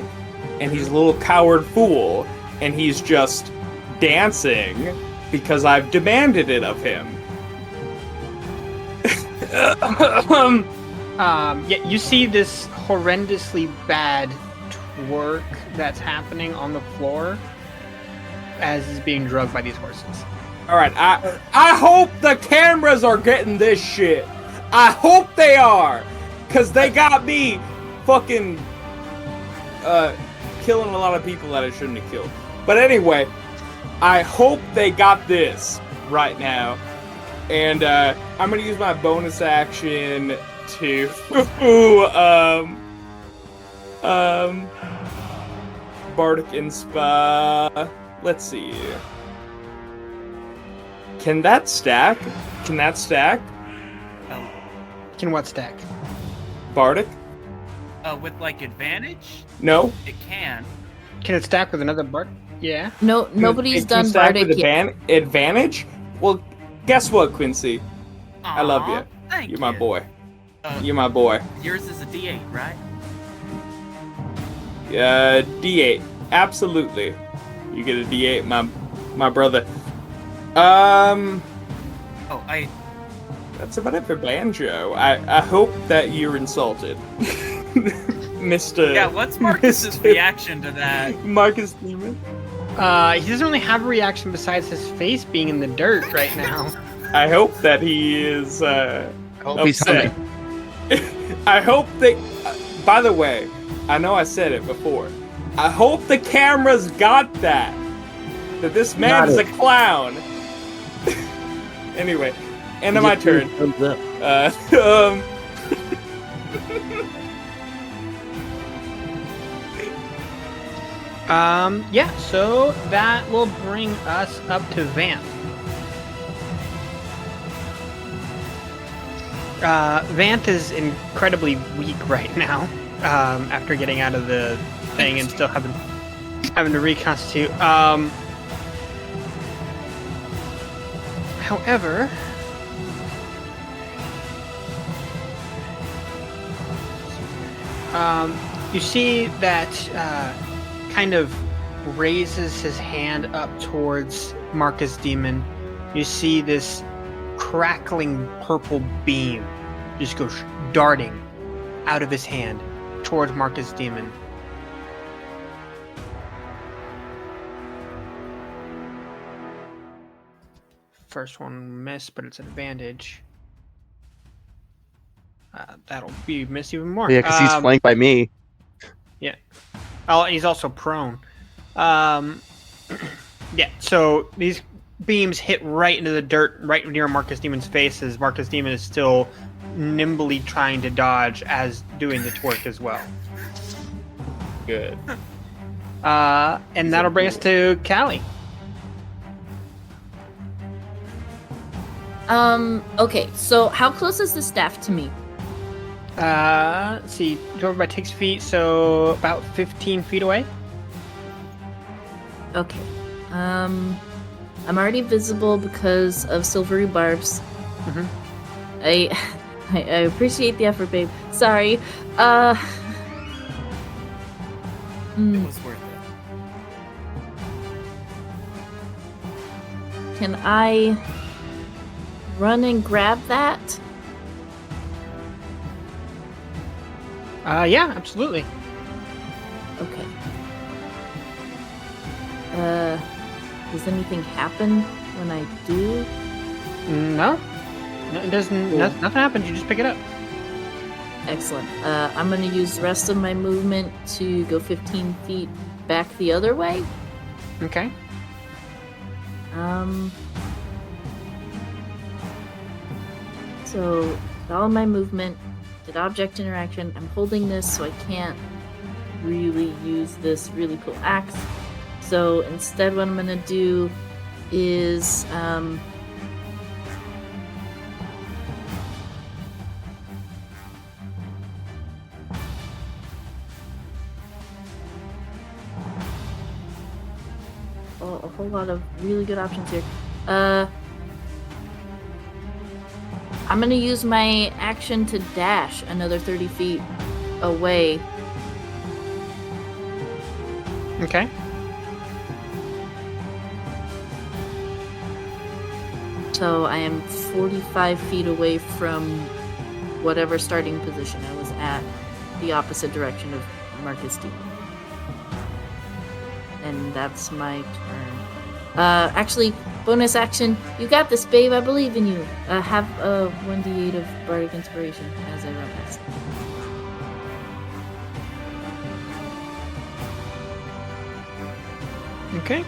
And he's a little coward fool. And he's just dancing because I've demanded it of him. Yeah, you see this horrendously bad twerk that's happening on the floor as he's being drugged by these horses. Alright, I hope the cameras are getting this shit. I hope they are. Cause they got me fucking killing a lot of people that I shouldn't have killed. But anyway, I hope they got this right now. And I'm gonna use my bonus action to Bardic Inspa. Let's see. Can that stack? Can that stack? Can what stack? Bardic? With like advantage? No. It can. Can it stack with another bard? Yeah. No, nobody's It can done stack Bardic with yet. advantage? Well, guess what, Quincy? I love you. Thank You're my you. boy. You're my boy. Yours is a D8, right? D8. Absolutely. You get a D8, my brother. Oh, I. That's about it for Banjo. I hope that you're insulted. Mr. Yeah, what's Marcus's Mr. reaction to that? Marcus Demon? He doesn't really have a reaction besides his face being in the dirt right now. I hope that he is, hope he's upset. I hope they... by the way, I know I said it before. I hope the cameras got that. That this man is a clown. Anyway, end of my turn. Thumbs up. Yeah, so that will bring us up to Vamp. Vant is incredibly weak right now, after getting out of the thing and still having to reconstitute. However, you see that kind of raises his hand up towards Marcus Demon. You see this crackling purple beam just goes darting out of his hand towards Marcus Demon. First one missed, but it's an advantage. That'll be missed even more. Yeah, because he's flanked by me. Yeah. Oh, he's also prone. Yeah, so these beams hit right into the dirt right near Marcus Demon's face as Marcus Demon is still nimbly trying to dodge as doing the twerk as well. Good. And that'll bring us to Callie. Okay, so how close is the staff to me? Let's see, go over by 6 feet, so about 15 feet away. Okay. I'm already visible because of silvery barbs. Mhm. I appreciate the effort, babe. Sorry. It was worth it. can I run and grab that? Yeah, absolutely. Okay. Does anything happen when I do? No, it doesn't. Cool. Nothing happens. You just pick it up. Excellent. I'm gonna use the rest of my movement to go 15 feet back the other way. Okay. So all of my movement, did object interaction. I'm holding this, so I can't really use this really cool axe. So instead, what I'm gonna do is a whole lot of really good options here. I'm gonna use my action to dash another 30 feet away. Okay. So I am 45 feet away from whatever starting position I was at, the opposite direction of Marcus D. And that's my turn. Actually, bonus action. You got this, babe. I believe in you. Have a 1d8 of bardic inspiration as I run past. Okay.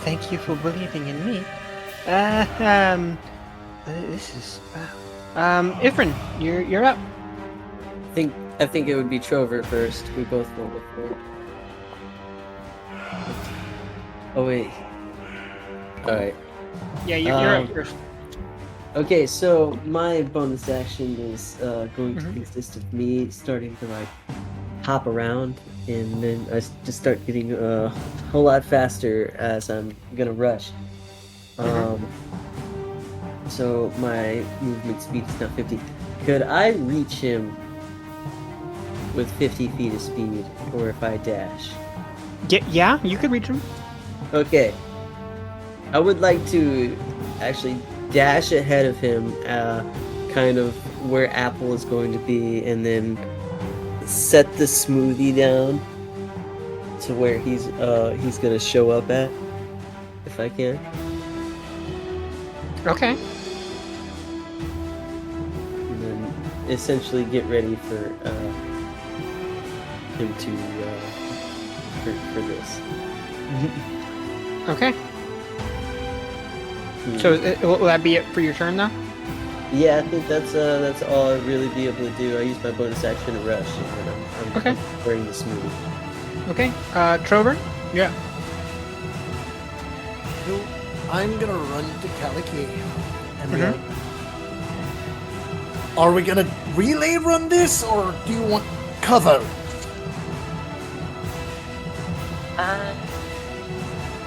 Thank you for believing in me. This is Ifrin, you're up. I think it would be Trover first. We both rolled it for. Oh wait. All right. Yeah, you're up first. Okay, so my bonus action is going to consist of me starting to like hop around, and then I just start getting a whole lot faster as I'm gonna rush. So my movement speed is now 50. Could I reach him with 50 feet of speed, or if I dash? Yeah, you could reach him. Okay. I would like to actually dash ahead of him, kind of where Apple is going to be, and then set the smoothie down to where he's gonna show up at, if I can. Okay. And then essentially get ready for him to for this. Okay. So will that be it for your turn now? Yeah, I think that's all I'd really be able to do. I use my bonus action to rush, and I'm Okay. wearing the smoothie. Okay. Trover? Yeah. So I'm gonna run to Kaliki and be like, are we gonna relay run this, or do you want cover?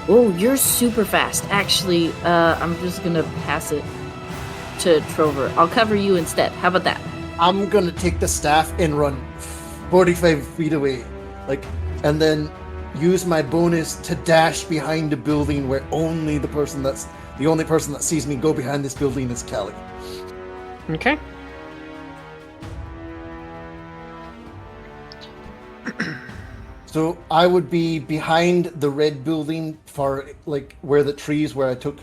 Oh, you're super fast. Actually, I'm just gonna pass it to Trover. I'll cover you instead. How about that? I'm gonna take the staff and run 45 feet away, and then use my bonus to dash behind the building where the only person that sees me go behind this building is Kelly. Okay. So I would be behind the red building for where the trees where I took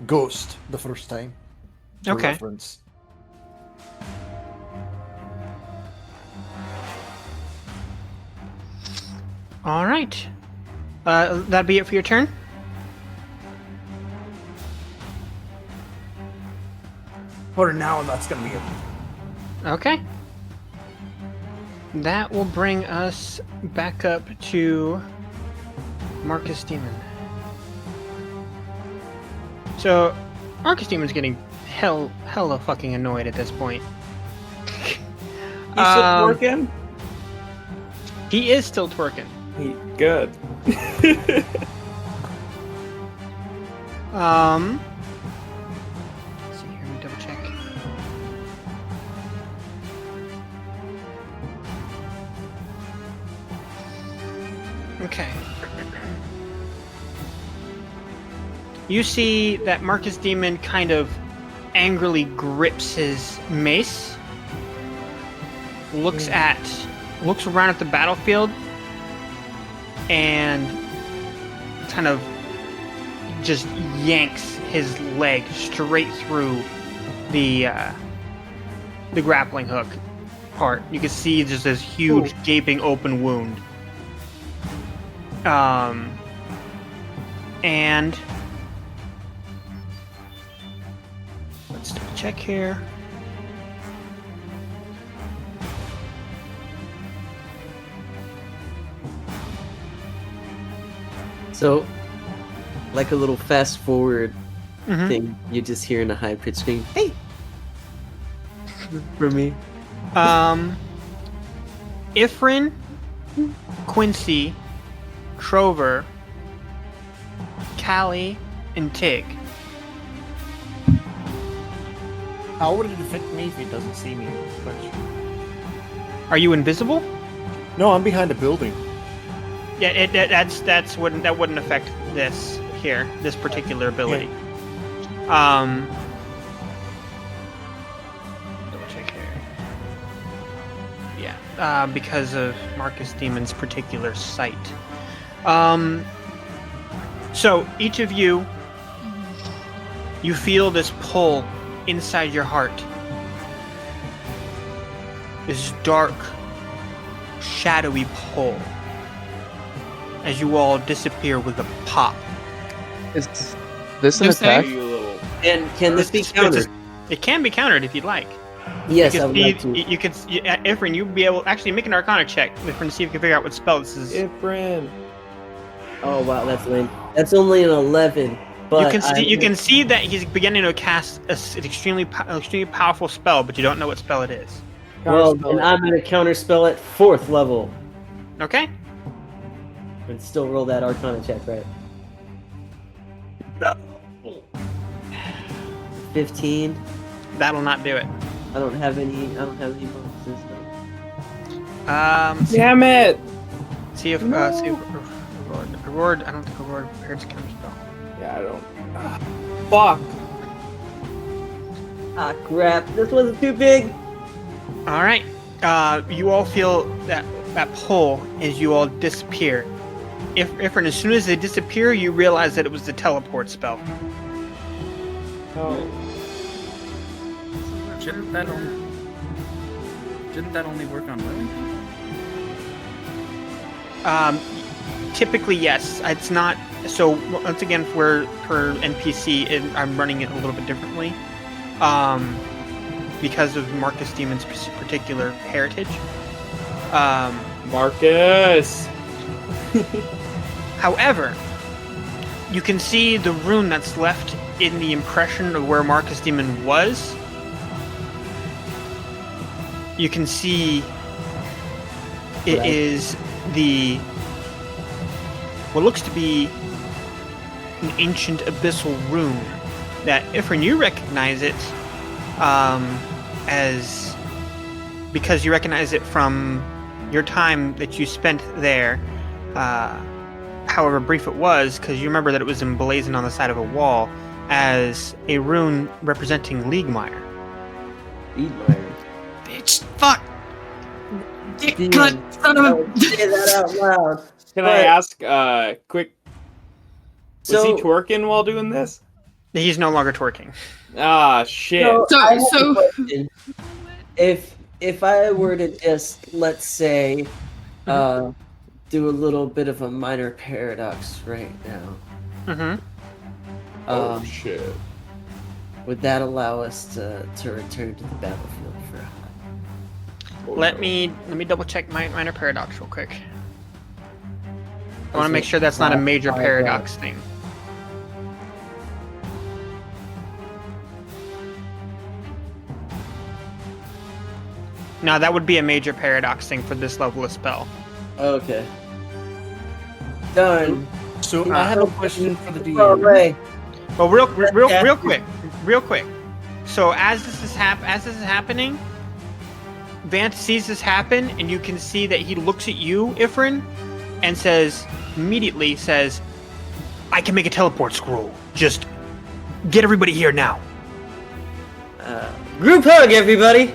Ghost the first time. For Okay. reference. All right. That'd be it for your turn? For now, that's gonna be it. Okay. That will bring us back up to Marcus Demon. So, Marcus Demon's getting hella fucking annoyed at this point. He's still working? He is still twerking. Good. Let's see here, let me double check. Okay. You see that Marcus Demon kind of angrily grips his mace, looks around at the battlefield, and kind of just yanks his leg straight through the grappling hook part. You can see just this huge gaping open wound. And let's double check here. So, like a little fast forward thing, you just hear in a high pitched scream, "Hey!" from me. Ifrin, Quincy, Trover, Callie, and Tig. How would it affect me if he doesn't see me? Are you invisible? No, I'm behind a building. Yeah, that wouldn't affect this here, this particular ability. Double check here. Yeah, because of Marcus Demon's particular sight. So each of you feel this pull inside your heart. This dark, shadowy pull as you all disappear with a pop. Is this an attack? And can this be countered? It can be countered if you'd like. Yes, I would like to. You could, Ifrin, you'd be able actually make an Arcana check, Ifrin, to see if you can figure out what spell this is. Ifrin. Oh wow, that's lame. That's only an 11. But you can see that he's beginning to cast an extremely powerful spell, but you don't know what spell it is. Well, then I'm gonna counter spell at 4th level. Okay. And still roll that Arcana check, right? 15. That'll not do it. I don't have any bonuses though. Damn it! See if Aurora. I don't think Aurora prepared to counter spell. Yeah, I don't. Fuck. Ah, crap! This wasn't too big. All right. You all feel that pull as you all disappear. Ifrin, as soon as they disappear, you realize that it was the teleport spell. Oh. Shouldn't that only work on living? Typically, yes. It's not. So once again, per NPC, I'm running it a little bit differently, because of Marcus Demon's particular heritage. Marcus. However, you can see the rune that's left in the impression of where Marcus Demon was. You can see it is what looks to be an ancient abyssal rune that, Ifrin, you recognize it as, because you recognize it from your time that you spent there, however brief it was, because you remember that it was emblazoned on the side of a wall as a rune representing Liegmeyer. Liegmeyer. Bitch, fuck. Dick Demon. cut, son of a. Say that out loud. Can I ask, quick? Was So- he twerking while doing this? He's no longer twerking. Ah, shit. I have a question. If I were to just, let's say, do a little bit of a minor paradox right now. Mm-hmm. Oh shit. Would that allow us to return to the battlefield for a hot? Let me double check my minor paradox real quick. I want to make sure that's not a major paradox thing. No, that would be a major paradox thing for this level of spell. Okay. Done. So I have a question for the DM. Oh, Ray. Well, real quick. So as this is happening, Vance sees this happen, and you can see that he looks at you, Ifrin, and immediately says, I can make a teleport scroll. Just get everybody here now. Group hug, everybody!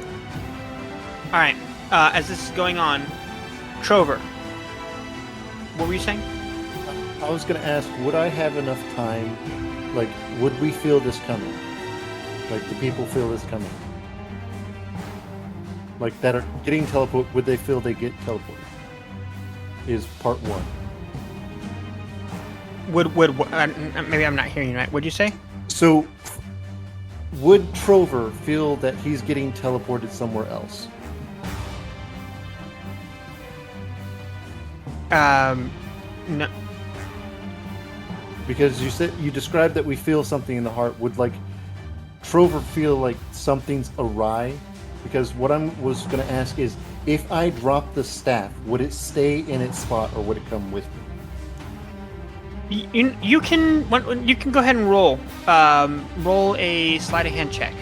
All right. As this is going on, Trover, what were you saying? I was going to ask, would I have enough time? Like, would we feel this coming? Like, the people feel this coming? Like, that are getting teleported, would they feel they get teleported? Is part one. Maybe I'm not hearing you right. What'd you say? So, would Trover feel that he's getting teleported somewhere else? No. Because you described that we feel something in the heart. Would like Trover feel like something's awry? Because what I was going to ask is, if I drop the staff, would it stay in its spot or would it come with me? You can go ahead and roll. Roll a sleight of hand check.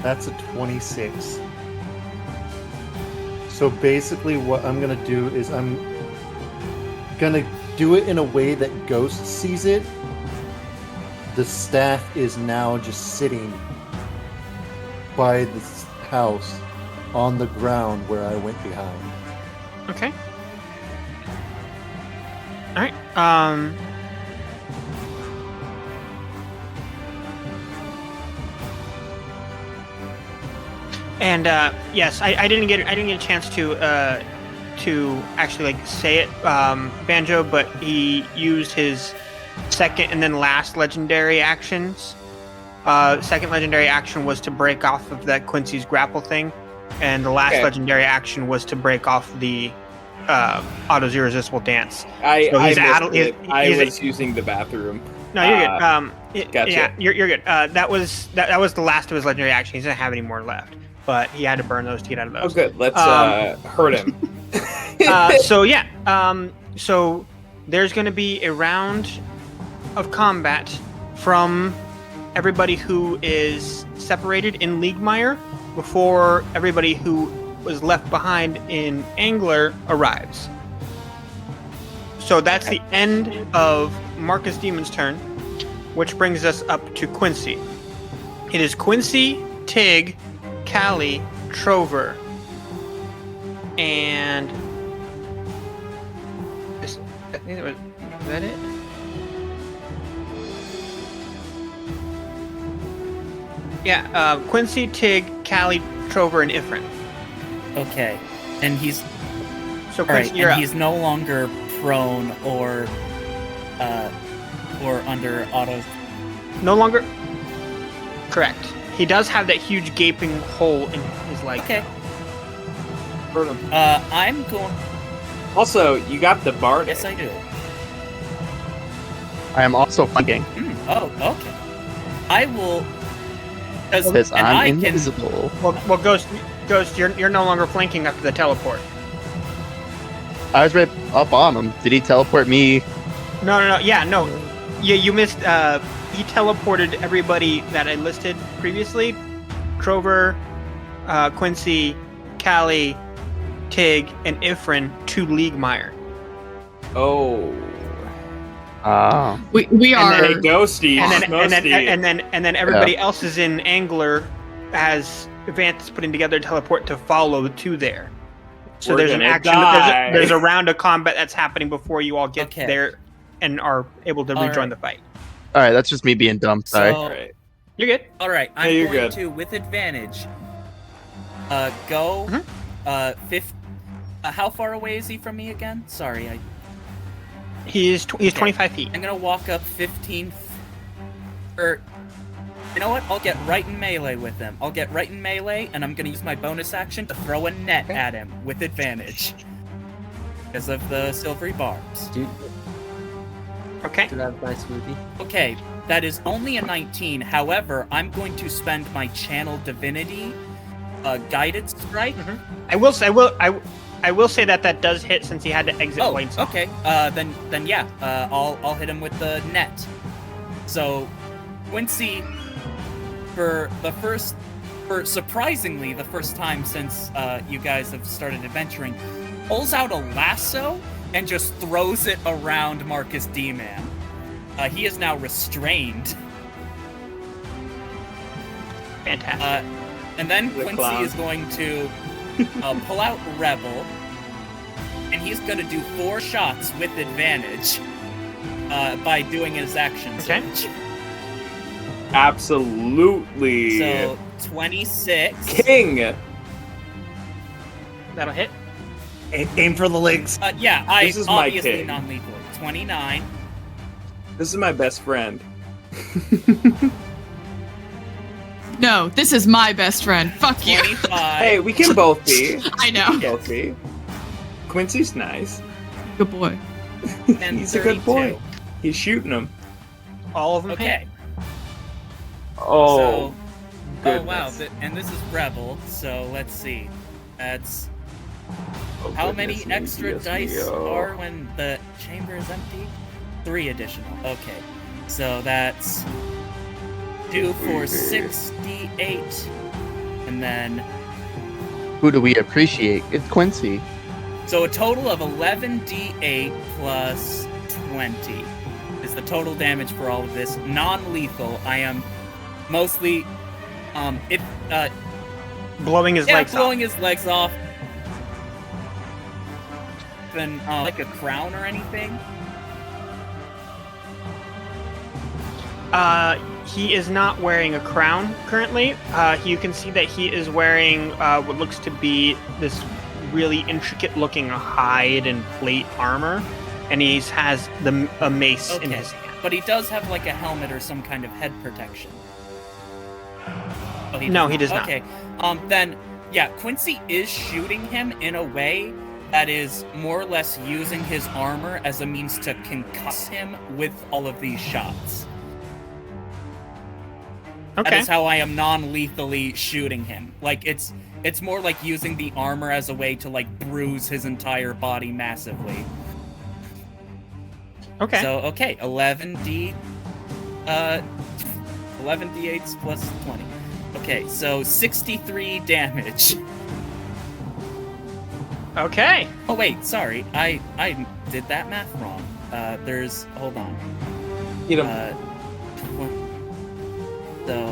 That's a 26. So basically what I'm going to do is I'm going to do it in a way that Ghost sees it. The staff is now just sitting by this house on the ground where I went behind. Okay. All right. And yes, I didn't get a chance to actually like say it, Banjo, but he used his second and then last legendary actions. Second legendary action was to break off of that Quincy's grapple thing, and the last legendary action was to break off the Otto's irresistible dance. I was using the bathroom. No, you're good. Gotcha. Yeah, you're good. That was the last of his legendary action. He doesn't have any more left, but he had to burn those to get out of those. Oh, good. Let's hurt him. So there's going to be a round of combat from everybody who is separated in Leaguemire before everybody who was left behind in Angler arrives. So that's the end of Marcus Demon's turn, which brings us up to Quincy. It is Quincy, Tig, Callie, Trover, and is that it? Yeah, Quincy, Tig, Callie, Trover, and Ifrin. Okay, and he's so Quincy, you're up. He's no longer prone or under auto. No longer. Correct. He does have that huge gaping hole in his leg. Okay. Hurt him. I'm going. Also, you got the bard. Yes, I do. I am also flanking. Oh, okay. I will. Because I'm invisible. Well, Ghost, you're no longer flanking after the teleport. I was right up on him. Did he teleport me? No. Yeah, no. Yeah, you missed. He teleported everybody that I listed previously: Trover, Quincy, Callie, Tig, and Ifrin to Leaguemire. Oh. We are ghosty. And then everybody else is in Angler as Vance is putting together a teleport to follow to there. So there's an action. There's a round of combat that's happening before you all get there and are able to rejoin the fight. All right, that's just me being dumb. Sorry. So, you're good. All right, I'm going to, with advantage, go. How far away is he from me again? Sorry, He's 25 feet. I'm gonna walk up 15. Or, you know what? I'll get right in melee with him. I'll get right in melee, and I'm gonna use my bonus action to throw a net at him with advantage because of the silvery barbs. Dude. Okay. Did I have my smoothie? Okay, that is only a 19. However, I'm going to spend my channel divinity, guided strike. I will say that does hit since he had to exit Blade Song. Okay. Then yeah. I'll hit him with the net. So, Quincy, for the first for surprisingly the first time since you guys have started adventuring, pulls out a lasso and just throws it around Marcus D-Man. He is now restrained. Fantastic. And then The Quincy clown. is going to pull out Rebel, and he's going to do 4 shots with advantage by doing his action surge. Absolutely. So 26. King. That'll hit. Aim for the legs. Yeah, This is my obviously king. non-lethal. 29. This is my best friend. No, this is my best friend. Fuck you. 25. Hey, we can both be. I know. Both be. Quincy's nice. Good boy. And He's a good 32. boy. He's shooting them. All of them Okay. Oh, So, goodness. oh wow, and this is Rebel, so let's see. That's Oh, how goodness many me, extra Dios dice mío. are when the chamber is empty? 3 additional. Okay. So that's 2 for 6d8. And then Who do we appreciate? It's Quincy. so a total of 11d8 plus 20 is the total damage for all of this. Non-lethal. I am mostly Blowing his legs blowing his legs off. Then like a crown or anything. He is not wearing a crown currently. You can see that he is wearing what looks to be this really intricate-looking hide and plate armor, and he has a mace in his hand. But he does have like a helmet or some kind of head protection. Oh, No, he does not. Okay. Then yeah, Quincy is shooting him in a way that is more or less using his armor as a means to concuss him with all of these shots. Okay. That is how I am non-lethally shooting him. Like it's more like using the armor as a way to like bruise his entire body massively. Okay. So 11d8s plus 20. Okay, so 63 damage. Okay. Oh wait, sorry. I did that math wrong. Hold on. You know, So,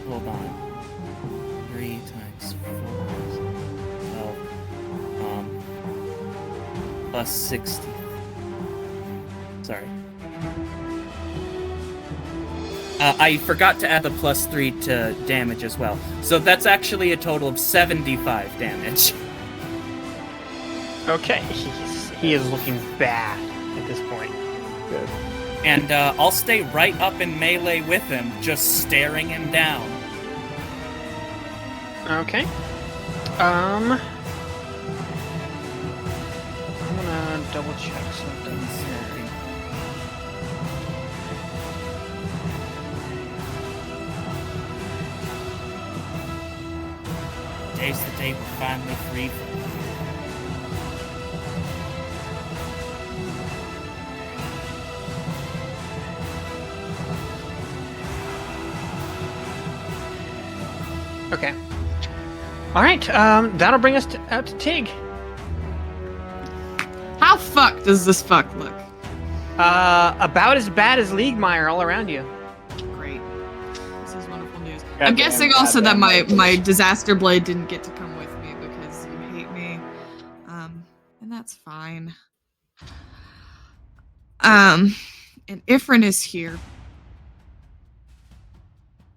hold on. 3 times 4 12. Plus 60. Sorry. I forgot to add the plus 3 to damage as well. So that's actually a total of 75 damage. Okay. He is looking bad at this point. good. And I'll stay right up in melee with him, just staring him down. Okay. I'm gonna double check something here. Today's the day we're finally free from him. Okay. All right. That'll bring us out to Tig. How fucked does this fuck look? About as bad as Leaguemire all around you. Great. This is wonderful news. Goddamn, I'm guessing also that goddamn my bitches. disaster blade didn't get to come with me because you hate me. And that's fine. And Ifrin is here.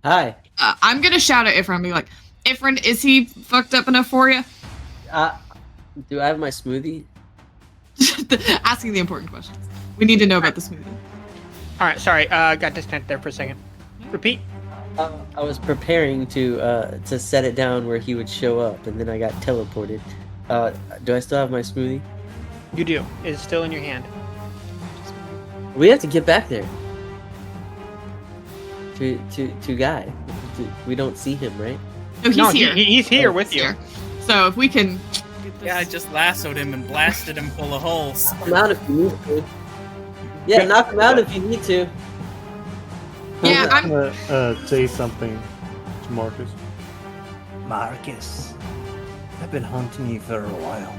Hi. I'm gonna shout at Ifrin and be like, Ifrin, is he fucked up enough for you? Do I have my smoothie? Asking the important questions. We need to know about the smoothie. All right. Sorry. Got disconnected there for a second. Repeat. I was preparing to set it down where he would show up, and then I got teleported. Do I still have my smoothie? You do. It's still in your hand. We have to get back there. To Guy. We don't see him, right? No, he's No, here. he's here with you. Here. So if we can get this... Yeah, I just lassoed him and blasted him full of holes. Knock him out if you need to. Yeah, knock him out if you need to. Yeah, I'm gonna say something to Marcus. Marcus, I've been hunting you for a while.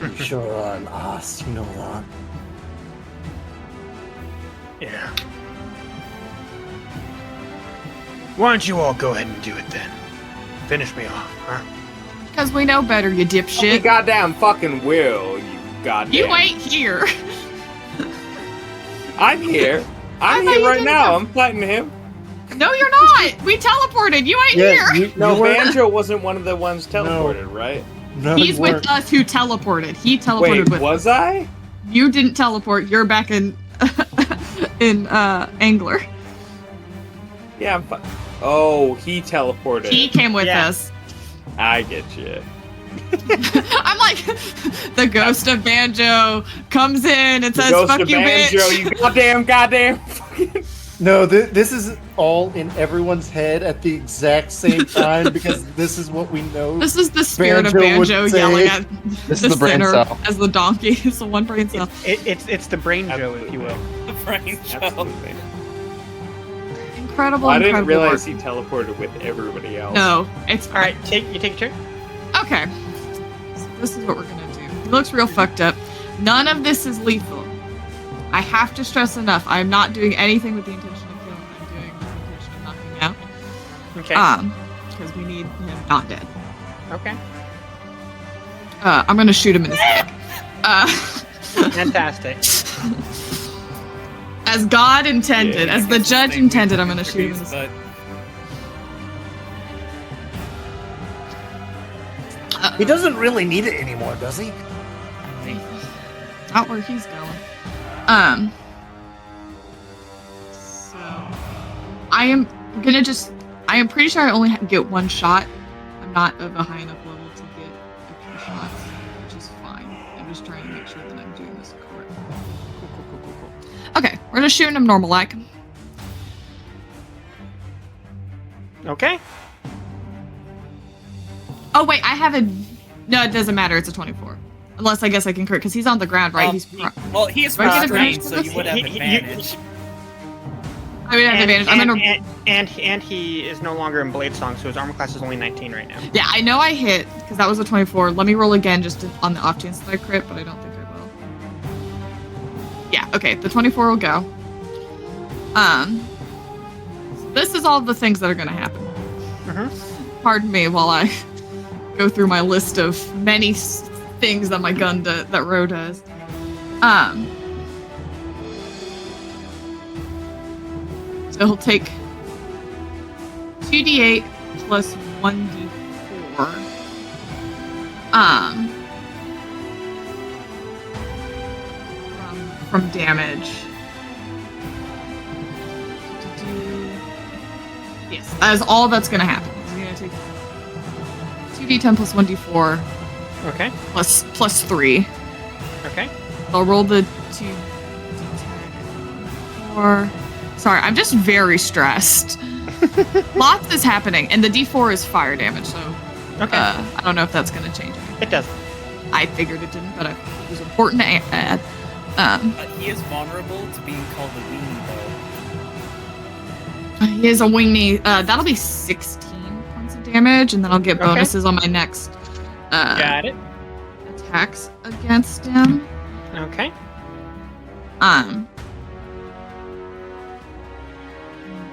You sure are an ass, you know that. Yeah. Why don't you all go ahead and do it then? Finish me off, huh? Because we know better, you You dipshit. goddamn fucking will, you goddamn. You ain't here. I'm here. I'm thought here you right didn't now. know. I'm fighting him. No, you're not. We teleported. You ain't here. No, Banjo wasn't one of the ones teleported, right? No, He's you with weren't. us who teleported. He teleported Wait, with was us. I? You didn't teleport. You're back in Angler. Yeah, oh, he teleported. He came with Yeah. us. I get you. I'm like, the ghost of Banjo comes in and says, Ghost fuck of you, Banjo, bitch. you goddamn fucking. No, this is all in everyone's head at the exact same time because this is what we know. This is the spirit of Banjo would Banjo say. yelling at This the is the brain sinner cell. as the donkey. It's the one brain cell. It's the brain Joe, if you will. The brain show. Absolutely. Incredible, Well, I didn't incredible realize work. he teleported with everybody else. No, it's All right, take a turn. Okay. So this is what we're gonna do. He looks real fucked up. None of this is lethal. I have to stress enough. I'm not doing anything with the intention of killing. I'm doing with the intention of knocking him out. Okay. Because we need him not dead. Okay. I'm gonna shoot him in his neck. Fantastic. As God intended, Yeah, as the judge intended, I'm gonna shoot him in his But He doesn't really need it anymore, does he? Not where he's going. So I am gonna just. I am pretty sure I only get one shot. I'm not of a high enough level to get extra shots, which is fine. I'm just trying to make sure that I'm doing this correctly. Cool. Okay, we're just shooting him normal like. Okay. Oh wait, I have a. No, it doesn't matter. It's a 24. Unless I guess I can crit because he's on the ground, right? He's. well, he is Do I get restrained, advantage so for you this? would have You- advantage. I would have advantage. I'm gonna. And he is no longer in Blade Song, so his armor class is only 19 right now. Yeah, I know I hit because that was a 24. Let me roll again just on the off chance that I crit, but I don't think I will. Yeah, okay, the 24 will go. So this is all the things that are going to happen. Pardon me while I go through my list of many things that my gun that Ro does. So he'll take 2d8 plus 1d4. From damage. Yes, that is all that's going to happen. He's going to take 2d10 plus 1d4. Okay. Plus 3. Okay. I'll roll the 2d10 4. Sorry, I'm just very stressed. Lots is happening, and the d4 is fire damage, so Okay. I don't know if that's going to change anything. It doesn't. I figured it didn't, but it was important to add. He is vulnerable to being called a weenie, though. He is a weenie. That'll be 16 points of damage, and then I'll get Okay. bonuses on my next Got it. attacks against him. Okay. And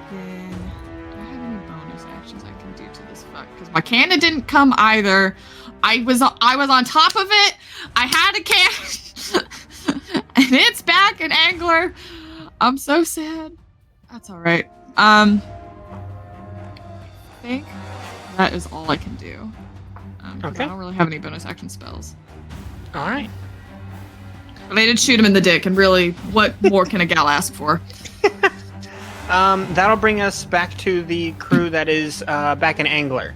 then, do I have any bonus actions I can do to this fuck? Because my cannon didn't come either. I was on top of it. I had a cannon, and it's back in Angler. I'm so sad. That's all right. I think that is all I can do. 'Cause Okay. I don't really have any bonus action spells. All right. But I did shoot him in the dick, and really, what more can a gal ask for? That'll bring us back to the crew that is back in Angler.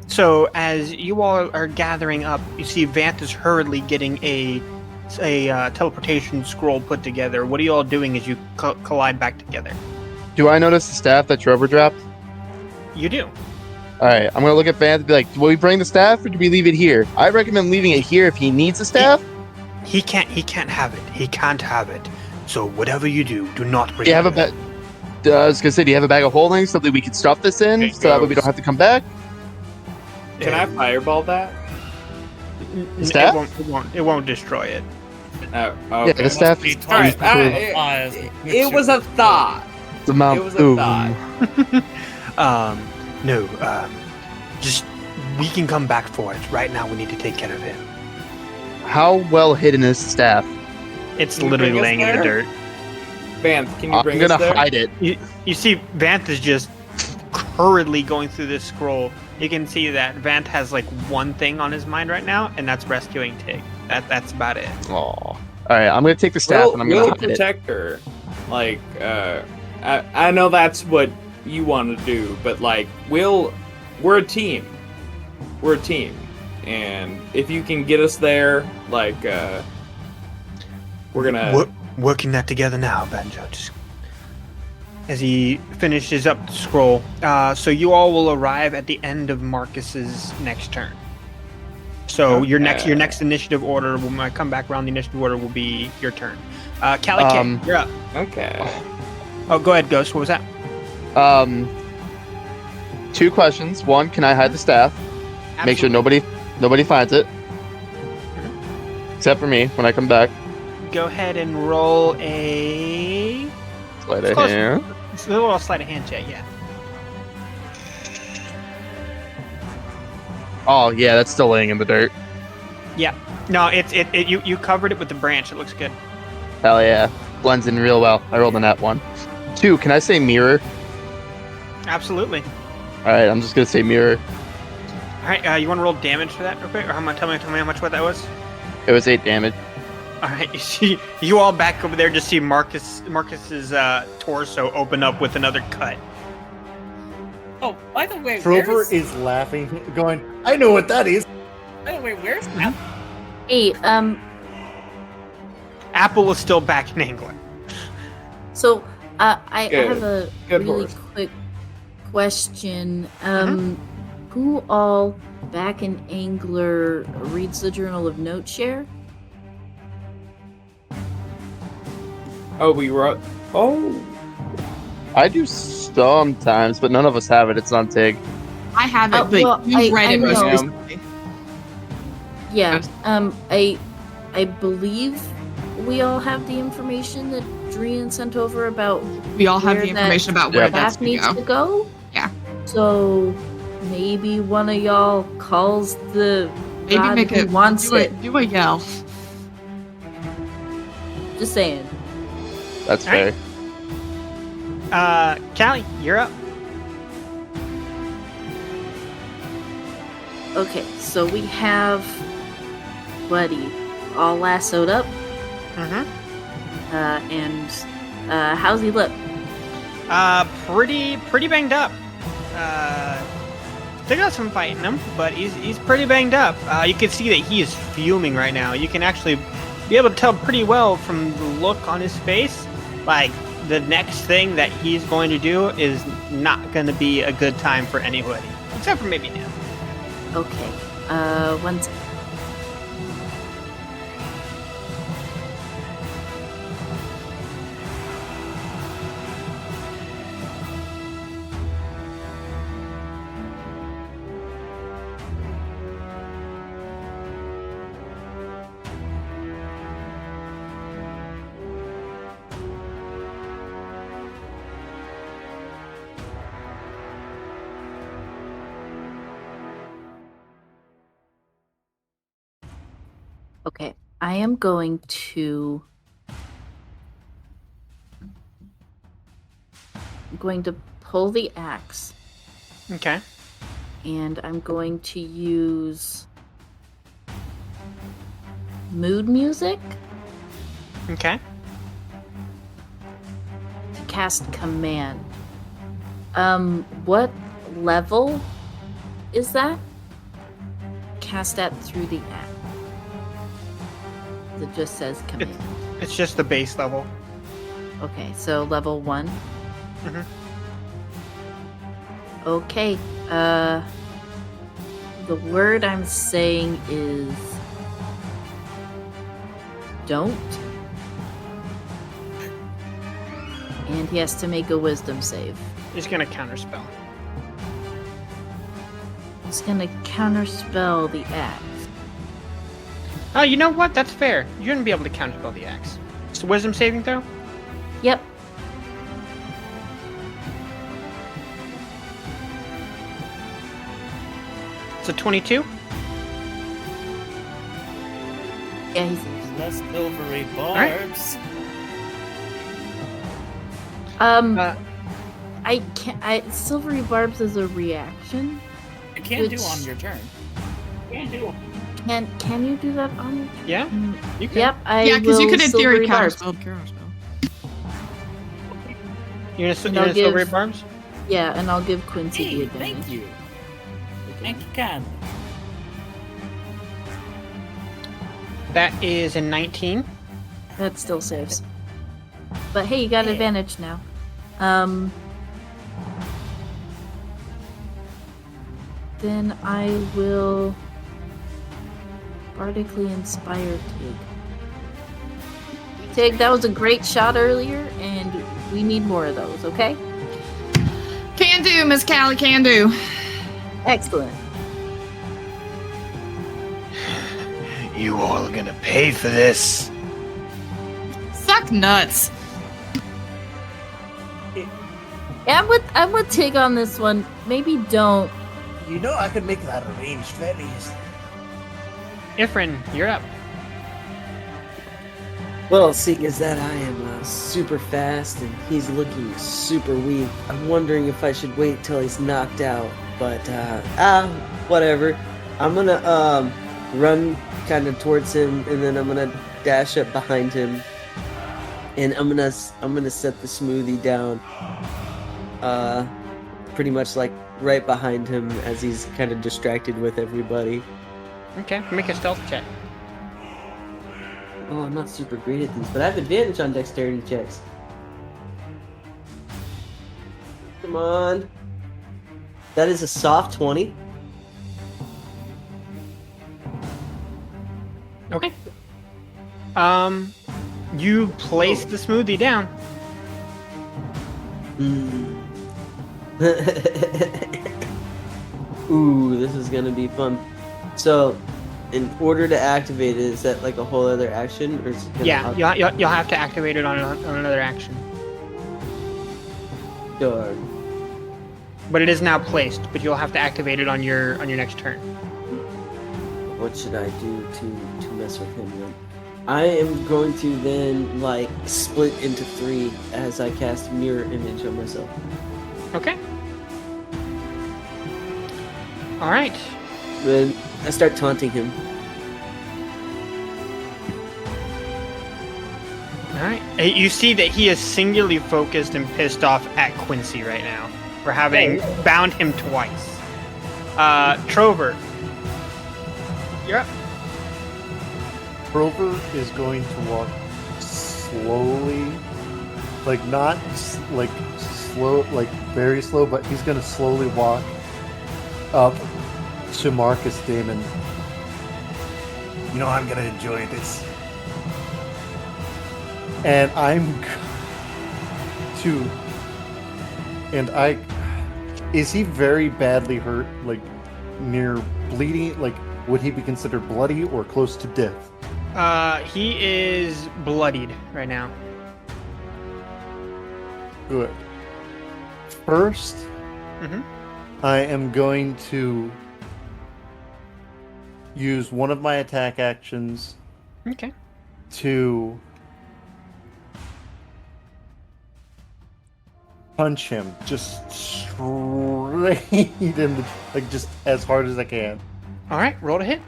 So as you all are gathering up, you see Vanth is hurriedly getting a teleportation scroll put together. What are you all doing as you collide back together? Do I notice the staff that Trevor dropped? You do. All right, I'm gonna look at Van and be like, "Will we bring the staff, or do we leave it here?" I recommend leaving it here if he needs the staff. He can't have it. He can't have it. So whatever you do, do not bring Do you have a it. bet? I was gonna say, do you have a bag of holding something we can stuff this in, so that way we don't have to come back? Can I fireball that? The staff? It won't destroy it. Oh, okay. Yeah, the staff. Alright, it was a thought. The Mount It was a Boom. thought. No. Just we can come back for it. Right now, we need to take care of him. How well hidden is the staff? It's Can you literally bring us laying in the there? dirt. Vanth, can you I'm bring gonna us there? hide it. You see, Vanth is just hurriedly going through this scroll. You can see that Vanth has like one thing on his mind right now, and that's rescuing Tig. That's about it. Aw. All right, I'm gonna take the staff and I'm gonna We'll hide it. protect her. Like, I know that's what you want to do, but like, we're a team. We're a team, and if you can get us there, like, we're gonna. Working that together now, Banjo. Just as he finishes up the scroll. So you all will arrive at the end of Marcus's next turn. So your next initiative order, when I come back around, the initiative order will be your turn. Callie K, you're up. Okay. Oh, go ahead, Ghost. What was that? 2 questions. 1, can I hide the staff? Make sure nobody finds it. Except for me when I come back. Go ahead and roll a Sleight of hand. It's a little sleight of hand check, yeah. Oh yeah, that's still laying in the dirt. Yeah. No, you covered it with the branch. It looks good. Hell yeah, blends in real well. I rolled a nat 1. 2, can I say mirror? Absolutely. All right, I'm just gonna say mirror. All right, you want to roll damage for that real quick, or how much? Tell me how much what that was. It was 8 damage. All right, you see, you all back over there just see Marcus's torso open up with another cut. Oh, by the way, Trover is laughing, going, I know what that is. By the way, where's Apple? Hey, Apple is still back in England. so I Good. have a Good really horse. quick question. Who all back in Angler reads the Journal of Note Share? Oh, we wrote. Oh. I do sometimes, but none of us have it. It's on Tig. I have it, but well, you read I it most know. recently. Yeah. I believe we all have the information that Drian sent over about. We all have where the information about where Yep. that's Staff going needs to to go. go. Yeah. So maybe one of y'all calls the Maybe god make who it. wants Do it. Do a yell. Just saying. That's All fair. right. Callie, you're up. Okay, so we have Buddy all lassoed up, Mm-hmm. and how's he look? Pretty banged up. Still got some fight in him, but he's pretty banged up. You can see that he is fuming right now. You can actually be able to tell pretty well from the look on his face, like the next thing that he's going to do is not going to be a good time for anybody, except for maybe him. Okay, one second. Okay, I am going to pull the axe, Okay. and I'm going to use mood music Okay. to cast command. What level is that? Cast that through the axe. It just says command. It's just the base level. Okay, so level 1. Mhm. Okay, the word I'm saying is don't. and he has to make a wisdom save. He's gonna counterspell. He's gonna counterspell the axe. Oh, you know what? That's fair. You're gonna be able to counterspell the axe. It's a wisdom saving throw? Yep. It's a 22? Yeah, he's Less silvery right. barbs. I can't. Silvery barbs is a reaction. You can't do Which- on your turn. Can you do that on your turn? Yeah, you can. Yep, I Yeah, because you will could in theory silvery barbs. counterspell. You're And gonna I'll give- silvery barbs? Yeah, and I'll give Quincy the Hey, advantage. thank you. Thank you kindly. That is a 19. That still saves. But hey, you got advantage now. Then I will bardically inspire Tig. Tig, that was a great shot earlier, and we need more of those, okay? Can do, Miss Callie, can do. Excellent. You all are gonna pay for this. Suck nuts. Yeah, I'm with Tig on this one. Maybe don't. You know I could make that arranged very easily. Ifrin, you're up. Well, seeing as that I am super fast and he's looking super weak, I'm wondering if I should wait till he's knocked out. But whatever. I'm gonna run kind of towards him, and then I'm gonna dash up behind him, and I'm gonna set the smoothie down, pretty much like right behind him as he's kind of distracted with everybody. Okay, make a stealth check. Oh, I'm not super great at these, but I have advantage on dexterity checks. Come on. That is a soft 20. Okay. You place the smoothie down. Ooh, this is gonna be fun. So, in order to activate it, is that like a whole other action, or is it gonna Yeah, you'll have to activate it on another action. Darn. But it is now placed. But you'll have to activate it on your next turn. What should I do to mess with him then? I am going to then like split into 3 as I cast mirror image on myself. Okay. All right. Then I start taunting him. All right. You see that he is singularly focused and pissed off at Quincy right now for having bound him twice. Trover, you're up. Trover is going to walk slowly, like not like slow, like very slow, but he's going to slowly walk up to Marcus Damon. You know I'm gonna enjoy this. And is he very badly hurt, like near bleeding? Like, would he be considered bloody or close to death? He is bloodied right now. Good. First, Mhm. I am going to use one of my attack actions Okay. to punch him just straight in the, like, just as hard as I can. All right. Roll to hit.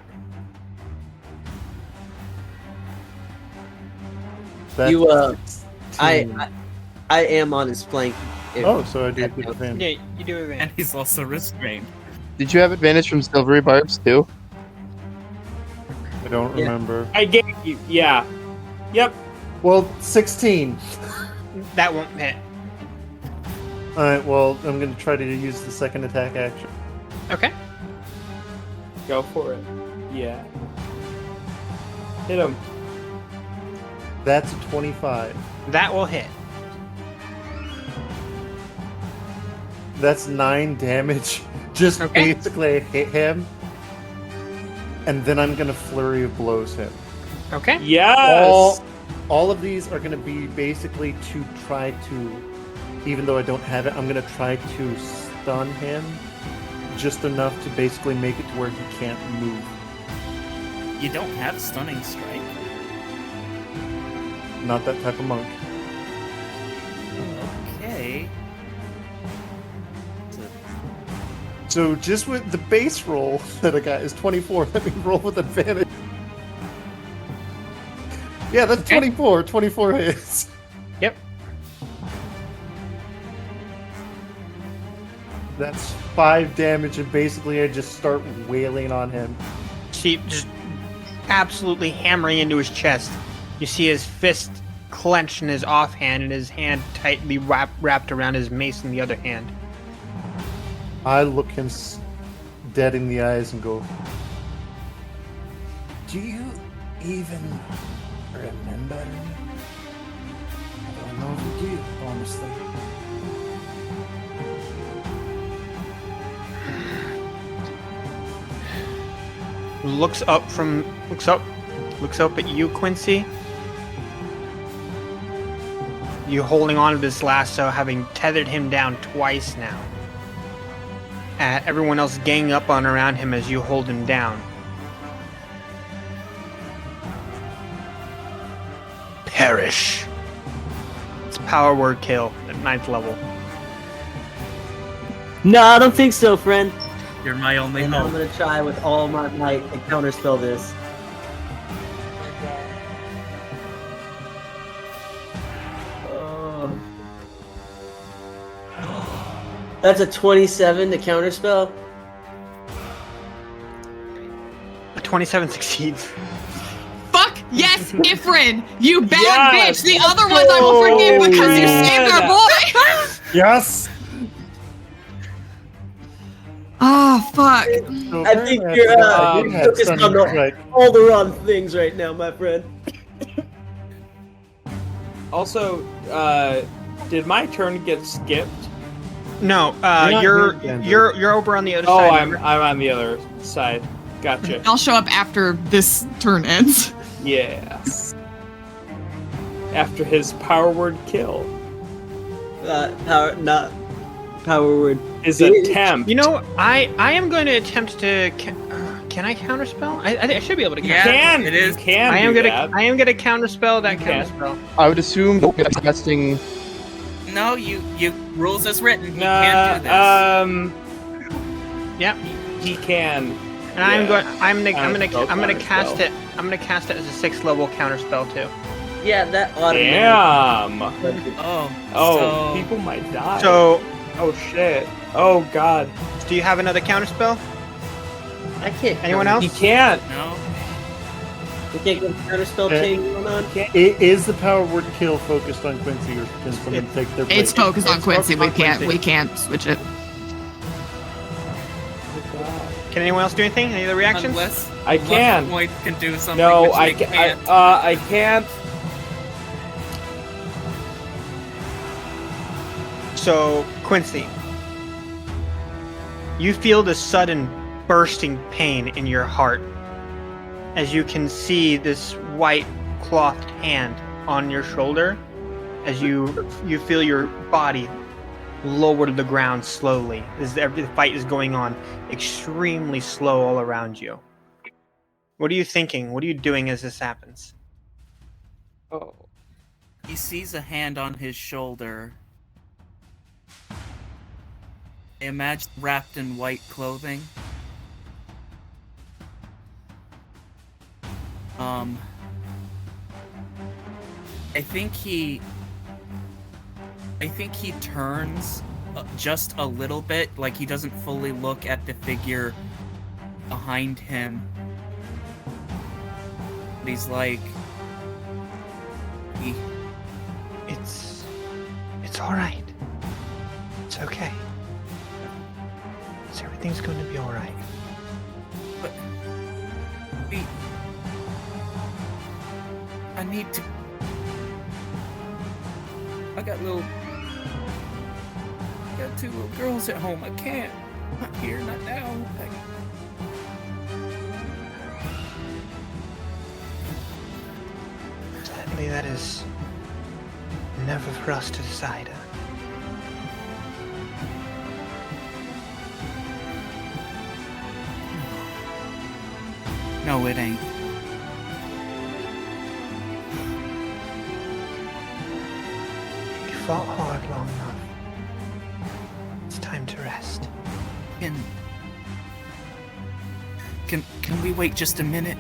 That's You, 16. I am on his flank. Oh, so I do get advantage. Yeah, you do advantage. And he's also restrained. Did you have advantage from silvery barbs too? I don't Yeah. remember. I gave you, yeah. Yep. Well, 16. That won't hit. Alright, well, I'm going to try to use the second attack action. Okay. Go for it. Yeah. Hit him. That's a 25. That will hit. That's 9 damage. Just basically hit him. And then I'm going to Flurry of Blows him. Okay. Yes! All of these are going to be basically to try to, even though I don't have it, I'm going to try to stun him just enough to basically make it to where he can't move. You don't have Stunning Strike. Not that type of monk. Okay. So just with the base roll that I got is 24. Let me roll with advantage. Yeah, that's 24. 24 hits. Yep. That's 5 damage, and basically I just start wailing on him. See, just absolutely hammering into his chest. You see his fist clenched in his offhand, and his hand tightly wrapped around his mace in the other hand. I look him dead in the eyes and go, Do you even remember me? I don't know if you do, honestly. Looks up at you, Quincy. You holding on to this lasso, having tethered him down twice now. Everyone else gang up on around him as you hold him down. Perish. It's power word kill at 9th level. No, I don't think so, friend. You're my only And hope. I'm gonna try with all my might to counterspell this. That's a 27 to counterspell. A 27 succeeds. Fuck yes, Ifrin! You bad Yes! bitch! The other ones I will forgive because you saved our boy! yes! Oh, fuck. I think you're focused on all the wrong things right now, my friend. Also, did my turn get skipped? No, you're over on the other Oh, side. I'm on the other side. Gotcha. I'll show up after this turn ends. Yes. After his power word kill. Power word. His attempt. You know, I am going to attempt to. Can I counterspell? I think I should be able to. Yeah, it is. Can I am do gonna. that. I am gonna counterspell that counterspell. I would assume casting. No, you rules as written. You can't do this. Yep. He can. And I'm going. I'm gonna Counterspell. cast it. I'm gonna cast it as a 6th level counterspell too. Yeah, that automatically. Damn. Oh, So people might die. So. Oh shit. Oh god. Do you have another counterspell? I can't. Anyone else? He can't. No. We can't get counterspell chain going on. Is the power word kill focused on Quincy, or can someone take their place? It's focused on Quincy. focused on Quincy. We can't switch it. Can anyone else do anything? Any other reactions? Unless I can. Point can do something. No, which I they can't. can't. I can't. So, Quincy, you feel this sudden bursting pain in your heart as you can see this white clothed hand on your shoulder as you feel your body lower to the ground slowly as the fight is going on extremely slow all around you. What are you thinking? What are you doing as this happens? Oh. He sees a hand on his shoulder. I imagine wrapped in white clothing. I think he turns just a little bit, like he doesn't fully look at the figure behind him. But he's like, It's all right. It's okay. Everything's going to be all right. But I need to. got 2 little girls at home. I can't. Not here, not now. Sadly, that is never for us to decide. No, it ain't. You fought hard long enough. It's time to rest. Can we wait just a minute?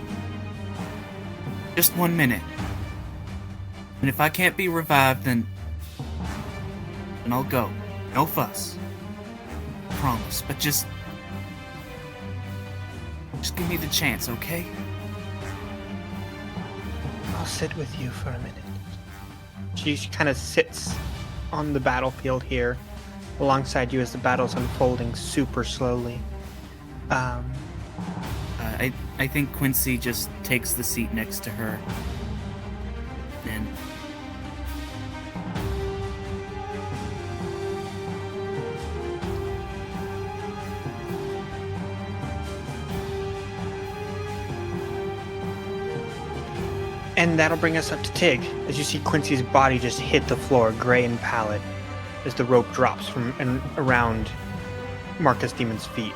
Just 1 minute. And if I can't be revived, then I'll go. No fuss. Promise. But just give me the chance, okay? I'll sit with you for a minute. She kind of sits on the battlefield here, alongside you as the battle's unfolding super slowly. I think Quincy just takes the seat next to her. And And that'll bring us up to Tig, as you see Quincy's body just hit the floor, gray and pallid, as the rope drops from and around Marcus Demon's feet.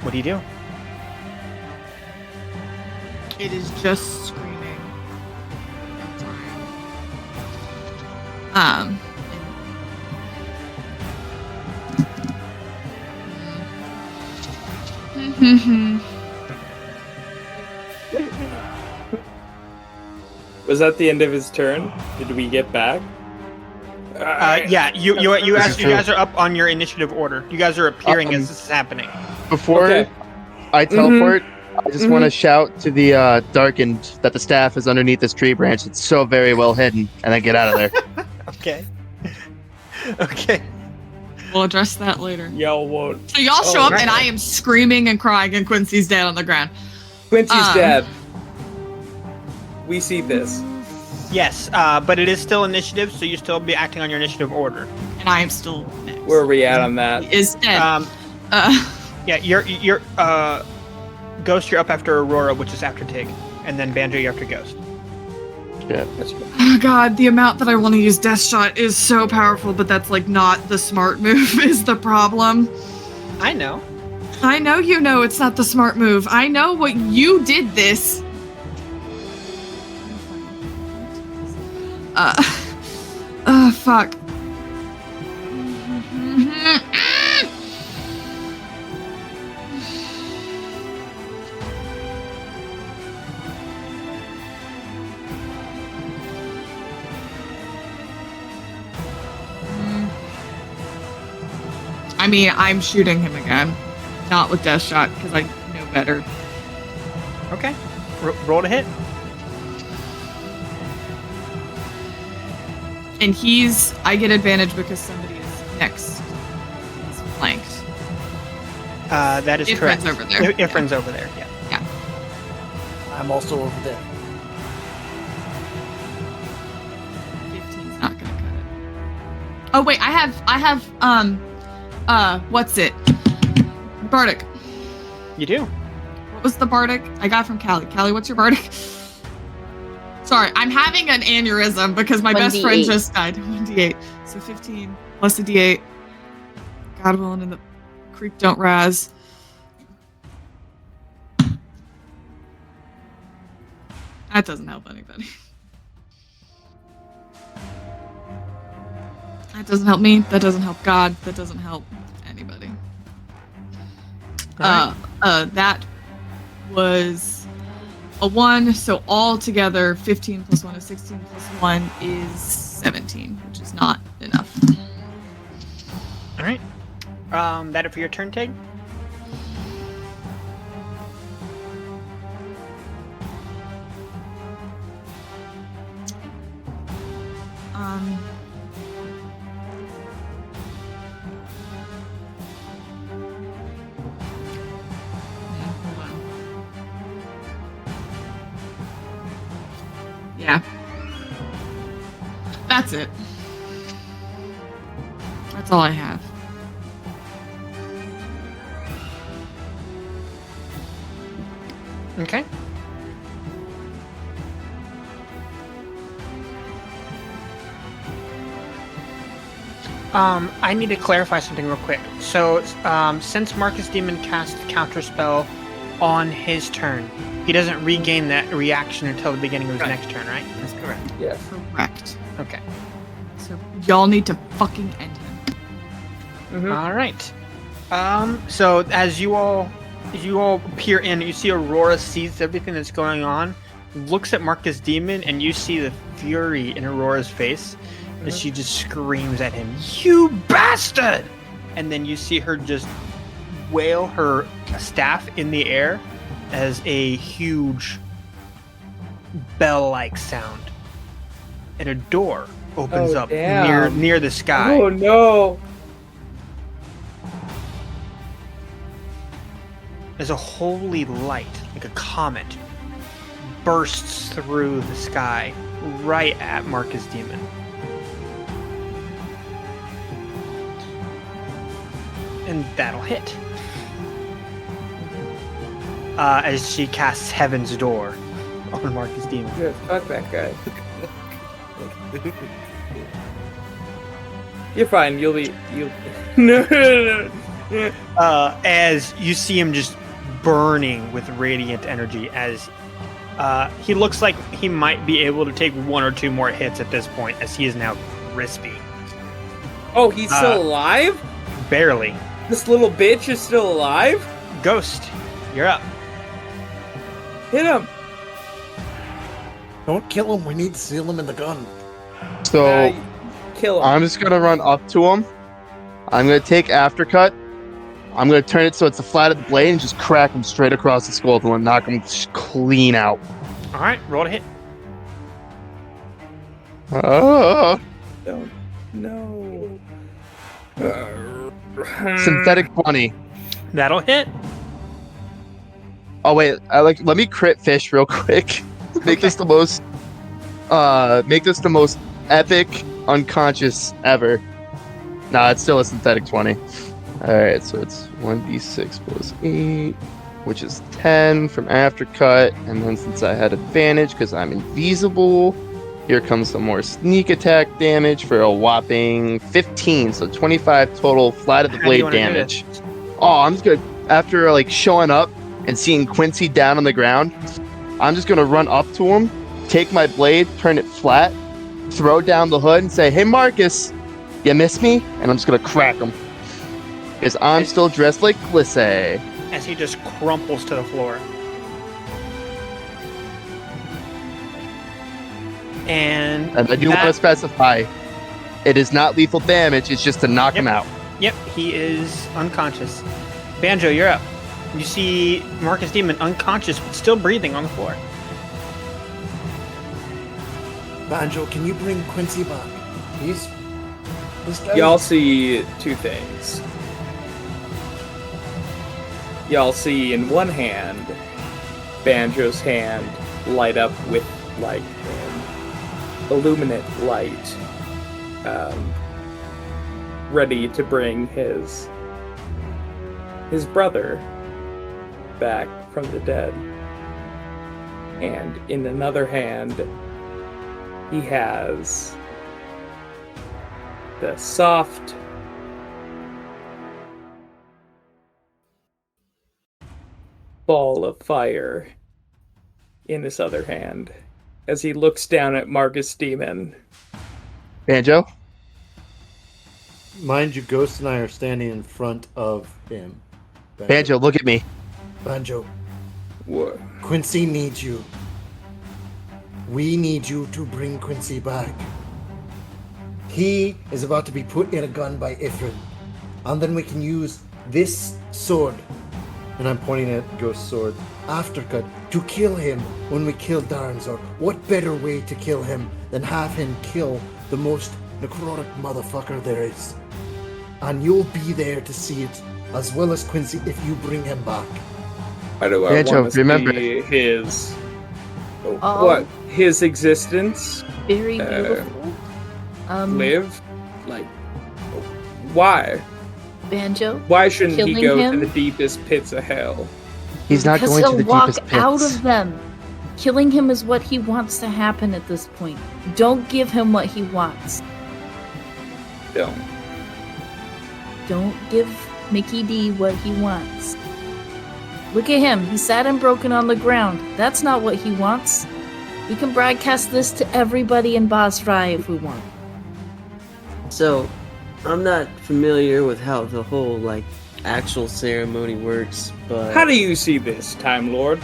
What do you do? It is just screaming. Was that the end of his turn? Did we get back? Yeah, you guys are up on your initiative order. You guys are appearing as this is happening. Before I teleport, I just want to shout to the darkened that the staff is underneath this tree branch. It's so very well hidden, and then get out of there. Okay. Okay. We'll address that later. Y'all won't. So y'all show up, and I am screaming and crying, and Quincy's dead on the ground. Quincy's dead. We see this. Yes, but it is still initiative, so you still be acting on your initiative order. And I am still next. Where are we at on that? He is dead. Yeah, you're Ghost, you're up after Aurora, which is after Tig, and then Banjo, you're after Ghost. Yeah. Oh god, the amount that I want to use Death Shot is so powerful, but that's like not the smart move is the problem. I know. I know you know it's not the smart move. I know what you did this. Fuck. I mean, I'm shooting him again. Not with Death Shot, because I know better. Okay. Roll to hit. And I get advantage because somebody is next. He's flanked. That is correct. Ifrin's over there. Ifrin's over there, yeah. Yeah. I'm also over there. 15's not gonna cut it. Oh wait, I have what's it? Bardic. You do. What was the Bardic I got from Callie? Callie, what's your Bardic? Sorry, I'm having an aneurysm because my best friend just died. 1d8. So 15 plus a d8. God willing, and the creek don't raz. That doesn't help anybody. That doesn't help me. That doesn't help God. That doesn't help anybody. That was a 1, so all together 15 plus 1 is 16 plus 1 is 17, which is not enough. All right. That it for your turn, Tig? Yeah. That's it. That's all I have. Okay. I need to clarify something real quick. So, since Marcus Demon cast the counter spell on his turn, he doesn't regain that reaction until the beginning of his next turn, right? That's correct. Yes. Correct. Okay. So y'all need to fucking end him. Mm-hmm. All right. So as you all peer in, you see Aurora sees everything that's going on, looks at Marcus Demon, and you see the fury in Aurora's face, and she just screams at him, "You bastard!" And then you see her just wail her staff in the air as a huge bell-like sound, and a door opens up near the sky. Oh no! As a holy light, like a comet, bursts through the sky right at Marcus Demon. And that'll hit. As she casts Heaven's Door on Marcus Demon. Yeah, fuck that guy. You're fine. You'll. No. As you see him just burning with radiant energy, as he looks like he might be able to take one or two more hits at this point, as he is now crispy. Oh, he's still alive? Barely. This little bitch is still alive? Ghost, you're up. Hit him. Don't kill him. We need to seal him in the gun. So kill him. I'm just gonna run up to him. I'm gonna take aftercut. I'm gonna turn it so it's the flat of the blade and just crack him straight across the skull and knock him clean out. All right, roll to hit. Oh. No. Synthetic 20. That'll hit. Oh wait, let me crit fish real quick. Make this the most epic unconscious ever. Nah, it's still a synthetic 20. Alright, so it's 1d6 plus 8, which is 10 from aftercut, and then since I had advantage because I'm invisible, here comes some more sneak attack damage for a whopping 15, so 25 total flat of the blade damage. Oh, I'm just gonna, after like showing up and seeing Quincy down on the ground, I'm just gonna run up to him, take my blade, turn it flat, throw down the hood, and say, "Hey Marcus, you miss me?" And I'm just gonna crack him. Because I'm still dressed like Glissay. As he just crumples to the floor. And I do want to specify, it is not lethal damage, it's just to knock him out. Yep, he is unconscious. Banjo, you're up. You see Marcus Demon unconscious, but still breathing on the floor. Banjo, can you bring Quincy back? This guy. Y'all see two things. Y'all see in one hand, Banjo's hand light up with like an illuminate light, ready to bring his brother back from the dead. And in another hand, he has the soft ball of fire in his other hand as he looks down at Marcus Demon. Banjo? Mind you, Ghost and I are standing in front of him. Banjo, look at me. Banjo. What? Quincy needs you. We need you to bring Quincy back. He is about to be put in a gun by Ifrin. And then we can use this sword, and I'm pointing at Ghost's sword, aftercut, to kill him when we kill Darnzor. What better way to kill him than have him kill the most necrotic motherfucker there is? And you'll be there to see it, as well as Quincy, if you bring him back. Why do I Banjo, want to remember see his... What? His existence? Very beautiful. live? Like, why? Banjo. Why shouldn't he killing go him? to the deepest pits of hell? He's not Because going to he'll the walk deepest out pits. of them. Killing him is what he wants to happen at this point. Don't give him what he wants. Don't. Don't give Mickey D what he wants. Look at him. He's sad and broken on the ground. That's not what he wants. We can broadcast this to everybody in Boss Rye if we want. So, I'm not familiar with how the whole, like, actual ceremony works, but... How do you see this, Time Lord?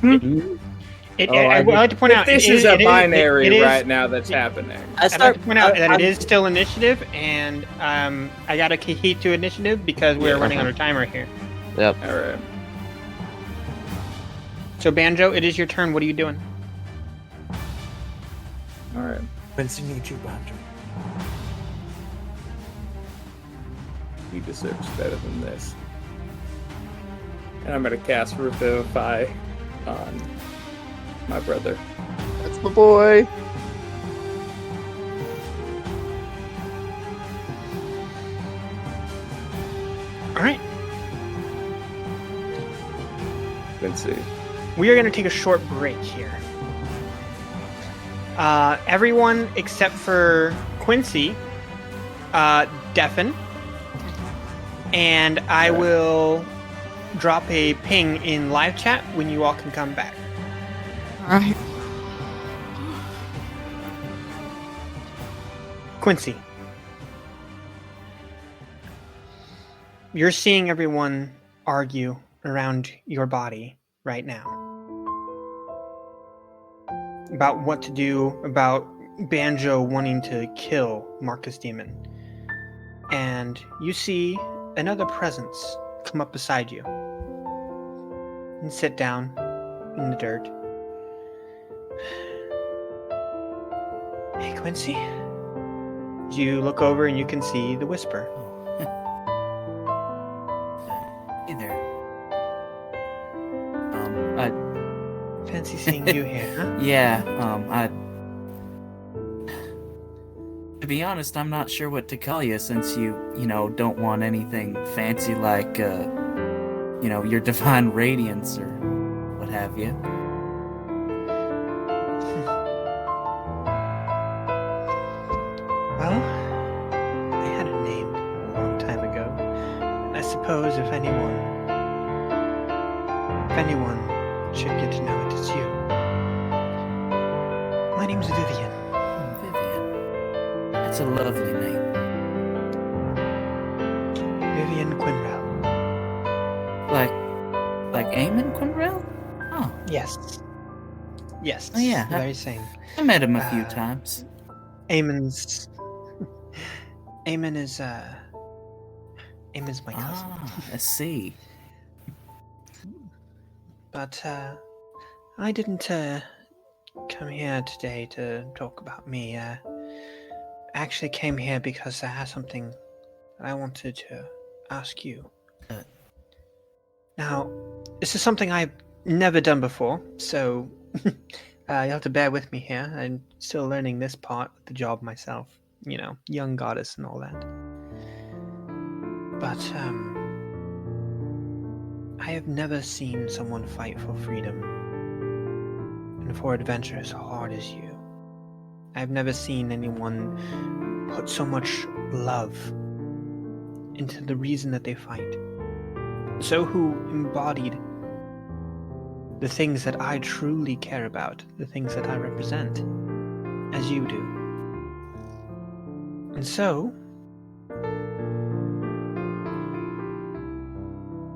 I would like to point out this is a binary right now that's happening. I'd like to point out that it is still initiative, and I gotta keep to initiative because we're running on a timer here. Yep. All right. So Banjo, it is your turn. What are you doing? All right. Quincy needs you, Banjo. He deserves better than this. And I'm gonna cast Revivify on my brother. That's my boy. All right. Let's see. We are going to take a short break here. Everyone except for Quincy, deafen. And I will drop a ping in live chat when you all can come back. All right. Quincy, you're seeing everyone argue around your body right now about what to do about Banjo wanting to kill Marcus Demon. And you see another presence come up beside you and sit down in the dirt. Hey, Quincy. You look over and you can see the Whisper. Hey there. Fancy seeing you here, huh? Yeah, to be honest, I'm not sure what to call you since you don't want anything fancy like, your divine radiance or what have you. Well, I had a name a long time ago, and I suppose if anyone should get to know it, it's you. My name's Vivian. Vivian. That's a lovely name. Vivian Quinrell. Like Eamon Quinrell? Oh. Yes. Yes. Oh yeah. The very same. I met him a few times. Eamon is my cousin. Ah, I see. But I didn't come here today to talk about me. I actually came here because I have something that I wanted to ask you. Now, this is something I've never done before, so you'll have to bear with me here. I'm still learning this part of the job myself. You know, young goddess and all that. But, I have never seen someone fight for freedom and for adventure as hard as you. I've never seen anyone put so much love into the reason that they fight. So who embodied the things that I truly care about, the things that I represent, as you do. And so,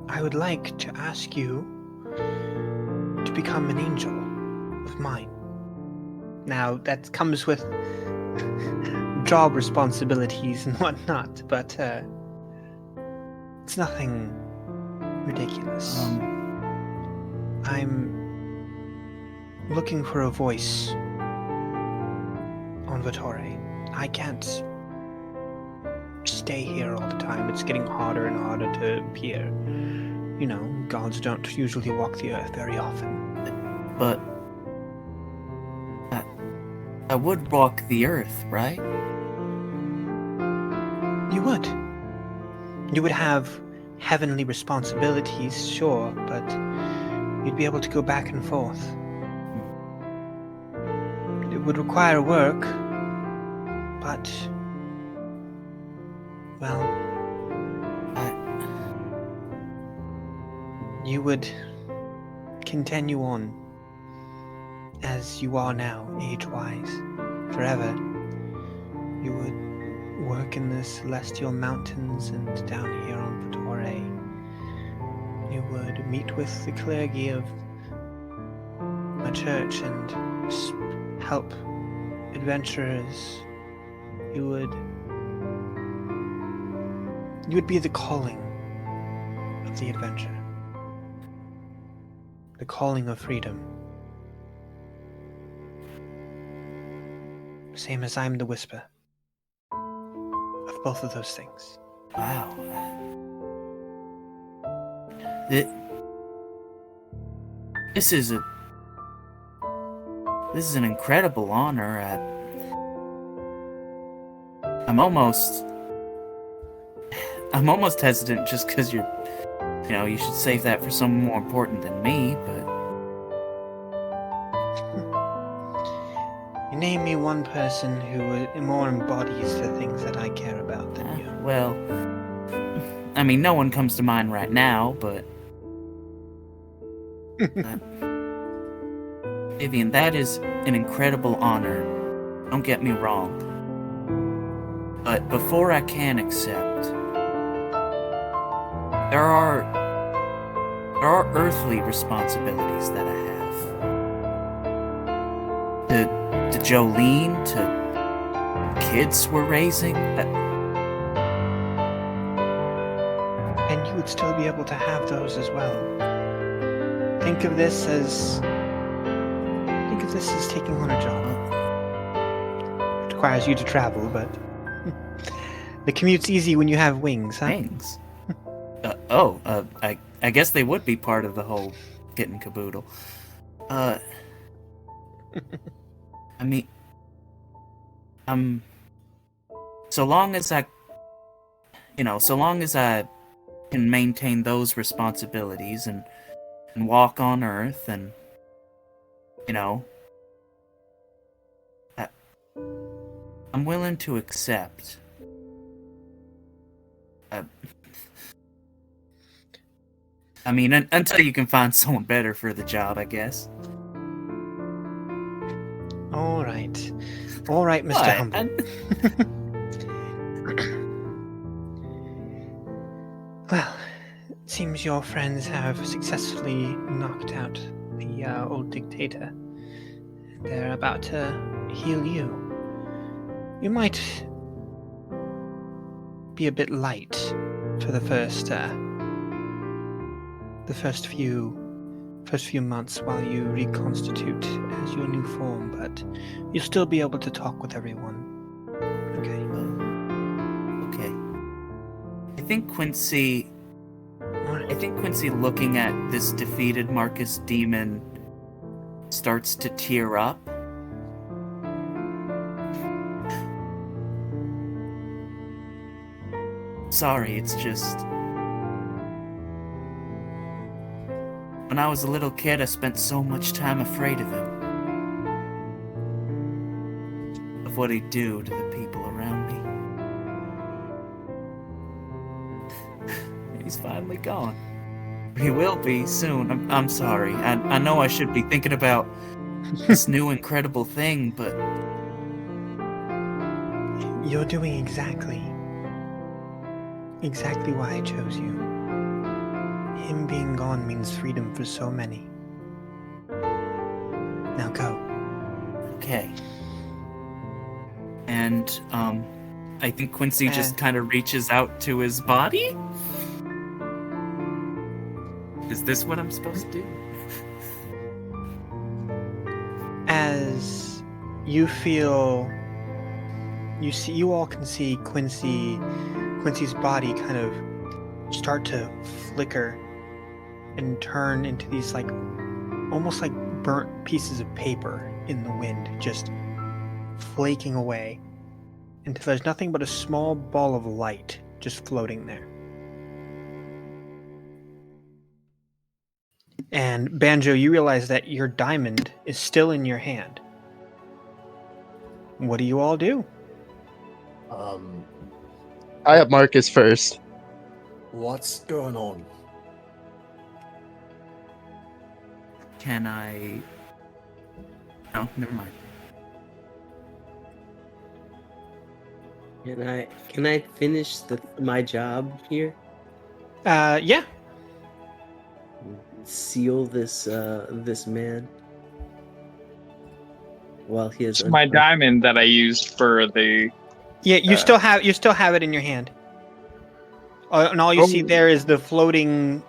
I would like to ask you to become an angel of mine. Now, that comes with job responsibilities and whatnot, but it's nothing ridiculous. I'm looking for a voice on Vittore. I can't stay here all the time. It's getting harder and harder to appear. You know, gods don't usually walk the earth very often. But I would walk the earth, right? would. You would have heavenly responsibilities, sure, but you'd be able to go back and forth. It would require work, but, well, you would continue on as you are now, age-wise, forever. You would work in the Celestial Mountains and down here on Vitore. You would meet with the clergy of a church and help adventurers. You would be the calling of the adventure. The calling of freedom. Same as I'm the whisper. Of both of those things. Wow. This is an incredible honor. I'm almost hesitant just because you should save that for someone more important than me, but you name me one person who more embodies the things that I care about than you. Well, I mean, no one comes to mind right now, but Vivian, that is an incredible honor. Don't get me wrong. But before I can accept, there are earthly responsibilities that I have. To Jolene, to kids we're raising. And you would still be able to have those as well. Think of this as taking on a job. It requires you to travel, but the commute's easy when you have wings, huh? Wings? I guess they would be part of the whole kit and caboodle. I mean, so long as I can maintain those responsibilities and walk on Earth and, I'm willing to accept. I mean, until you can find someone better for the job, I guess. All right, Mr. Humble. Well, it seems your friends have successfully knocked out the old dictator. They're about to heal you. You might be a bit light for the first few months while you reconstitute as your new form, but you'll still be able to talk with everyone. Okay. Okay. I think Quincy, looking at this defeated Marcus demon, starts to tear up. Sorry, it's just... When I was a little kid, I spent so much time afraid of him. Of what he'd do to the people around me. He's finally gone. He will be soon. I'm sorry. I know I should be thinking about this new incredible thing, but... You're doing exactly why I chose you. Him being gone means freedom for so many. Now go. Okay. And, I think Quincy just kind of reaches out to his body? Is this what I'm supposed to do? As you feel... You all can see Quincy's body kind of start to flicker and turn into these almost like burnt pieces of paper in the wind, just flaking away until there's nothing but a small ball of light just floating there. And Banjo, you realize that your diamond is still in your hand. What do you all do? I have Marcus first. What's going on? Can I? No, never mind. Can I finish my job here? Yeah. Seal this man while he is It's my diamond that I used for the. Yeah, you still have it in your hand. And all you see there is the floating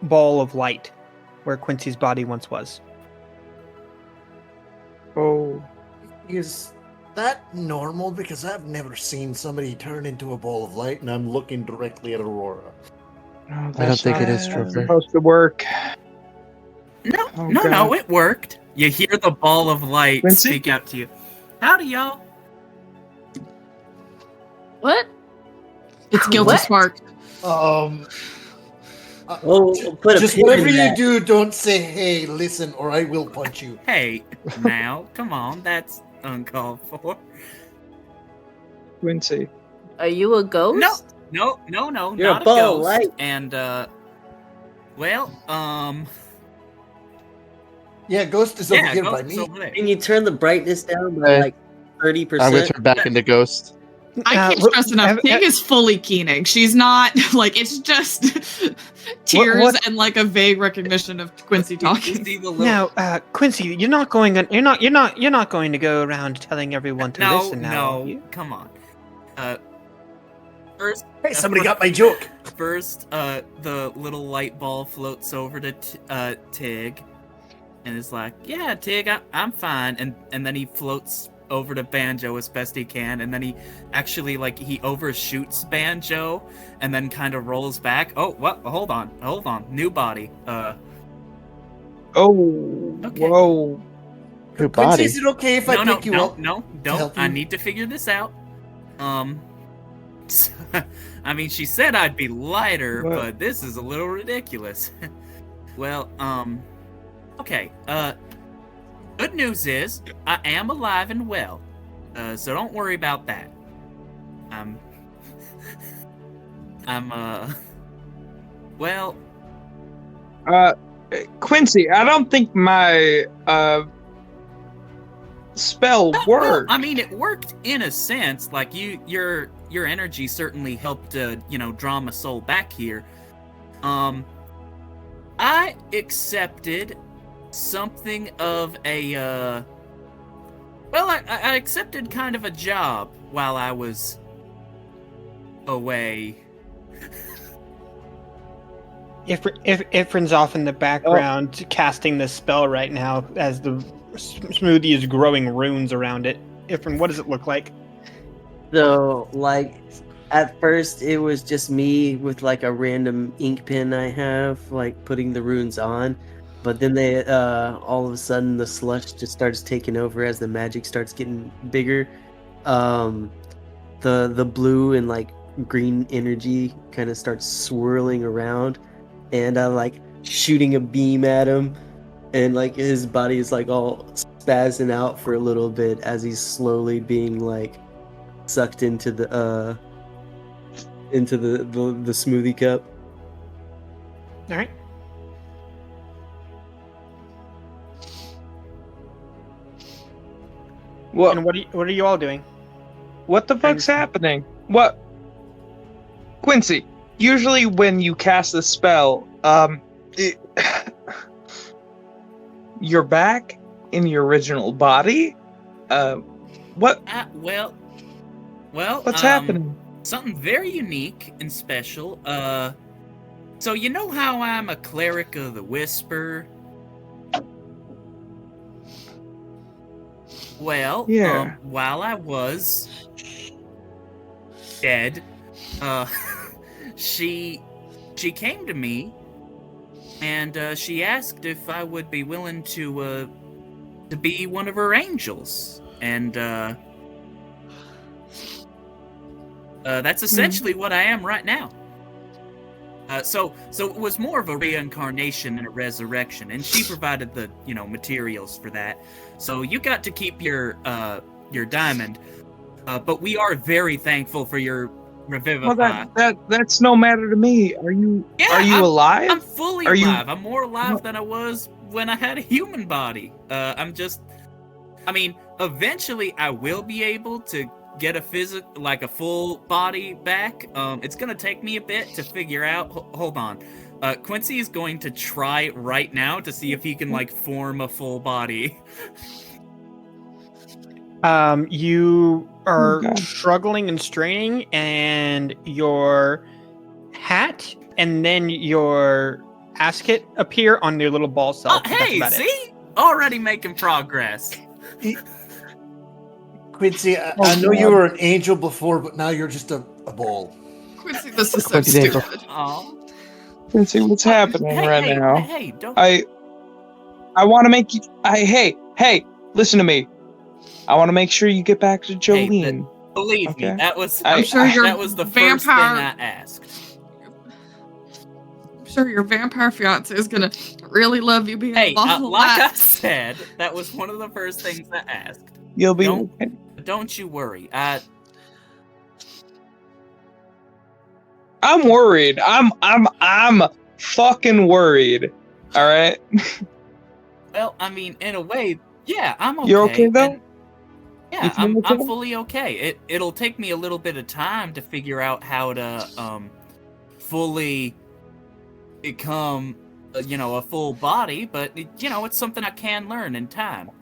ball of light where Quincy's body once was. Oh. Is that normal? Because I've never seen somebody turn into a ball of light, and I'm looking directly at Aurora. Oh, I don't think it is Trevor. Supposed to work. No, Oh, no, God. no, it worked. You hear the ball of light Quincy? speak out to you. Howdy, y'all. What? It's guilty What? spark. Oh, Just whatever you do, don't say, hey, listen, or I will punch you. Hey, now, come on, that's uncalled for. Quincy. Are you a ghost? No, You're not a ball of ghost. light. And, well, Yeah, Ghost is over yeah, here Ghost by is me. over there. Can you turn the brightness down by Hey. like 30%? I'm gonna turn back into Ghost. I can't stress enough. Tig is fully keening. She's not like it's just tears What- and like a vague recognition of Quincy talking. Now, Quincy, you're not going to go around telling everyone to listen now. No, come on. First, Hey, somebody got my joke. First, the little light ball floats over to Tig, and is like, "Yeah, Tig, I'm fine." And then he floats over to Banjo as best he can, and then he actually he overshoots Banjo, and then kind of rolls back. Oh, what? Hold on, new body. Oh. Okay. Whoa. New Quincy, body. is it okay if I pick you up? No, to don't. help I you? need to figure this out. I mean, she said I'd be lighter, What? but this is a little ridiculous. Well, okay. Good news is I am alive and well, so don't worry about that. Well. Quincy, I don't think my spell No, worked. I mean, it worked in a sense. Like your energy certainly helped, draw my soul back here. I accepted something of a, I accepted kind of a job while I was away. Ifrin's off in the background casting the spell right now as the smoothie is growing runes around it. Ifrin, what does it look like? So, at first it was just me with a random ink pen I have, putting the runes on. But then they, all of a sudden the slush just starts taking over as the magic starts getting bigger. The blue and green energy kind of starts swirling around, and I'm shooting a beam at him, and his body is all spazzing out for a little bit as he's slowly being sucked into the smoothie cup. All right. What? And what are you all doing? What the fuck's happening? What? Quincy, usually when you cast a spell, you're back in your original body? What? Well, What's happening? Something very unique and special. So you know how I'm a cleric of the Whisper? Well, Yeah. While I was dead, she came to me, and she asked if I would be willing to be one of her angels, and That's essentially what I am right now. So it was more of a reincarnation and a resurrection, and she provided the materials for that. So you got to keep your diamond, but we are very thankful for your revivify. Well, that's no matter to me. Are you alive? I'm fully alive. I'm more alive than I was when I had a human body. Eventually I will be able to get a full body back. It's gonna take me a bit to figure out. Hold on. Quincy is going to try right now to see if he can form a full body. You are struggling and straining, and your hat and then your asket appear on their little ball cell. Hey, see? Already making progress. Quincy, I know you were an angel before, but now you're just a ball. Quincy, this is so stupid. Quincy, what's happening now? Hey, don't. I want to make you. Hey, listen to me. I want to make sure you get back to Jolene. Believe me, that was. I'm sure that was the first thing I asked. I'm sure your vampire fiance is gonna really love you being a ball of like I wax. said, that was one of the first things I asked. You'll be. Don't you worry. I'm worried. I'm fucking worried. All right. Well, I mean, in a way, yeah, I'm okay. You're okay though. Yeah, I'm fully okay. It'll take me a little bit of time to figure out how to fully become a full body, but it's something I can learn in time.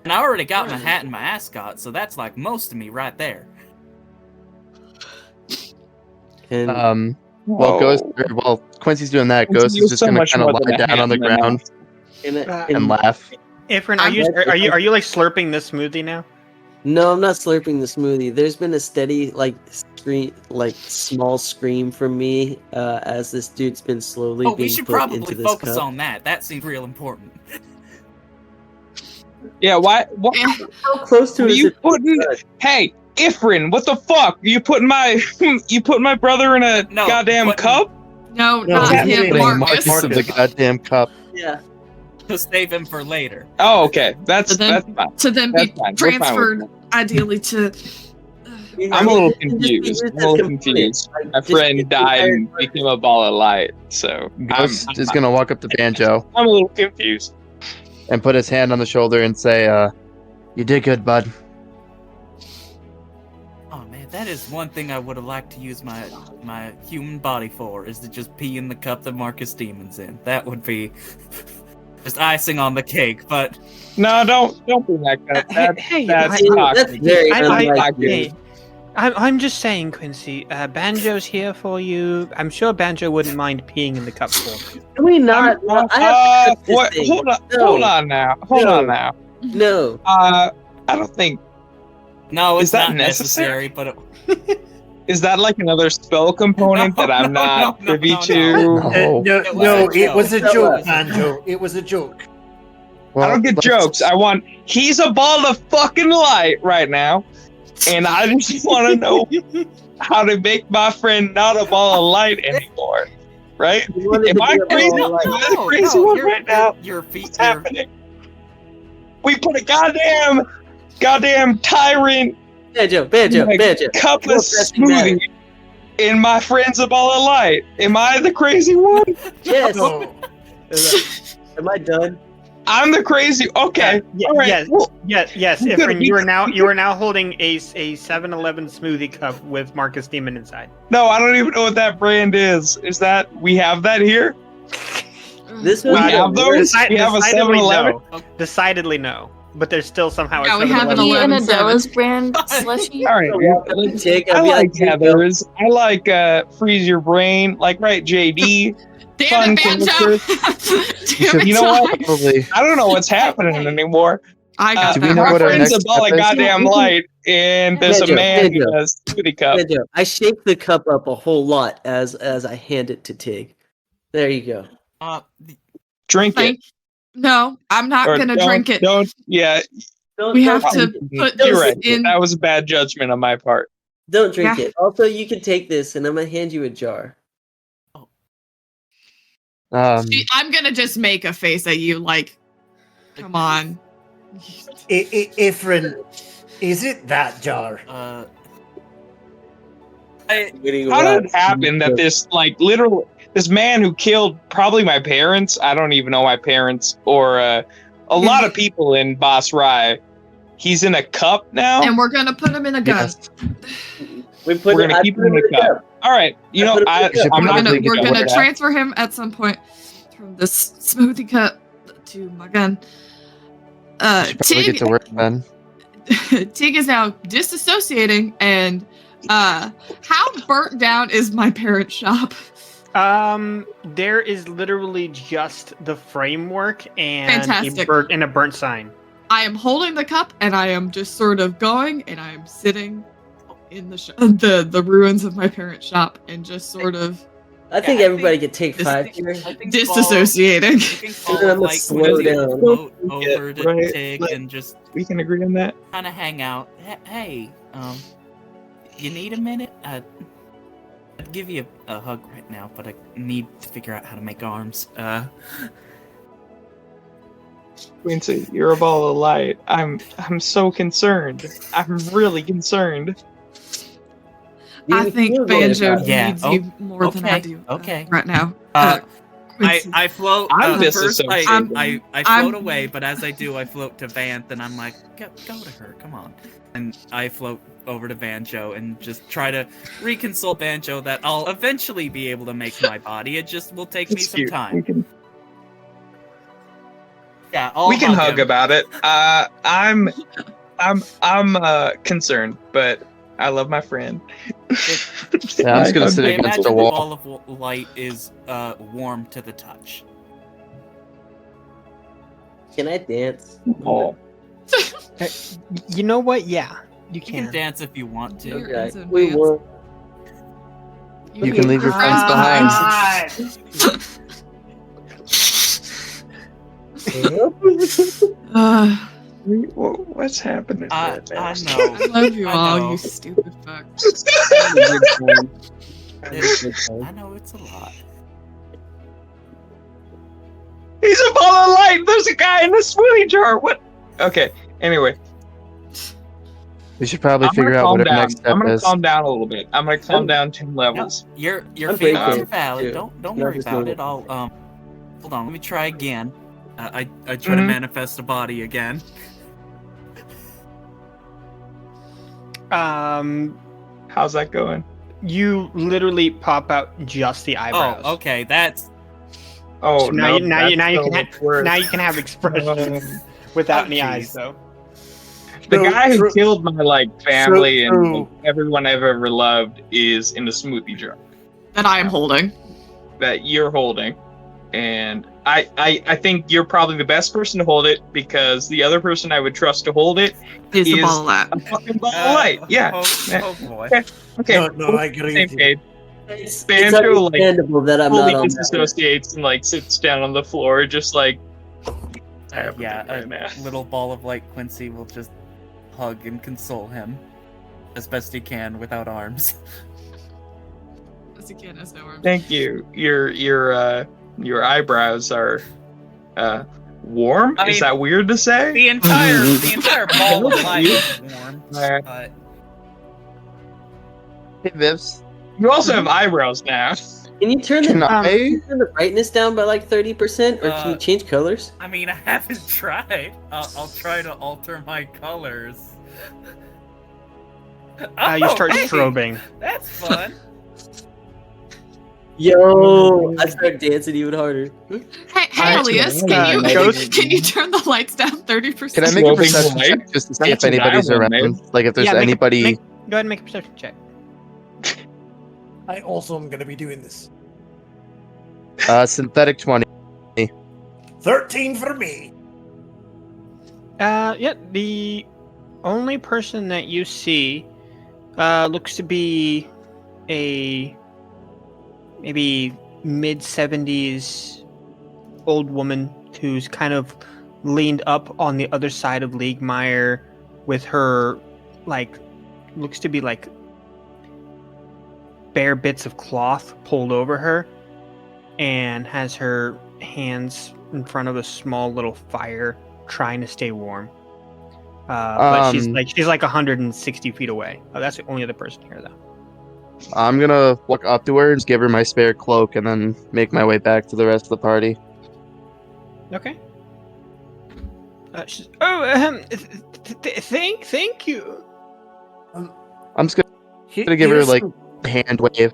And I already got my hat and my ascot, so that's like most of me right there. While Quincy's doing that, Ghost is just gonna kind of lie down on the ground and laugh. Efren, are you like slurping this smoothie now? No, I'm not slurping the smoothie. There's been a steady small scream from me as this dude's been slowly being we should put probably into this focus cup. on that. That seems real important. Yeah, why? How close to you putting? Hey, Efren, what the fuck? You putting my brother in a goddamn cup? No, not him, Marcus. Part of the goddamn cup. Yeah. To save him for later. Oh, okay. That's fine. To then That's be fine. transferred, ideally, to. I'm a little confused. My friend died and became a ball of light, so Ghost is gonna walk up to Banjo. I'm a little confused. And put his hand on the shoulder and say, "You did good, bud." Oh man, that is one thing I would have liked to use my human body for, is to just pee in the cup that Marcus Demon's in. That would be just icing on the cake, but no, don't be like that. That's toxic. I'm just saying, Quincy. Banjo's here for you. I'm sure Banjo wouldn't mind peeing in the cup for you. Can we not? What? Hold on now. No. I don't think. No, it's is that not necessary, but. Is that like another spell component that I'm not privy to? No, it was a joke, Banjo. It was a joke. I don't get jokes. He's a ball of fucking light right now, and I just want to know how to make my friend not a ball of light anymore. Right? Am I crazy? Am I the crazy one right now? What's happening? We put a goddamn tyrant. Banjo. Cup of smoothie in my friend's a ball of light. Am I the crazy one? Yes. Am I done? I'm the crazy. Okay. All right. Yes. Well, yes. Efren, you are now holding a 7-Eleven smoothie cup with Marcus Demon inside. No, I don't even know what that brand is. Is that we have that here? We have those. We have a 7-Eleven. No. Decidedly no. But there's still somehow. Yeah, we have an An 11. Adela's brand slushy. All right. I like Heathers. I like Freeze Your Brain. Like JD. Damn it, Banjo! You know what? I don't know what's happening anymore. I got that. My friend's a ball of goddamn light, and there's a man in a smoothie cup. Banjo, I shake the cup up a whole lot as I hand it to Tig. There you go. Drink it. No, I'm not gonna drink it. Don't. Yeah. We have to put this You're right. in. That was a bad judgment on my part. Don't drink Yeah. it. Also, you can take this, and I'm gonna hand you a jar. I'm gonna just make a face at you, like, come on. Ifrin, is it that jar? How did it happen that this, like, literal, this man who killed probably my parents, I don't even know my parents, or a lot of people in Boss Rye, he's in a cup now? And we're gonna put him in a gun. We're gonna keep him in a cup. All right, you know, I'm not We're gonna transfer him at some point from this smoothie cup to my gun. Should probably get to work then. Tig is now disassociating, and how burnt down is my parents' shop? There is literally just the framework and Fantastic. a burnt sign. I am holding the cup, and I am just sort of going, and I am sitting in the ruins of my parents' shop, and just sort of. I think everybody could take 5 here. Disassociating. And then I'm gonna slow down. Float over to right. Tig and just We can agree on that. kind of hang out. Hey, you need a minute? I'd give you a hug right now, but I need to figure out how to make arms. Quincy, you're a ball of light. I'm so concerned. I'm really concerned. I think Banjo Yeah, needs you more than I do right now. I float. I'm first disassociated. I float away, but as I do, I float to Vanth, and I'm like, go to her, come on. And I float over to Banjo and just try to reconsole Banjo that I'll eventually be able to make my body. It just will take me It's some cute. time. Yeah, We can hug him. about it. I'm concerned, but I love my friend. Yeah, I'm just gonna sit I against imagine the the wall. ball of light is warm to the touch. Can I dance? Oh. You know what? Yeah, you You can can. dance if you want to. Okay. We will. You can leave your friends behind. What's happening? I know. I love you I all, know. you stupid fuck. I know it's a lot. He's a ball of light. There's a guy in the smoothie jar. What? Okay. Anyway, We should probably I'm figure gonna out calm what our down. next step I'm gonna is. calm down a little bit. I'm gonna calm down 10 levels. Your I'm feelings breaking are valid. too. Don't Not worry just about normal. it. I'll hold on. Let me try again. I try to manifest a body again. How's that going? You literally pop out just the eyebrows. Oh, okay. That's Oh, So now, no, you that's so can much worse. now you can have expressions without any eyes jeez. though. The True, guy who true. killed my family True. and everyone I've ever loved is in the smoothie jar That I am holding. that you're holding, and I think you're probably the best person to hold it because the other person I would trust to hold it Is the is ball of light. a fucking ball of light. Yeah. Oh boy. Okay. No, I agree Same with you. page. It's Banjo, like, understandable that I'm fully not on that. disassociates and like sits down on the floor, just like. Yeah, right now. a little ball of light Quincy will just hug and console him as best he can without arms. As you can, as no arms. Thank you. Your eyebrows are warm. I Is mean, that weird to say? The entire ball of light is warm. But Hey, Vivs. You also have eyebrows now. Can you turn Can the I? turn the brightness down by like 30%, or can you change colors? I mean, I haven't tried. I'll try to alter my colors. You start hey, strobing. That's fun. Yo, I start dancing even harder. Hey, Elias, can you turn the lights down 30%? Can I make a Sloping perception light? check just to see if That's what I anybody's want, around? man. Like if there's Yeah, make a- anybody. Go ahead and make a perception check. I also am going to be doing this. Synthetic 20. 13 for me. Yeah, the only person that you see looks to be a maybe mid-70s old woman who's kind of leaned up on the other side of Liegmeyer with her, like, looks to be like bare bits of cloth pulled over her and has her hands in front of a small little fire trying to stay warm. But she's like 160 feet away. Oh, that's the only other person here, though. I'm gonna walk up to her and just give her my spare cloak and then make my way back to the rest of the party. Okay. Thank you. I'm just gonna give her like a hand wave.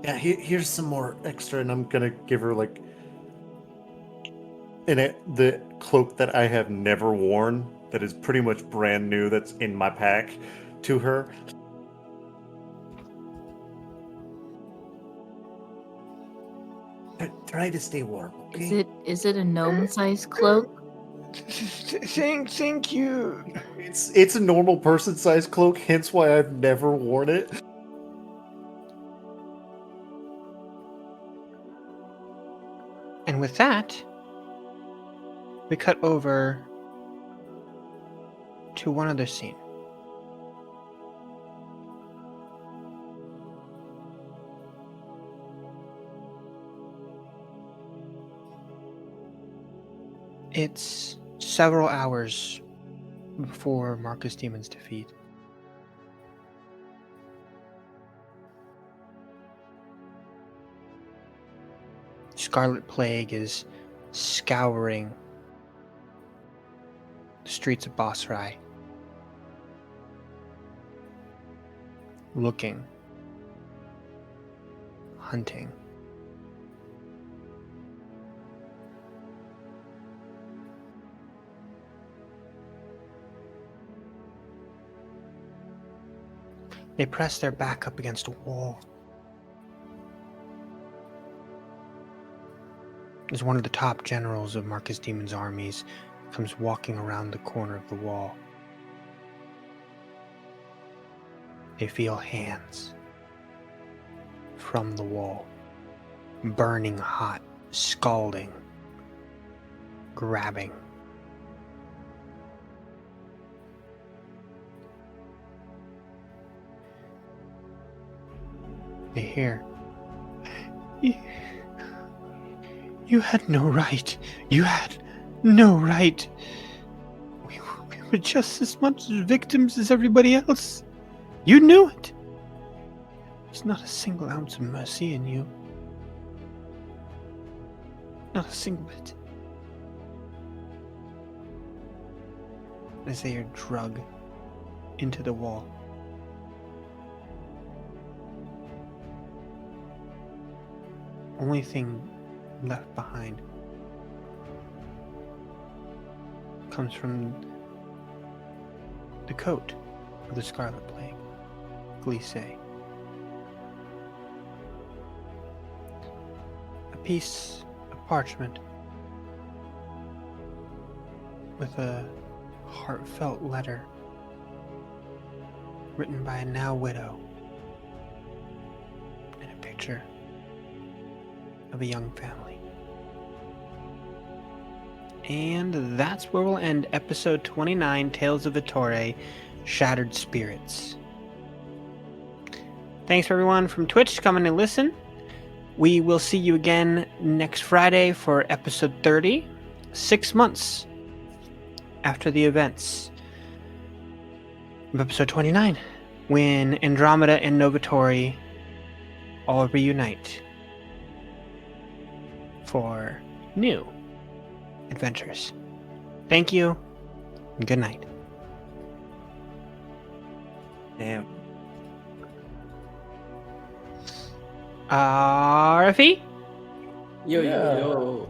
Yeah, here's some more extra, and I'm gonna give her like the cloak that I have never worn, that is pretty much brand new, that's in my pack, to her. Try to stay warm, okay? Is it a gnome-sized cloak? Thank you. It's a normal person-sized cloak, hence why I've never worn it. And with that, we cut over to one other scene. It's several hours before Marcus Demon's defeat. Scarlet Plague is scouring the streets of Basrai, looking, hunting. They press their back up against a wall. As one of the top generals of Marcus Demon's armies comes walking around the corner of the wall, they feel hands from the wall, burning hot, scalding, grabbing. They hear, You had no right. You had no right. We were just as much victims as everybody else. You knew it. There's not a single ounce of mercy in you. Not a single bit. As they are drugged into the wall. Only thing left behind comes from the coat of the Scarlet Plague, Glissé. A piece of parchment with a heartfelt letter written by a now widow and a picture of a young family. And that's where we'll end episode 29, Tales of Vittore, Shattered Spirits. Thanks for everyone from Twitch coming to listen. We will see you again next Friday for episode 30, 6 months after the events of episode 29, when Andromeda and Novatori all reunite for new adventures. Thank you, and good night. Damn. RFE? Yo.